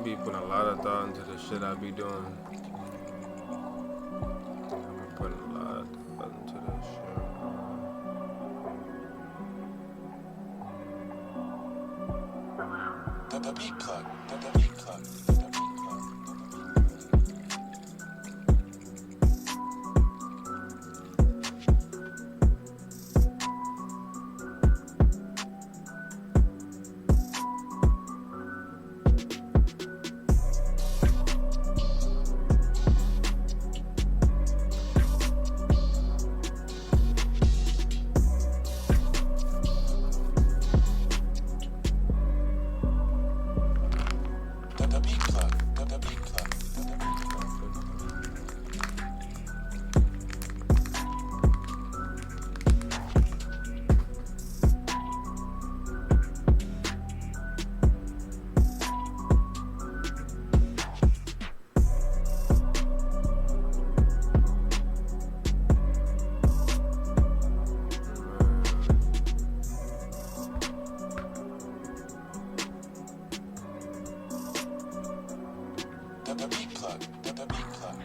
be putting a lot of thought into the shit I be doing. I be putting a lot of thought into this shit.
The beat plug. The beat plug. The beat plug. The beat plug.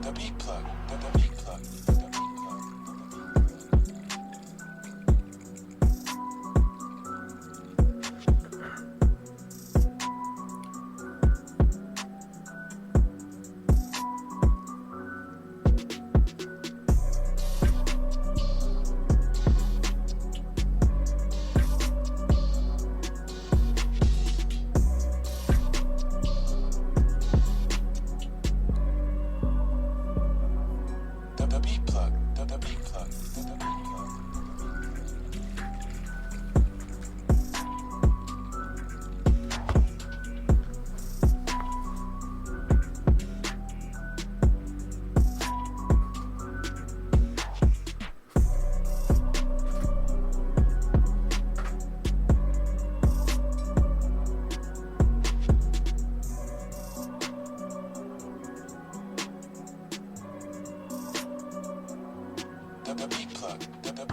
The beat plug. The beat plug. The beat plug. The beat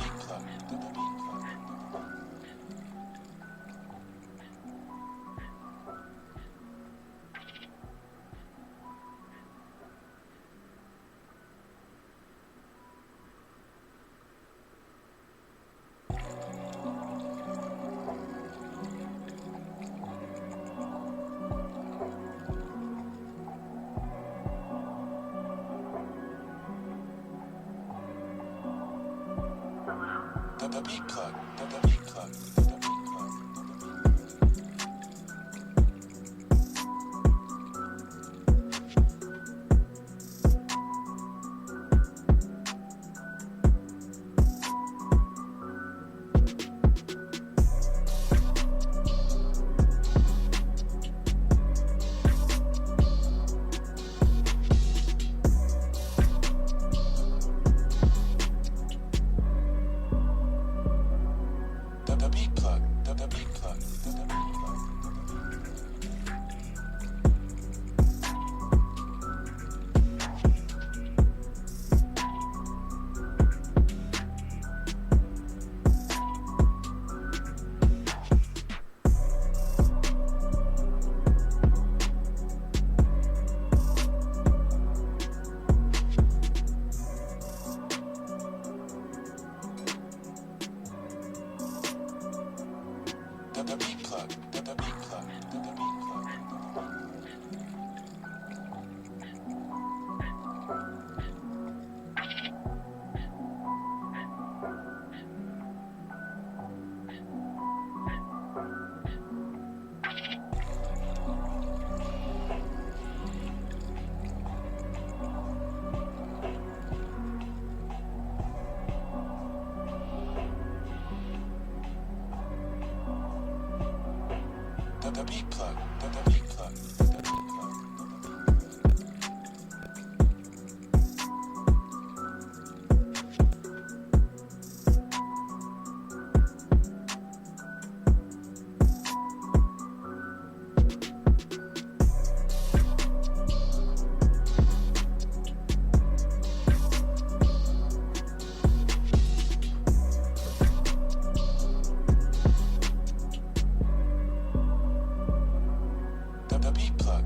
plug. The beat plug. The beat plug. The beat plug. The beat plug. The beat plug. The beat plug. The meat plug. The meat plug. The meat plug. The meat plug. The meat plug.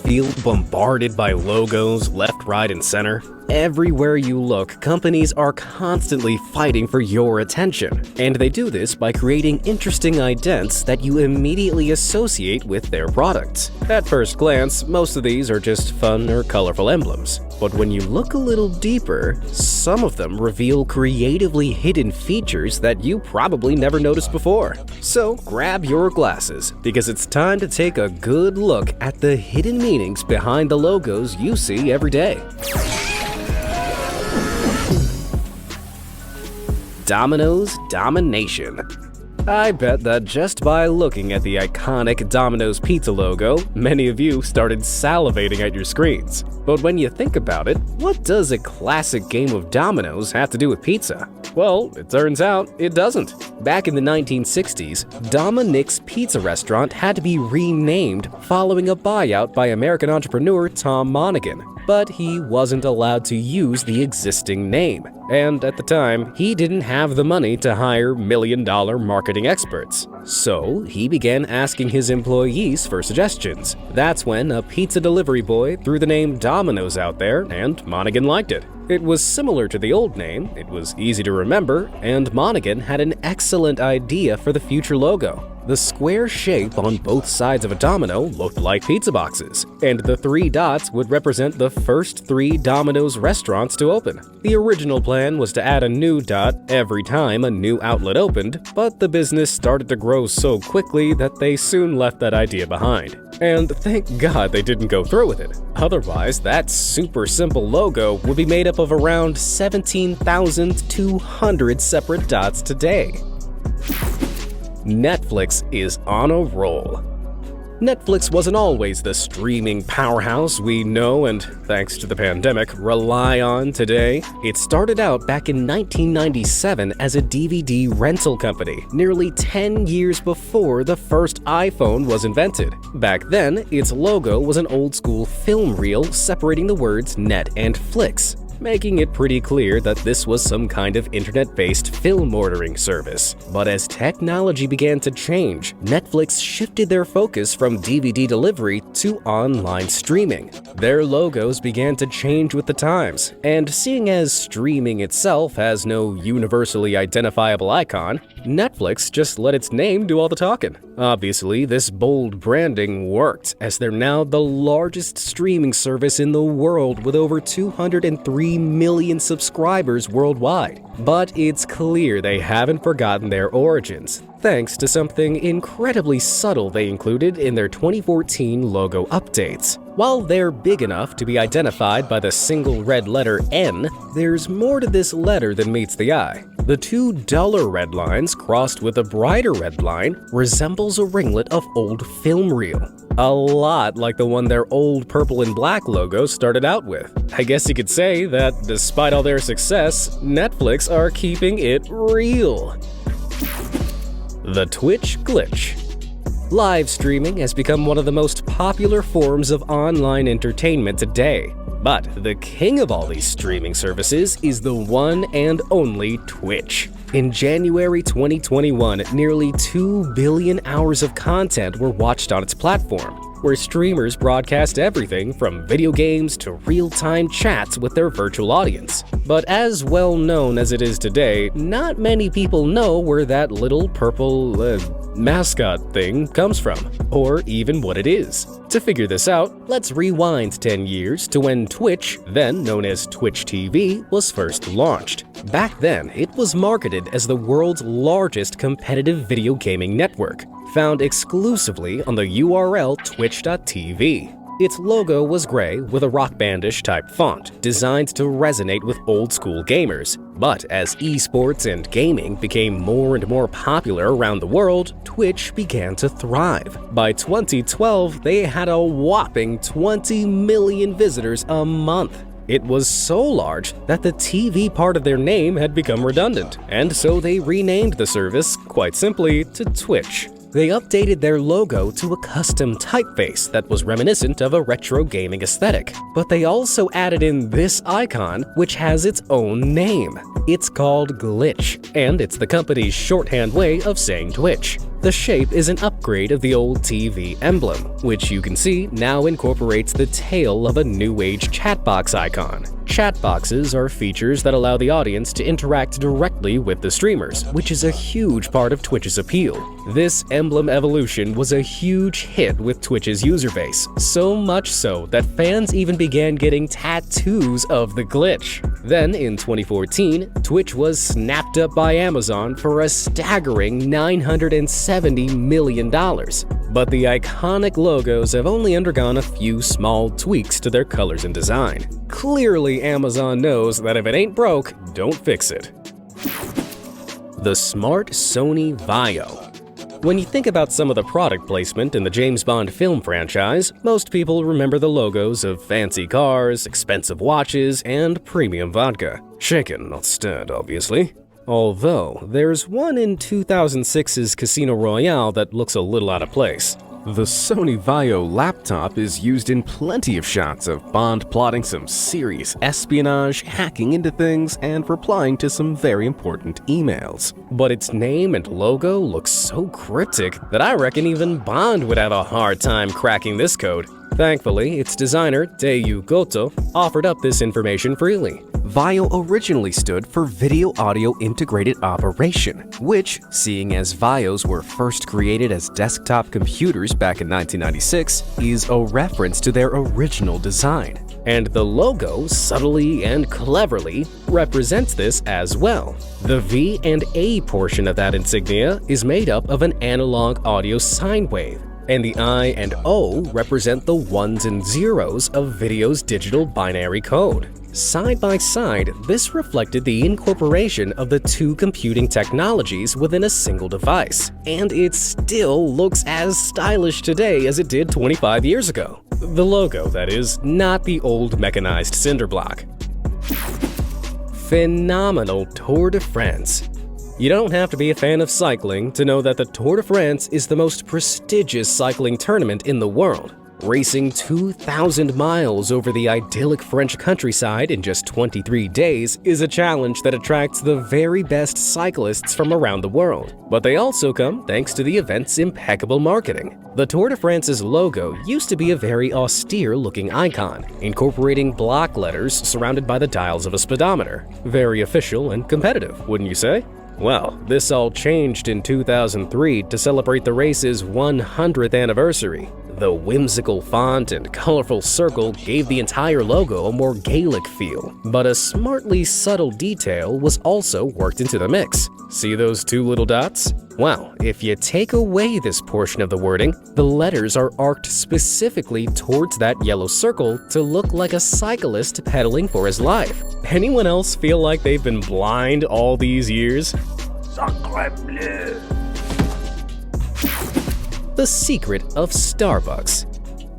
Feel bombarded by logos left, right, and center? Everywhere you look, companies are constantly fighting for your attention, and they do this by creating interesting idents that you immediately associate with their products. At first glance, most of these are just fun or colorful emblems, but when you look a little deeper, some of them reveal creatively hidden features that you probably never noticed before. So grab your glasses, because it's time to take a good look at the hidden meanings behind the logos you see every day. Domino's Domination. I bet that just by looking at the iconic Domino's pizza logo, many of you started salivating at your screens. But when you think about it, what does a classic game of dominoes have to do with pizza? Well, it turns out it doesn't. Back in the 1960s, Dominick's Pizza Restaurant had to be renamed following a buyout by American entrepreneur Tom Monaghan. But he wasn't allowed to use the existing name. And at the time, he didn't have the money to hire million-dollar marketing experts. So he began asking his employees for suggestions. That's when a pizza delivery boy threw the name Domino's out there, and Monaghan liked it. It was similar to the old name, it was easy to remember, and Monaghan had an excellent idea for the future logo. The square shape on both sides of a domino looked like pizza boxes, and the 3 dots would represent the first 3 Domino's restaurants to open. The original plan was to add a new dot every time a new outlet opened, but the business started to grow so quickly that they soon left that idea behind. And thank God they didn't go through with it. Otherwise, that super simple logo would be made up of around 17,200 separate dots today. Netflix is on a roll. Netflix wasn't always the streaming powerhouse we know and, thanks to the pandemic, rely on today. It started out back in 1997 as a DVD rental company, nearly 10 years before the first iPhone was invented. Back then, its logo was an old-school film reel separating the words net and flicks, making it pretty clear that this was some kind of internet-based film ordering service. But as technology began to change, Netflix shifted their focus from DVD delivery to online streaming. Their logos began to change with the times, and seeing as streaming itself has no universally identifiable icon, Netflix just let its name do all the talking. Obviously, this bold branding worked, as they're now the largest streaming service in the world with over 203 million subscribers worldwide. But it's clear they haven't forgotten their origins, thanks to something incredibly subtle they included in their 2014 logo updates. While they're big enough to be identified by the single red letter N, there's more to this letter than meets the eye. The two duller red lines crossed with a brighter red line resembles a ringlet of old film reel. A lot like the one their old purple and black logo started out with. I guess you could say that despite all their success, Netflix are keeping it real. The Twitch glitch. Live streaming has become one of the most popular forms of online entertainment today. But the king of all these streaming services is the one and only Twitch. In January 2021, nearly 2 billion hours of content were watched on its platform, where streamers broadcast everything from video games to real-time chats with their virtual audience. But as well known as it is today, not many people know where that little purple mascot thing comes from, or even what it is. To figure this out, let's rewind 10 years to when Twitch, then known as Twitch TV, was first launched. Back then, it was marketed as the world's largest competitive video gaming network, found exclusively on the URL twitch.tv. Its logo was gray with a rock bandish type font, designed to resonate with old-school gamers. But as esports and gaming became more and more popular around the world, Twitch began to thrive. By 2012, they had a whopping 20 million visitors a month. It was so large that the TV part of their name had become redundant, and so they renamed the service, quite simply, to Twitch. They updated their logo to a custom typeface that was reminiscent of a retro gaming aesthetic, but they also added in this icon, which has its own name. It's called Glitch, and it's the company's shorthand way of saying Twitch. The shape is an upgrade of the old TV emblem, which you can see now incorporates the tail of a new age chatbox icon. Chatboxes are features that allow the audience to interact directly with the streamers, which is a huge part of Twitch's appeal. This emblem evolution was a huge hit with Twitch's user base, so much so that fans even began getting tattoos of the glitch. Then, in 2014, Twitch was snapped up by Amazon for a staggering $970 million. But the iconic logos have only undergone a few small tweaks to their colors and design. Clearly, Amazon knows that if it ain't broke, don't fix it. The smart Sony Vaio. When you think about some of the product placement in the James Bond film franchise, most people remember the logos of fancy cars, expensive watches, and premium vodka. Shaken, not stirred, obviously. Although, there's one in 2006's Casino Royale that looks a little out of place. The Sony Vaio laptop is used in plenty of shots of Bond plotting some serious espionage, hacking into things, and replying to some very important emails. But its name and logo look so cryptic that I reckon even Bond would have a hard time cracking this code. Thankfully, its designer, Teiyu Goto, offered up this information freely. Vaio originally stood for Video Audio Integrated Operation, which, seeing as Vaios were first created as desktop computers back in 1996, is a reference to their original design. And the logo, subtly and cleverly, represents this as well. The V and A portion of that insignia is made up of an analog audio sine wave, and the I and O represent the ones and zeros of video's digital binary code. Side by side, this reflected the incorporation of the two computing technologies within a single device, and it still looks as stylish today as it did 25 years ago. The logo, that is, not the old mechanized cinder block. Phenomenal Tour de France. You don't have to be a fan of cycling to know that the Tour de France is the most prestigious cycling tournament in the world. Racing 2,000 miles over the idyllic French countryside in just 23 days is a challenge that attracts the very best cyclists from around the world. But they also come thanks to the event's impeccable marketing. The Tour de France's logo used to be a very austere-looking icon, incorporating block letters surrounded by the dials of a speedometer. Very official and competitive, wouldn't you say? Well, this all changed in 2003 to celebrate the race's 100th anniversary. The whimsical font and colorful circle gave the entire logo a more Gaelic feel, but a smartly subtle detail was also worked into the mix. See those two little dots? Well, if you take away this portion of the wording, the letters are arced specifically towards that yellow circle to look like a cyclist pedaling for his life. Anyone else feel like they've been blind all these years? The secret of Starbucks.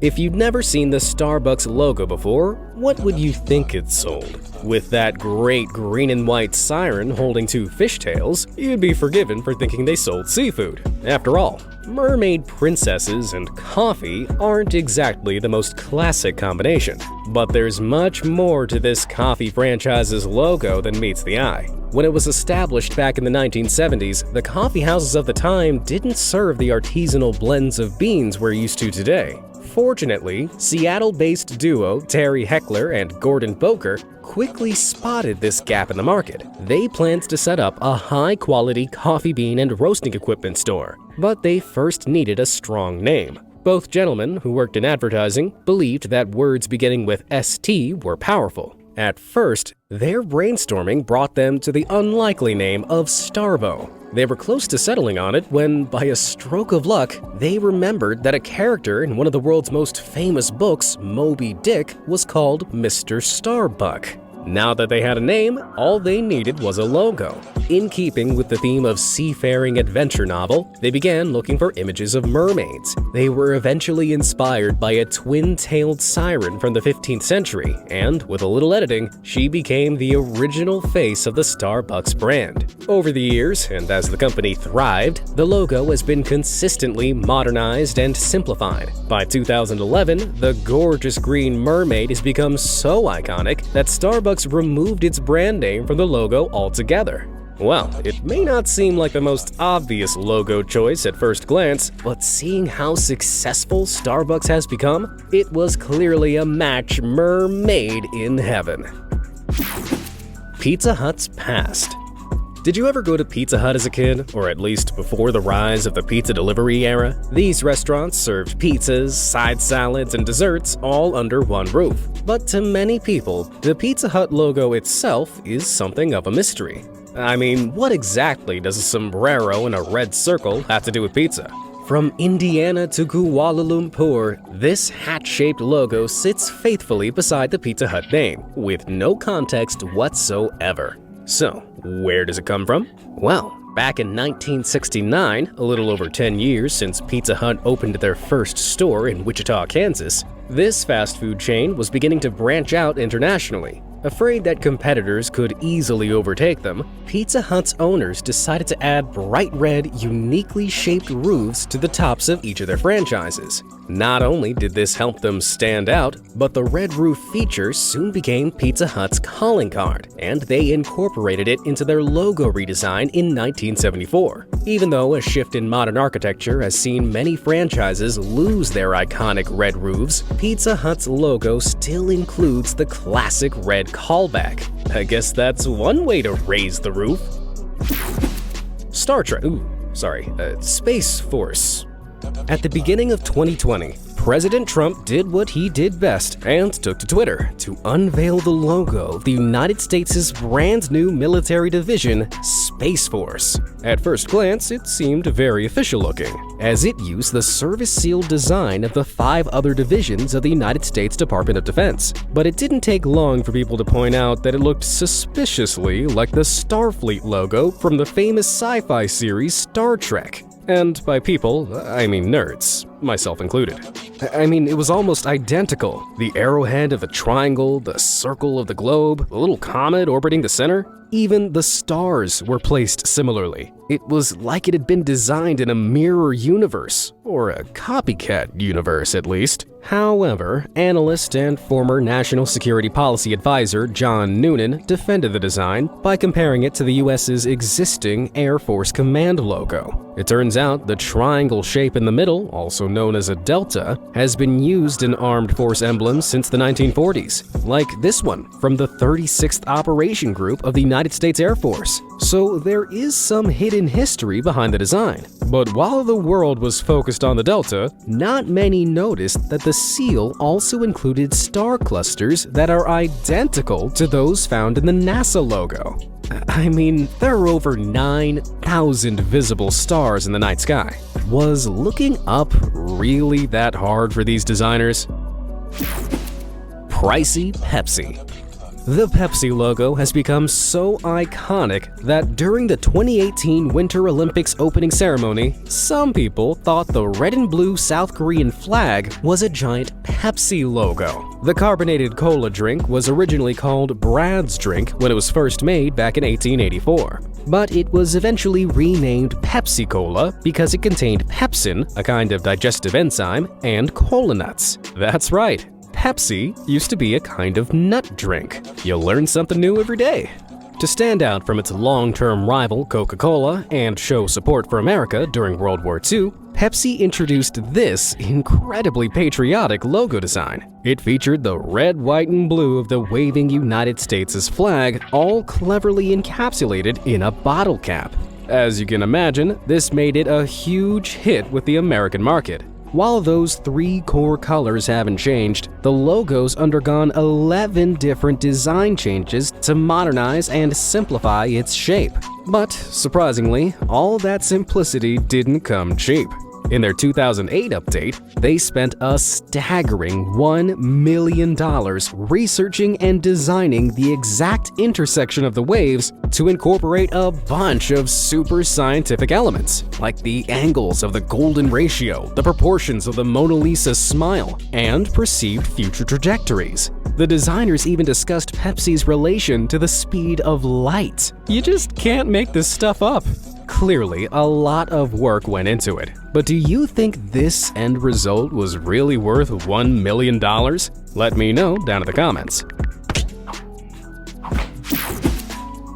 If you'd never seen the Starbucks logo before, what would you think it sold? With that great green and white siren holding two fishtails, you'd be forgiven for thinking they sold seafood. After all, mermaid princesses and coffee aren't exactly the most classic combination. But there's much more to this coffee franchise's logo than meets the eye. When it was established back in the 1970s, the coffee houses of the time didn't serve the artisanal blends of beans we're used to today. Fortunately, Seattle-based duo Terry Heckler and Gordon Boker quickly spotted this gap in the market. They planned to set up a high-quality coffee bean and roasting equipment store, but they first needed a strong name. Both gentlemen, who worked in advertising, believed that words beginning with ST were powerful. At first, their brainstorming brought them to the unlikely name of Starbo. They were close to settling on it when, by a stroke of luck, they remembered that a character in one of the world's most famous books, Moby Dick, was called Mr. Starbuck. Now that they had a name, all they needed was a logo. In keeping with the theme of seafaring adventure novel, they began looking for images of mermaids. They were eventually inspired by a twin-tailed siren from the 15th century, and with a little editing, she became the original face of the Starbucks brand. Over the years, and as the company thrived, the logo has been consistently modernized and simplified. By 2011, the gorgeous green mermaid has become so iconic that Starbucks removed its brand name from the logo altogether. Well, it may not seem like the most obvious logo choice at first glance, but seeing how successful Starbucks has become, it was clearly a match made in heaven. Pizza Hut's past. Did you ever go to Pizza Hut as a kid, or at least before the rise of the pizza delivery era? These restaurants served pizzas, side salads, and desserts all under one roof. But to many people, the Pizza Hut logo itself is something of a mystery. I mean, what exactly does a sombrero and a red circle have to do with pizza? From Indiana to Kuala Lumpur, this hat-shaped logo sits faithfully beside the Pizza Hut name, with no context whatsoever. So, where does it come from? Well, back in 1969, a little over 10 years since Pizza Hut opened their first store in Wichita, Kansas, this fast food chain was beginning to branch out internationally. Afraid that competitors could easily overtake them, Pizza Hut's owners decided to add bright red, uniquely shaped roofs to the tops of each of their franchises. Not only did this help them stand out, but the red roof feature soon became Pizza Hut's calling card, and they incorporated it into their logo redesign in 1974. Even though a shift in modern architecture has seen many franchises lose their iconic red roofs, Pizza Hut's logo still includes the classic red callback. I guess that's one way to raise the roof. Space Force. At the beginning of 2020, President Trump did what he did best and took to Twitter to unveil the logo of the United States' brand new military division, Space Force. At first glance, it seemed very official looking, as it used the service seal design of the 5 other divisions of the United States Department of Defense. But it didn't take long for people to point out that it looked suspiciously like the Starfleet logo from the famous sci-fi series Star Trek. And by people, I mean nerds, myself included. I mean, it was almost identical. The arrowhead of the triangle, the circle of the globe, the little comet orbiting the center. Even the stars were placed similarly. It was like it had been designed in a mirror universe, or a copycat universe at least. However, analyst and former National Security Policy Advisor John Noonan defended the design by comparing it to the US's existing Air Force Command logo. It turns out the triangle shape in the middle, also known as a delta, has been used in armed force emblems since the 1940s, like this one from the 36th Operation Group of the United States Air Force. So there is some hidden history behind the design. But while the world was focused on the delta, not many noticed that the seal also included star clusters that are identical to those found in the NASA logo. I mean, there are over 9,000 visible stars in the night sky. Was looking up really that hard for these designers? Pricey Pepsi. The Pepsi logo has become so iconic that during the 2018 Winter Olympics opening ceremony, some people thought the red and blue South Korean flag was a giant Pepsi logo. The carbonated cola drink was originally called Brad's Drink when it was first made back in 1884. But it was eventually renamed Pepsi Cola because it contained pepsin, a kind of digestive enzyme, and cola nuts. That's right. Pepsi used to be a kind of nut drink. You'll learn something new every day. To stand out from its long-term rival Coca-Cola and show support for America during World War II, Pepsi introduced this incredibly patriotic logo design. It featured the red, white, and blue of the waving United States' flag, all cleverly encapsulated in a bottle cap. As you can imagine, this made it a huge hit with the American market. While those three core colors haven't changed, the logo's undergone 11 different design changes to modernize and simplify its shape. But, surprisingly, all that simplicity didn't come cheap. In their 2008 update, they spent a staggering $1 million researching and designing the exact intersection of the waves to incorporate a bunch of super scientific elements, like the angles of the golden ratio, the proportions of the Mona Lisa's smile, and perceived future trajectories. The designers even discussed Pepsi's relation to the speed of light. You just can't make this stuff up. Clearly, a lot of work went into it. But do you think this end result was really worth $1 million? Let me know down in the comments.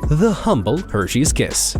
The humble Hershey's Kiss.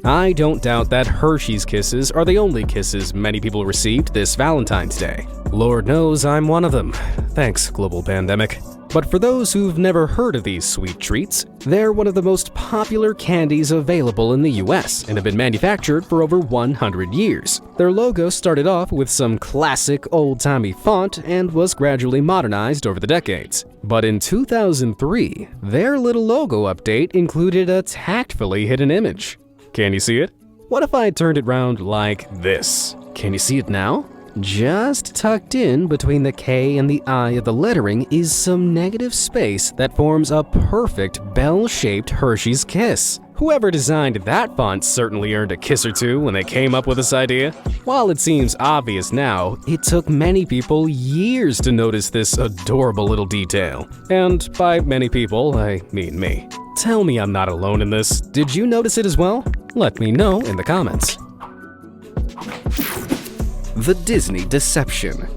I don't doubt that Hershey's Kisses are the only kisses many people received this Valentine's Day. Lord knows I'm one of them. Thanks, global pandemic. But for those who've never heard of these sweet treats, they're one of the most popular candies available in the US and have been manufactured for over 100 years. Their logo started off with some classic old-timey font and was gradually modernized over the decades. But in 2003, their little logo update included a tactfully hidden image. Can you see it? What if I turned it round like this? Can you see it now? Just tucked in between the K and the I of the lettering is some negative space that forms a perfect bell-shaped Hershey's Kiss. Whoever designed that font certainly earned a kiss or two when they came up with this idea. While it seems obvious now, it took many people years to notice this adorable little detail. And by many people, I mean me. Tell me I'm not alone in this. Did you notice it as well? Let me know in the comments. The Disney Deception.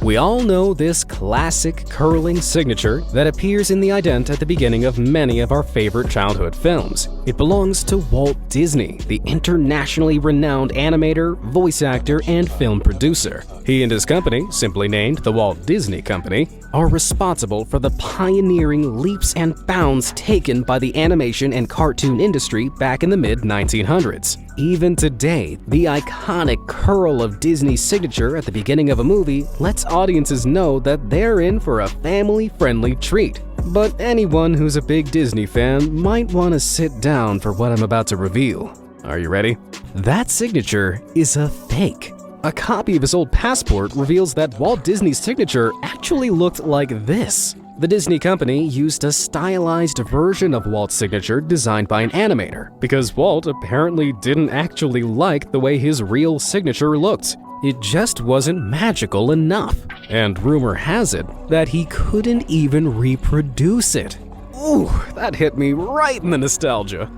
We all know this classic curling signature that appears in the ident at the beginning of many of our favorite childhood films. It belongs to Walt Disney, the internationally renowned animator, voice actor, and film producer. He and his company, simply named the Walt Disney Company, are responsible for the pioneering leaps and bounds taken by the animation and cartoon industry back in the mid-1900s. Even today, the iconic curl of Disney's signature at the beginning of a movie lets audiences know that they're in for a family-friendly treat. But anyone who's a big Disney fan might want to sit down for what I'm about to reveal. Are you ready? That signature is a fake. A copy of his old passport reveals that Walt Disney's signature actually looked like this. The Disney company used a stylized version of Walt's signature designed by an animator, because Walt apparently didn't actually like the way his real signature looked. It just wasn't magical enough, and rumor has it that he couldn't even reproduce it. Ooh, that hit me right in the nostalgia.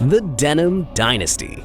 The Denim Dynasty.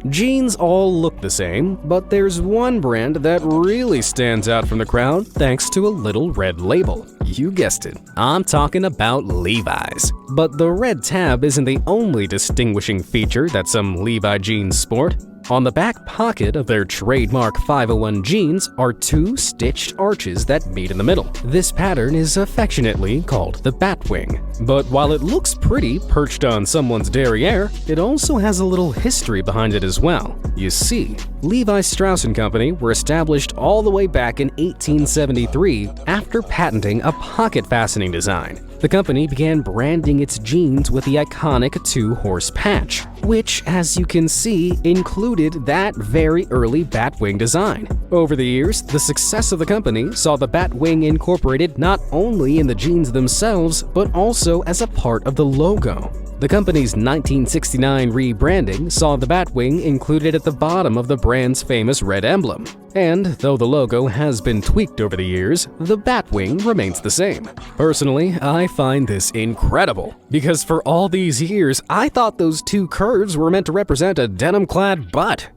Jeans all look the same, but there's one brand that really stands out from the crowd thanks to a little red label. You guessed it, I'm talking about Levi's. But the red tab isn't the only distinguishing feature that some Levi jeans sport. On the back pocket of their trademark 501 jeans are two stitched arches that meet in the middle. This pattern is affectionately called the Batwing. But while it looks pretty perched on someone's derriere, it also has a little history behind it as well. You see, Levi Strauss & Company were established all the way back in 1873 after patenting a pocket fastening design. the company began branding its jeans with the iconic 2-horse patch, which, as you can see, included that very early Batwing design. Over the years, the success of the company saw the Batwing incorporated not only in the jeans themselves, but also as a part of the logo. The company's 1969 rebranding saw the Batwing included at the bottom of the brand's famous red emblem. And though the logo has been tweaked over the years, the Batwing remains the same. Personally, I find this incredible, because for all these years, I thought those two curves were meant to represent a denim-clad butt.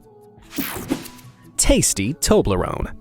Tasty Toblerone.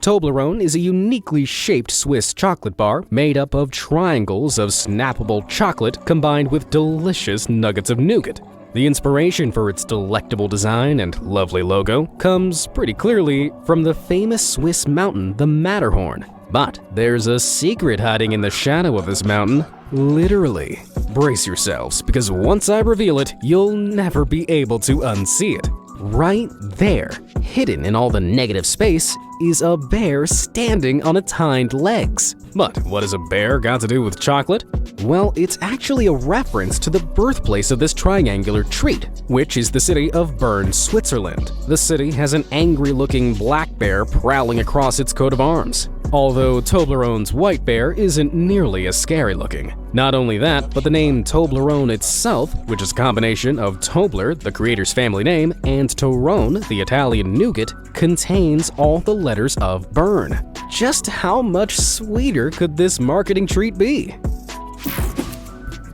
Toblerone is a uniquely shaped Swiss chocolate bar made up of triangles of snappable chocolate combined with delicious nuggets of nougat. The inspiration for its delectable design and lovely logo comes pretty clearly from the famous Swiss mountain, the Matterhorn. But there's a secret hiding in the shadow of this mountain. Literally. Brace yourselves, because once I reveal it, you'll never be able to unsee it. Right there, hidden in all the negative space, is a bear standing on its hind legs. But what has a bear got to do with chocolate? Well, it's actually a reference to the birthplace of this triangular treat, which is the city of Bern, Switzerland. The city has an angry-looking black bear prowling across its coat of arms, although Toblerone's white bear isn't nearly as scary looking. Not only that, but the name Toblerone itself, which is a combination of Tobler, the creator's family name, and Torrone, the Italian nougat, contains all the letters of Bern. Just how much sweeter could this marketing treat be?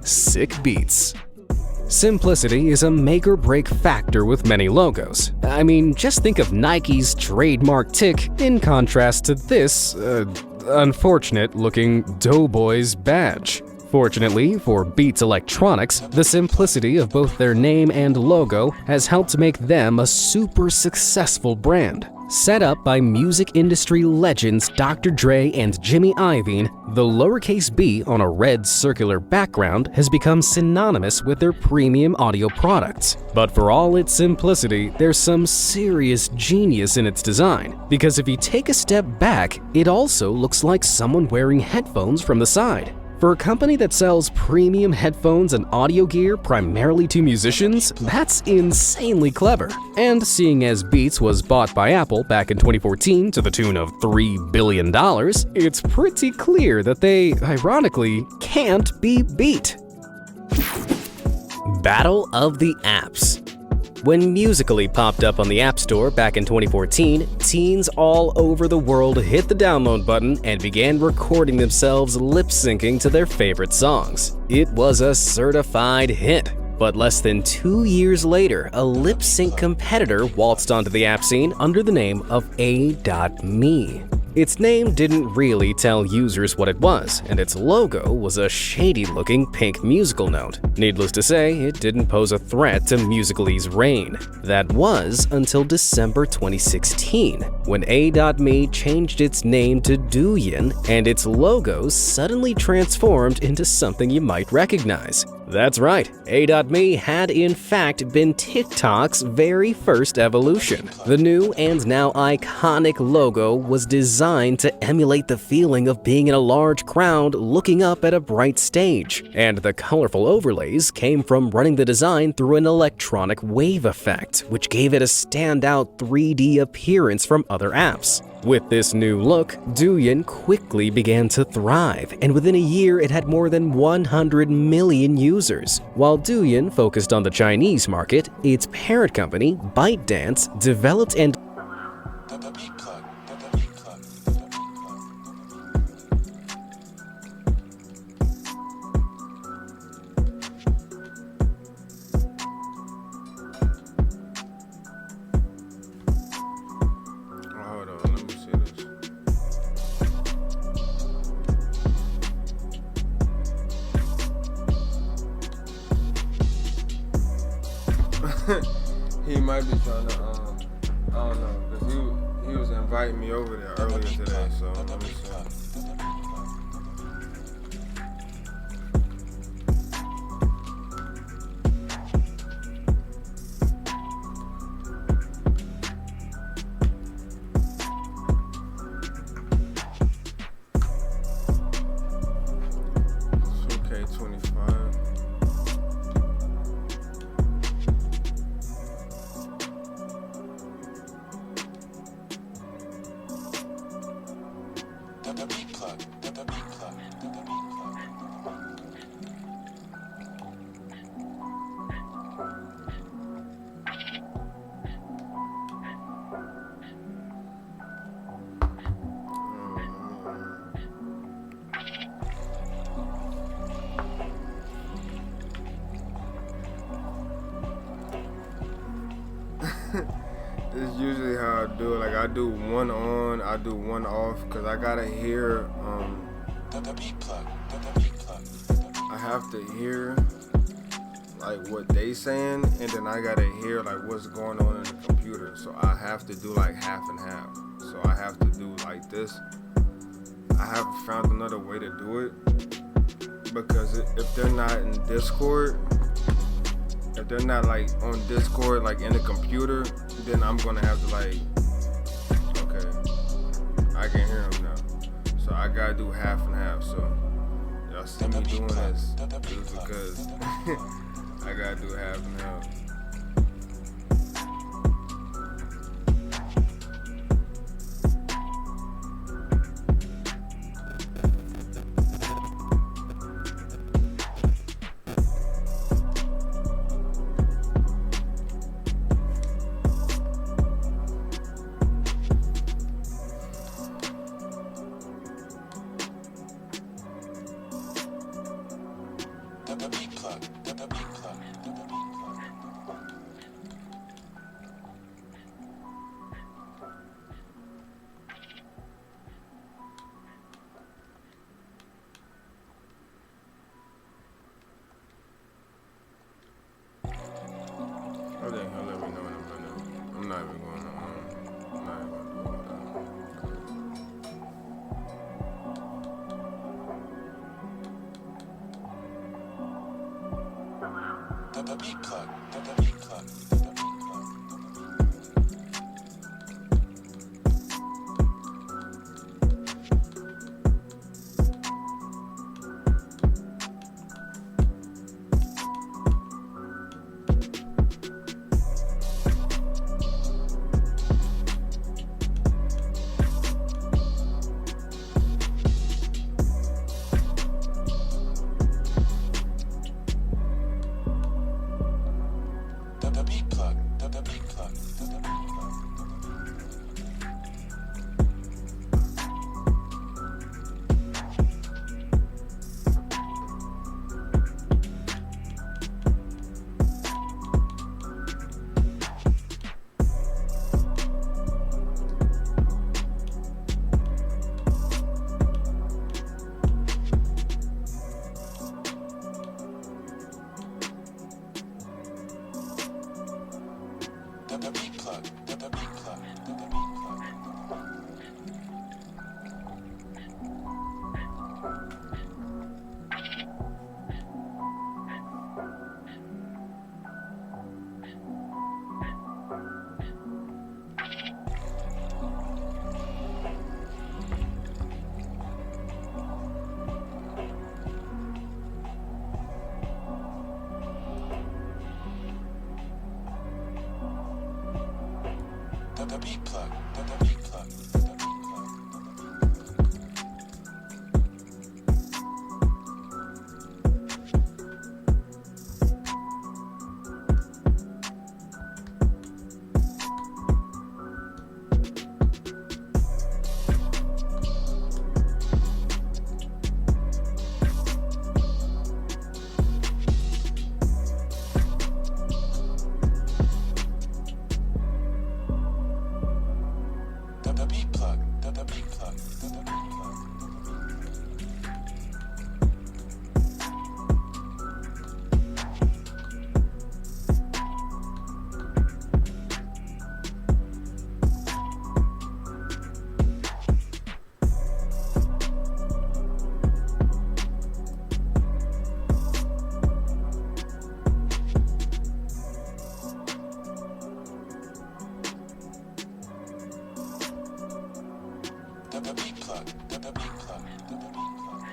Sick beats. Simplicity is a make-or-break factor with many logos. I mean, just think of Nike's trademark tick in contrast to this, unfortunate-looking Doughboy's badge. Fortunately for Beats Electronics, the simplicity of both their name and logo has helped make them a super successful brand. Set up by music industry legends Dr. Dre and Jimmy Iovine, the lowercase b on a red circular background has become synonymous with their premium audio products. But for all its simplicity, there's some serious genius in its design, because if you take a step back, it also looks like someone wearing headphones from the side. For a company that sells premium headphones and audio gear primarily to musicians, that's insanely clever. And seeing as Beats was bought by Apple back in 2014 to the tune of $3 billion, it's pretty clear that they, ironically, can't be beat. Battle of the Apps. When Musical.ly popped up on the App Store back in 2014, teens all over the world hit the download button and began recording themselves lip-syncing to their favorite songs. It was a certified hit. But less than 2 years later, a lip-sync competitor waltzed onto the app scene under the name of A.me. Its name didn't really tell users what it was, and its logo was a shady-looking pink musical note. Needless to say, it didn't pose a threat to Musical.ly's reign. That was until December 2016, when A.me changed its name to Douyin, and its logo suddenly transformed into something you might recognize. That's right, A.me had in fact been TikTok's very first evolution. The new and now iconic logo was designed to emulate the feeling of being in a large crowd looking up at a bright stage, and the colorful overlays came from running the design through an electronic wave effect, which gave it a standout 3D appearance from other apps. With this new look, Douyin quickly began to thrive, and within a year it had more than 100 million users. While Douyin focused on the Chinese market, its parent company, ByteDance, developed and
he might be trying to, I don't know, because he was inviting me over there earlier today, so let me see. It's usually how I do it. Like I do one on, I do one off, cause I gotta hear. I have to hear like what they saying, and then I gotta hear like what's going on in the computer. So I have to do like half and half. So I have to do like this. I haven't found another way to do it, because if they're not in Discord, if they're not like on Discord, like in the computer, then I'm gonna have to like, okay, I can hear them now. So I gotta do half and half. So y'all see me doing this just because I gotta do half and half. Oh, they hell let me know in a minute. I'm not even going to, I'm not even going to do all that.
The beat plug. The beat plug. The beat plug. The beat plug. The beat plug. The beat plug. The beat plug. The beat plug. The beat plug. The beat plug.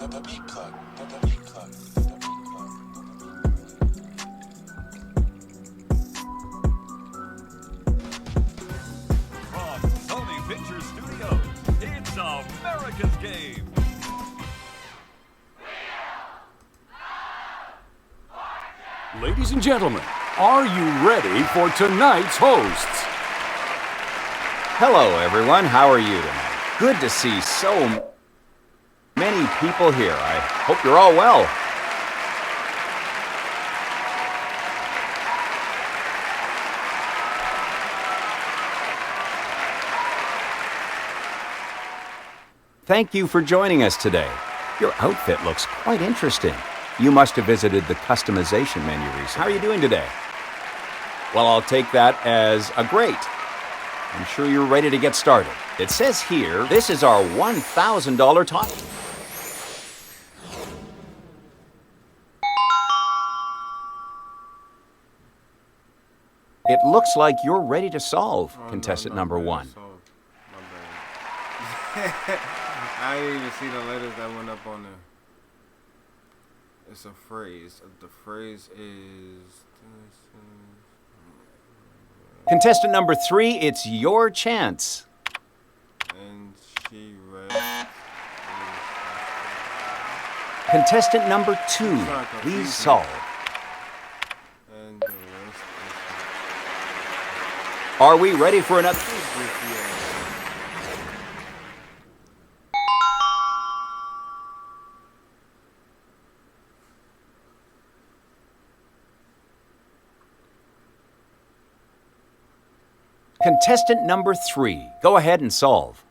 The beat plug. The beat plug. The beat plug.
From Sony Pictures Studios, it's America's Game.
Ladies and gentlemen, are you ready for tonight's hosts?
Hello, everyone. How are you tonight? Good to see so many people here. I hope you're all well. Thank you for joining us today. Your outfit looks quite interesting. You must have visited the customization menu recently. How are you doing today? Well, I'll take that as a great. I'm sure you're ready to get started. It says here, this is our $1,000 top. It looks like you're ready to solve, contestant number one.
I didn't even see the letters that went up on there. It's a phrase. The phrase is...
Contestant number three, it's your chance.
And she read...
Contestant number two, please solve.
And the rest
Are we ready for another? Contestant number three, go ahead and solve.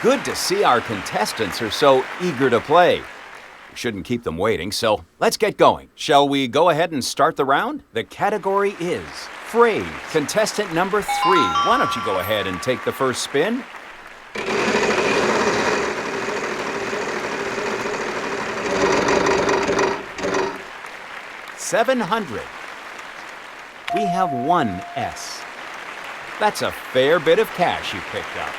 Good to see our contestants are so eager to play. We shouldn't keep them waiting, so let's get going. Shall we go ahead and start the round? The category is phrase. Contestant number three, why don't you go ahead and take the first spin? $700. We have one S. That's a fair bit of cash you picked up.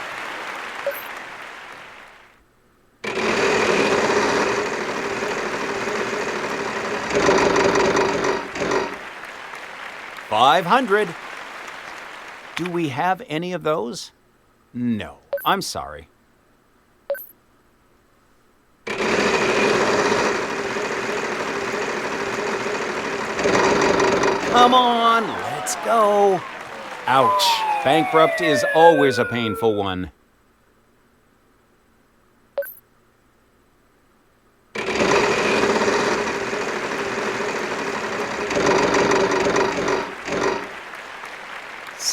$500. Do we have any of those? No, I'm sorry. Come on, let's go. Ouch. Bankrupt is always a painful one.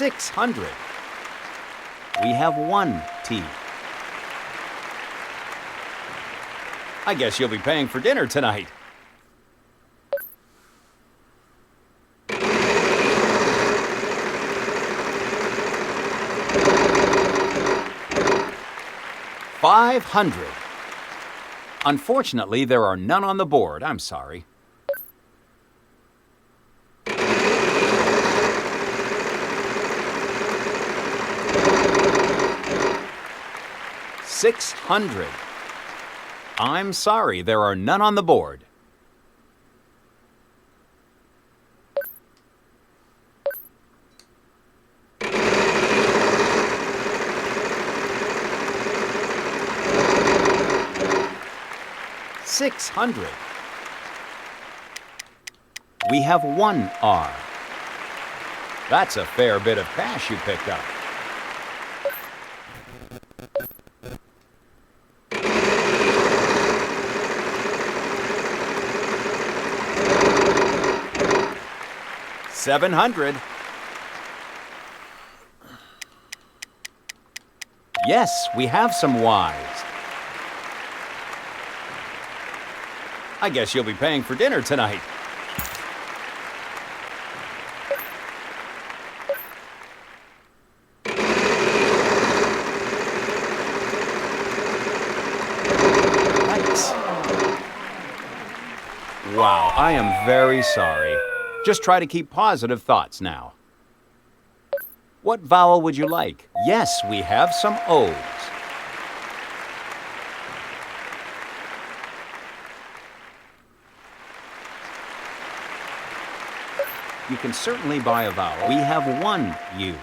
$600. We have one T. I guess you'll be paying for dinner tonight. $500. Unfortunately, there are none on the board. I'm sorry. $600. I'm sorry, there are none on the board. $600. We have one R. That's a fair bit of cash you picked up. $700. Yes, we have some Ys. I guess you'll be paying for dinner tonight. Thanks. Wow, I am very sorry. Just try to keep positive thoughts now. What vowel would you like? Yes, we have some O's. You can certainly buy a vowel. We have one U.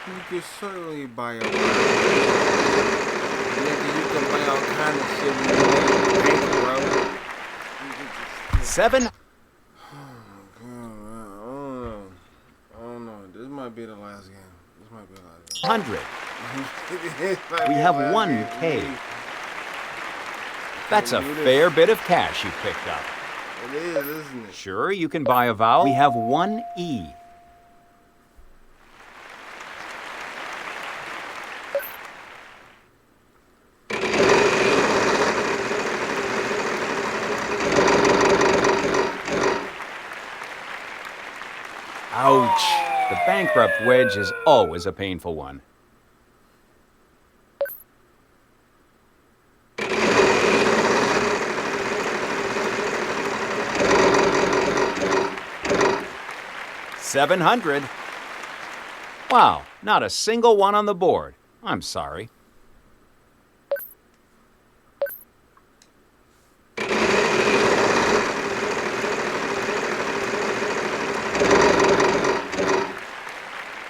You can certainly buy a Nigga, you can buy all kind of shit when you make bank, bro.
7.
Oh my god, I don't know. This might be the last game.
100.
This might
We
be
have
the last
one
game.
K. That's a fair bit of cash you picked up.
It is, isn't it?
Sure, you can buy a vowel. We have one E. Ouch! The bankrupt wedge is always a painful one. $700. Wow, not a single one on the board. I'm sorry.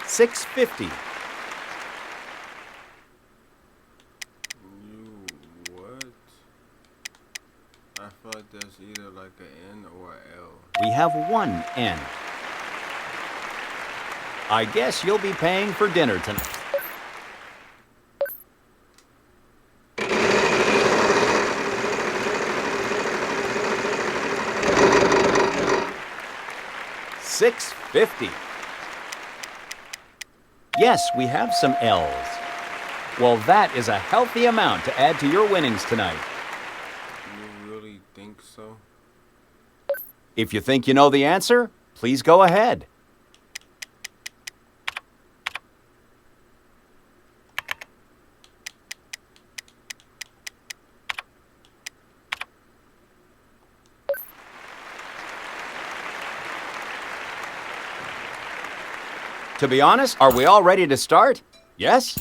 $650.
What? I feel like there's either like an N or an L.
We have one N. I guess you'll be paying for dinner tonight. $650. Yes, we have some L's. Well, that is a healthy amount to add to your winnings tonight.
You really think so?
If you think you know the answer, please go ahead. To be honest, are we all ready to start? Yes?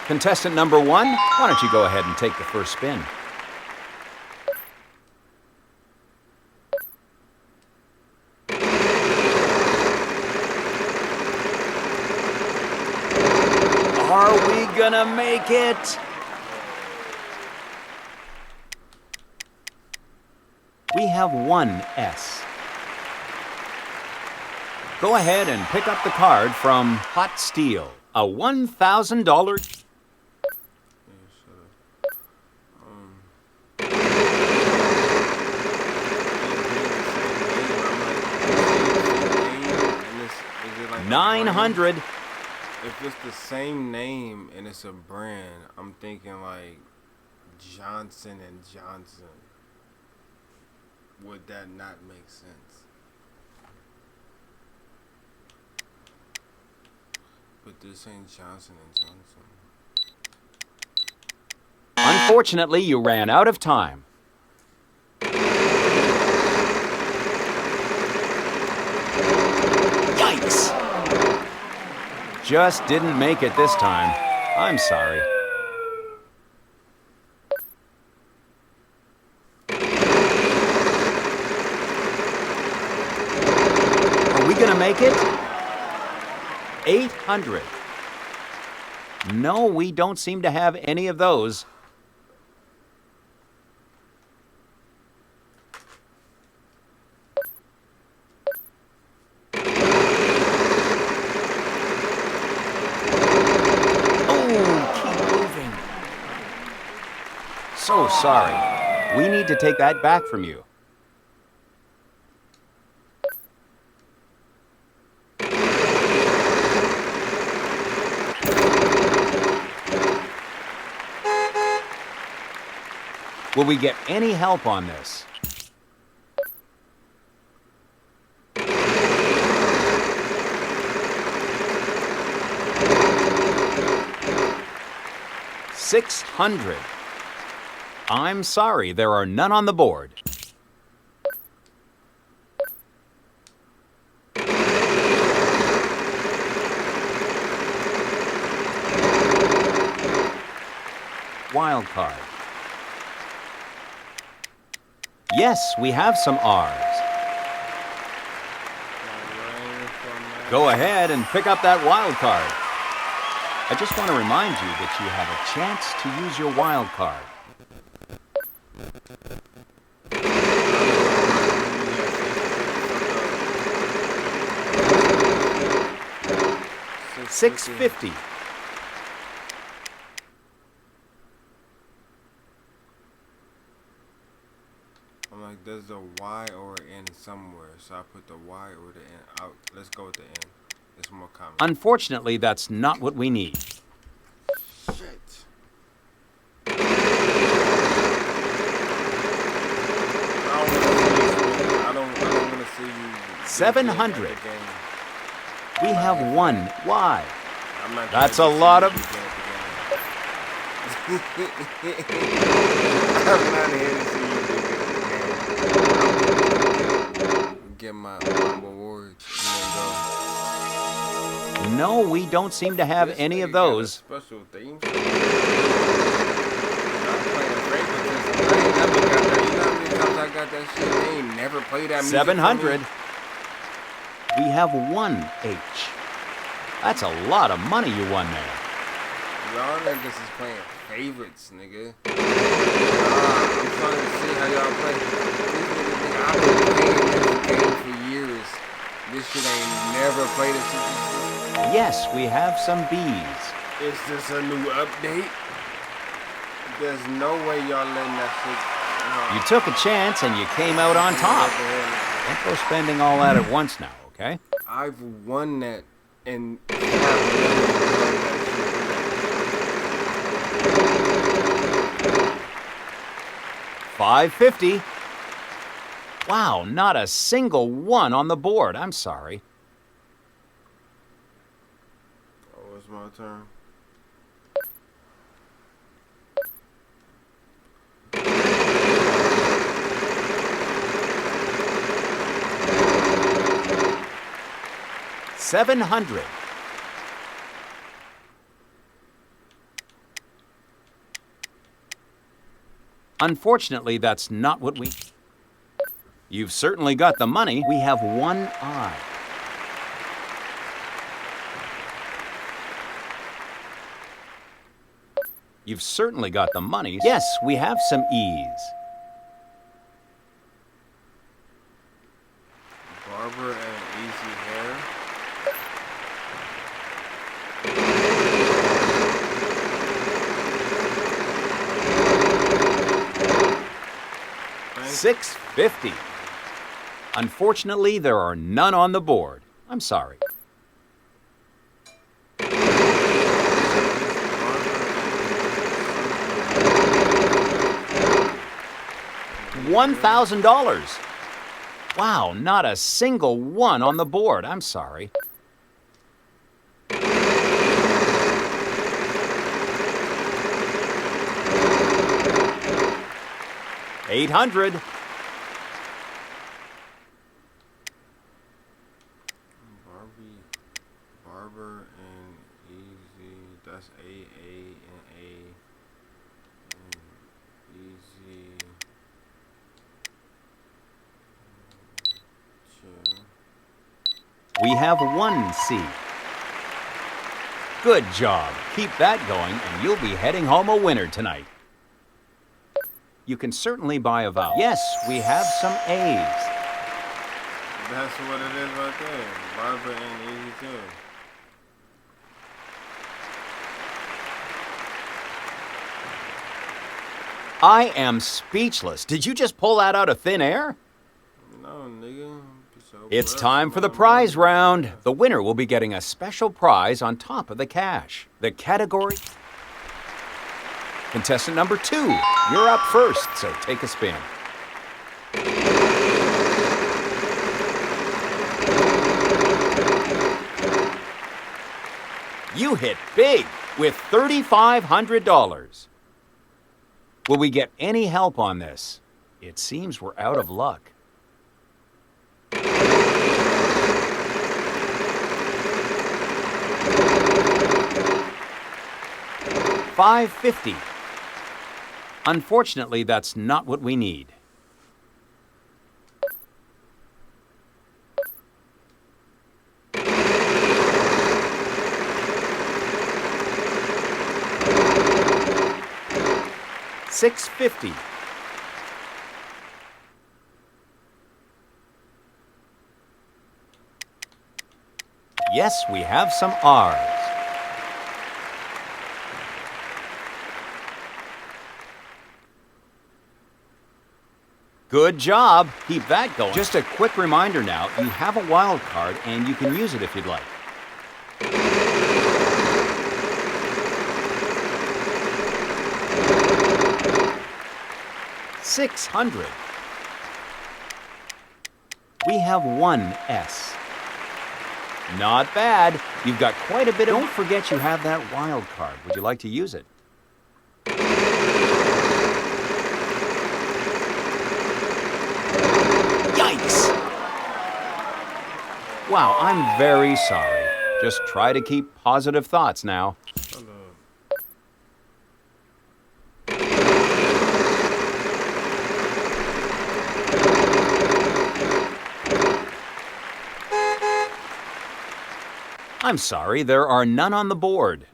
Contestant number 1, why don't you go ahead and take the first spin? Are we gonna make it? We have one S. Go ahead and pick up the card from Hot Steel, a $1,000. $900.
If it's the same name and it's a brand, I'm thinking like Johnson and Johnson. Would that not make sense? But this ain't Johnson and Johnson.
Unfortunately, you ran out of time. Yikes! Just didn't make it this time. I'm sorry. Are we gonna make it? 800. No, we don't seem to have any of those. So sorry. We need to take that back from you. Will we get any help on this? $600. I'm sorry, there are none on the board. wild card. Yes, we have some R's. Go ahead and pick up that wild card. I just want to remind you that you have a chance to use your wild card. $6.50.
I'm like, there's a Y or an N somewhere, so I put the Y or the N out. Let's go with the N. It's more common.
Unfortunately, that's not what we need.
Shit. I don't want to see you.
700. We have one. Why?
I'm not
That's a lot of.
I'm not here to see you do good. Get my rewards and then go.
No, we don't seem to have any of those.
Special themes. I'm playing favoritism. I ain't never got that. You know how many times I got that shit? They ain't never played that music.
700. We have one H. That's a lot of money you won there.
Y'all niggas is playing favorites, nigga. I'm trying to see how y'all play. These niggas, nigga, I've been playing this game for years. This shit ain't never played it since.
Yes, we have some B's.
Is this a new update? There's no way y'all letting that shit.
You took a chance and you came out on top. Don't go spending all that at once now, okay?
I've won that and
$5.50. Wow, not a single one on the board. I'm sorry.
Oh, it's my turn.
$700. Unfortunately, that's not what we... You've certainly got the money. We have one I. You've certainly got the money. Yes, we have some E's.
Barber and easy hair.
$6.50. Unfortunately, there are none on the board. I'm sorry. $1,000. Wow, not a single one on the board. I'm sorry. $800.
Barber and easy. That's A and A. And easy. Sure.
We have one C. Good job. Keep that going, and you'll be heading home a winner tonight. You can certainly buy a vowel. Yes, we have some A's.
That's what it is right there. Barber and easy too.
I am speechless. Did you just pull that out of thin air?
No, nigga.
It's time for the prize round. The winner will be getting a special prize on top of the cash. The category... Contestant number 2, you're up first, so take a spin. You hit big with $3,500. Will we get any help on this? It seems we're out of luck. $5.50. Unfortunately, that's not what we need. $6.50. Yes, we have some R's. Good job. Keep that going. Just a quick reminder now, you have a wild card and you can use it if you'd like. $600. We have one S. Not bad. You've got quite a bit of... Don't forget you have that wild card. Would you like to use it? Yikes! Wow, I'm very sorry. Just try to keep positive thoughts now. I'm sorry, there are none on the board.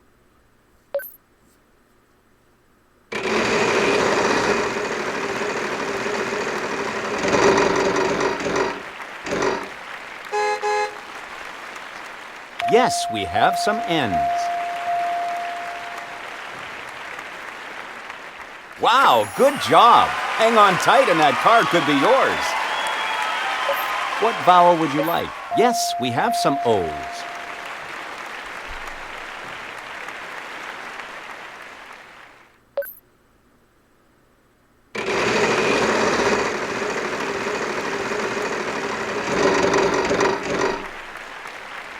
Yes, we have some N's. Wow, good job. Hang on tight and that card could be yours. What vowel would you like? Yes, we have some O's.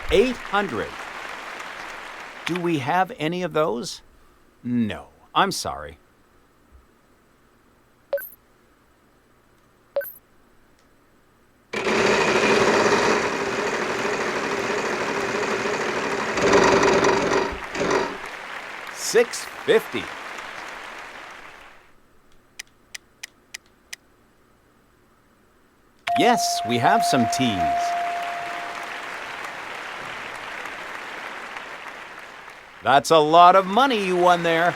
$800. Do we have any of those? No, I'm sorry. $650. Yes, we have some T's. That's a lot of money you won there.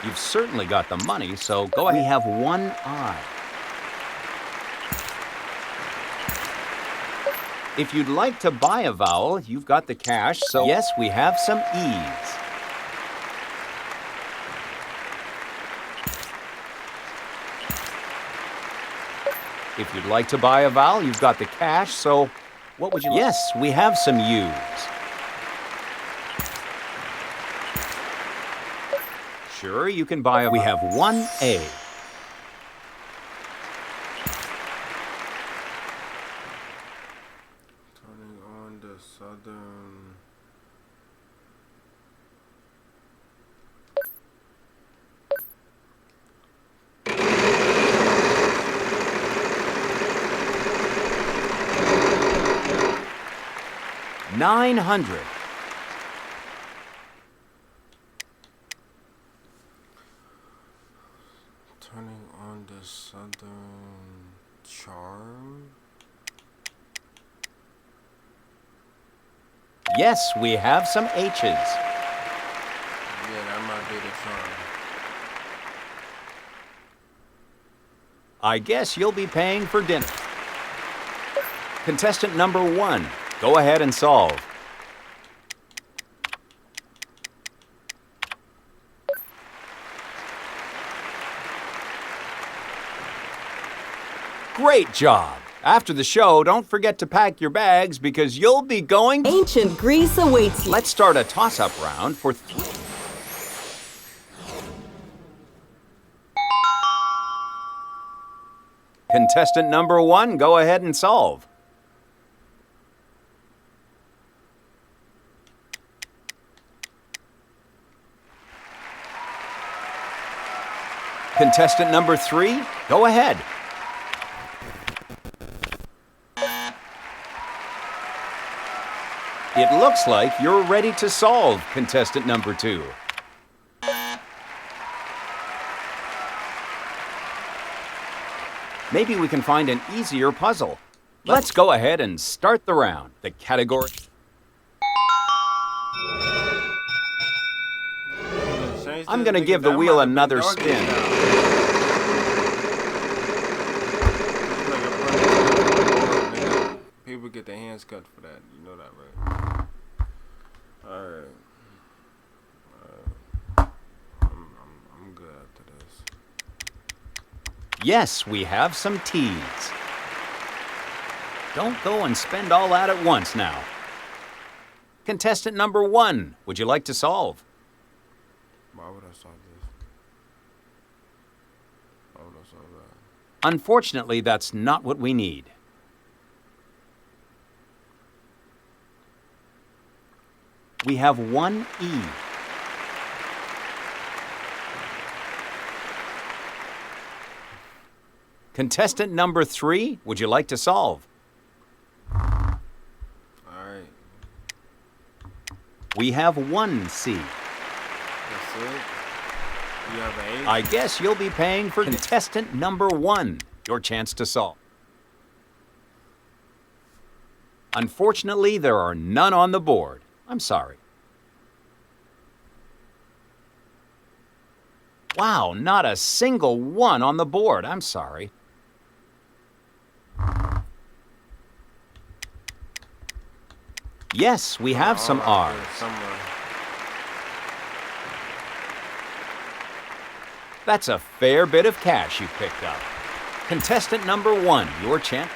You've certainly got the money, so go ahead. We have one I. If you'd like to buy a vowel, you've got the cash, so yes, we have some E's. If you'd like to buy a vowel, you've got the cash, so what would you like? Yes, we have some U's. Sure, you can buy a... We have one A.
Turning on the southern...
$900.
Turning on the southern charm?
Yes, we have some H's.
Yeah, that might be the charm.
I guess you'll be paying for dinner. Contestant number 1, go ahead and solve. Great job! After the show, don't forget to pack your bags because you'll be going...
Ancient Greece awaits you.
Let's start a toss-up round for 3. Contestant number 1, go ahead and solve. Contestant number 3, go ahead. It looks like you're ready to solve, contestant number 2. Maybe we can find an easier puzzle. Let's go ahead and start the round. The category... I'm going to give the wheel another spin.
People get their hands cut for that. You know that, right? Alright. I'm good after this.
Yes, we have some T's. Don't go and spend all that at once now. Contestant number 1, would you like to solve?
Why would I solve this? Why would I solve that?
Unfortunately, that's not what we need. We have one E. Contestant number 3, would you like to solve?
Alright.
We have one C.
That's it? You have an 8?
I guess you'll be paying for contestant number 1, your chance to solve. Unfortunately, there are none on the board. I'm sorry. Wow, not a single one on the board. I'm sorry. Yes, we have some R's. That's a fair bit of cash you picked up. Contestant number 1, your chance.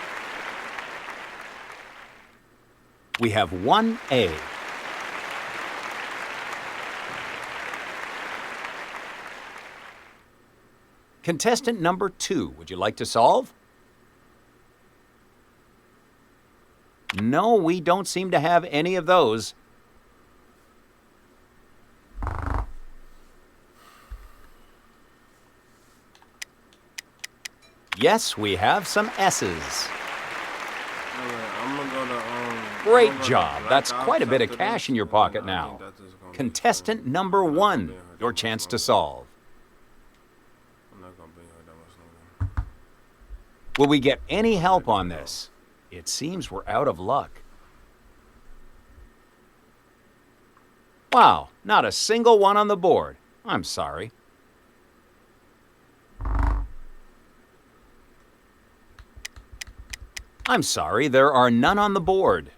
We have one A. Contestant number 2, would you like to solve? No, we don't seem to have any of those. Yes, we have some S's.
I'm gonna go to,
Great job. That's quite a bit of cash in your pocket now. Contestant number 1, your chance to solve.
I'm not gonna be here that much longer.
Will we get any help on this? It seems we're out of luck. Wow, not a single one on the board. I'm sorry. I'm sorry, there are none on the board.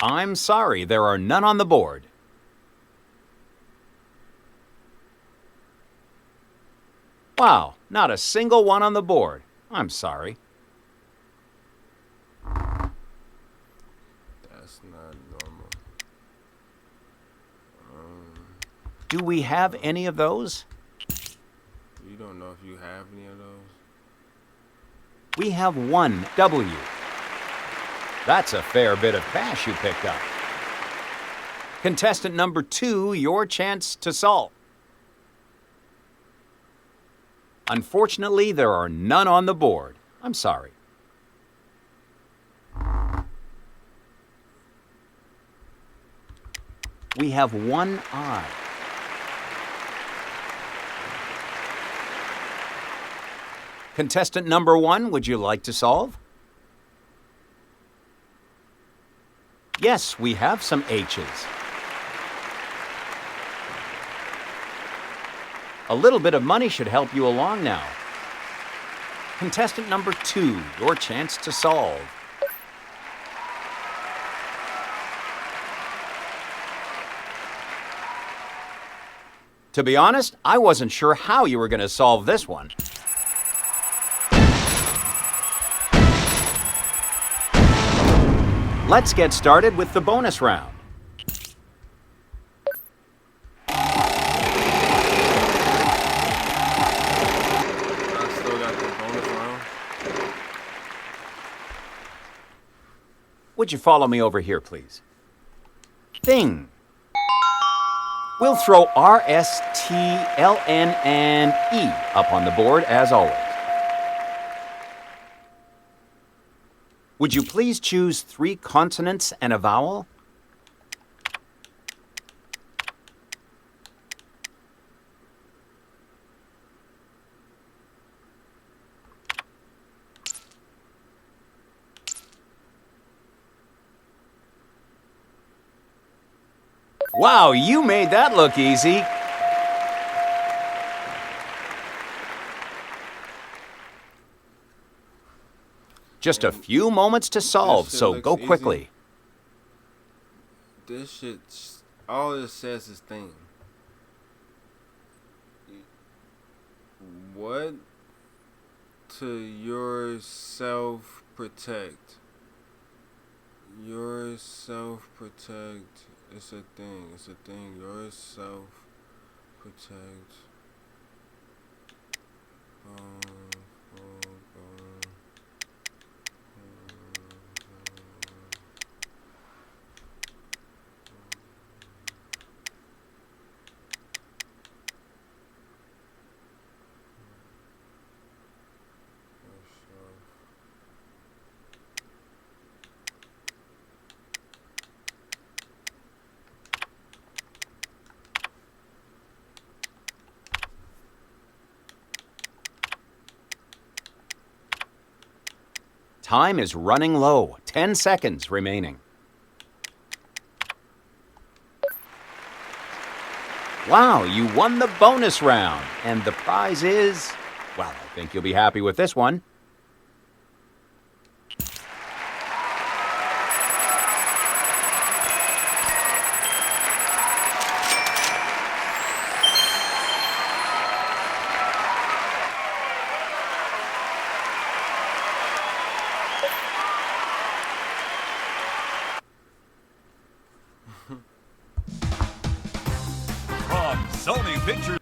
I'm sorry, there are none on the board. Wow, not a single one on the board. I'm sorry.
That's not normal.
Do we have any of those?
You don't know if you have any of those?
We have one W. That's a fair bit of cash you picked up. Contestant number 2, your chance to solve. Unfortunately, there are none on the board. I'm sorry. We have one I. Contestant number 1, would you like to solve? Yes, we have some H's. A little bit of money should help you along now. Contestant number 2, your chance to solve. To be honest, I wasn't sure how you were going to solve this one. Let's get started with the bonus round. Would you follow me over here, please? Thing. We'll throw R, S, T, L, N, and E up on the board as always. Would you please choose 3 consonants and a vowel? Wow, you made that look easy. Just a few moments to solve, so go quickly.
This shit, all it says is thing. What to yourself protect? Yourself protect. It's a thing. It's a thing. Yourself protect.
Time is running low. 10 seconds remaining. Wow, you won the bonus round. And the prize is, well, I think you'll be happy with this one.
From Sony Pictures.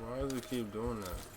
Why does it keep doing that?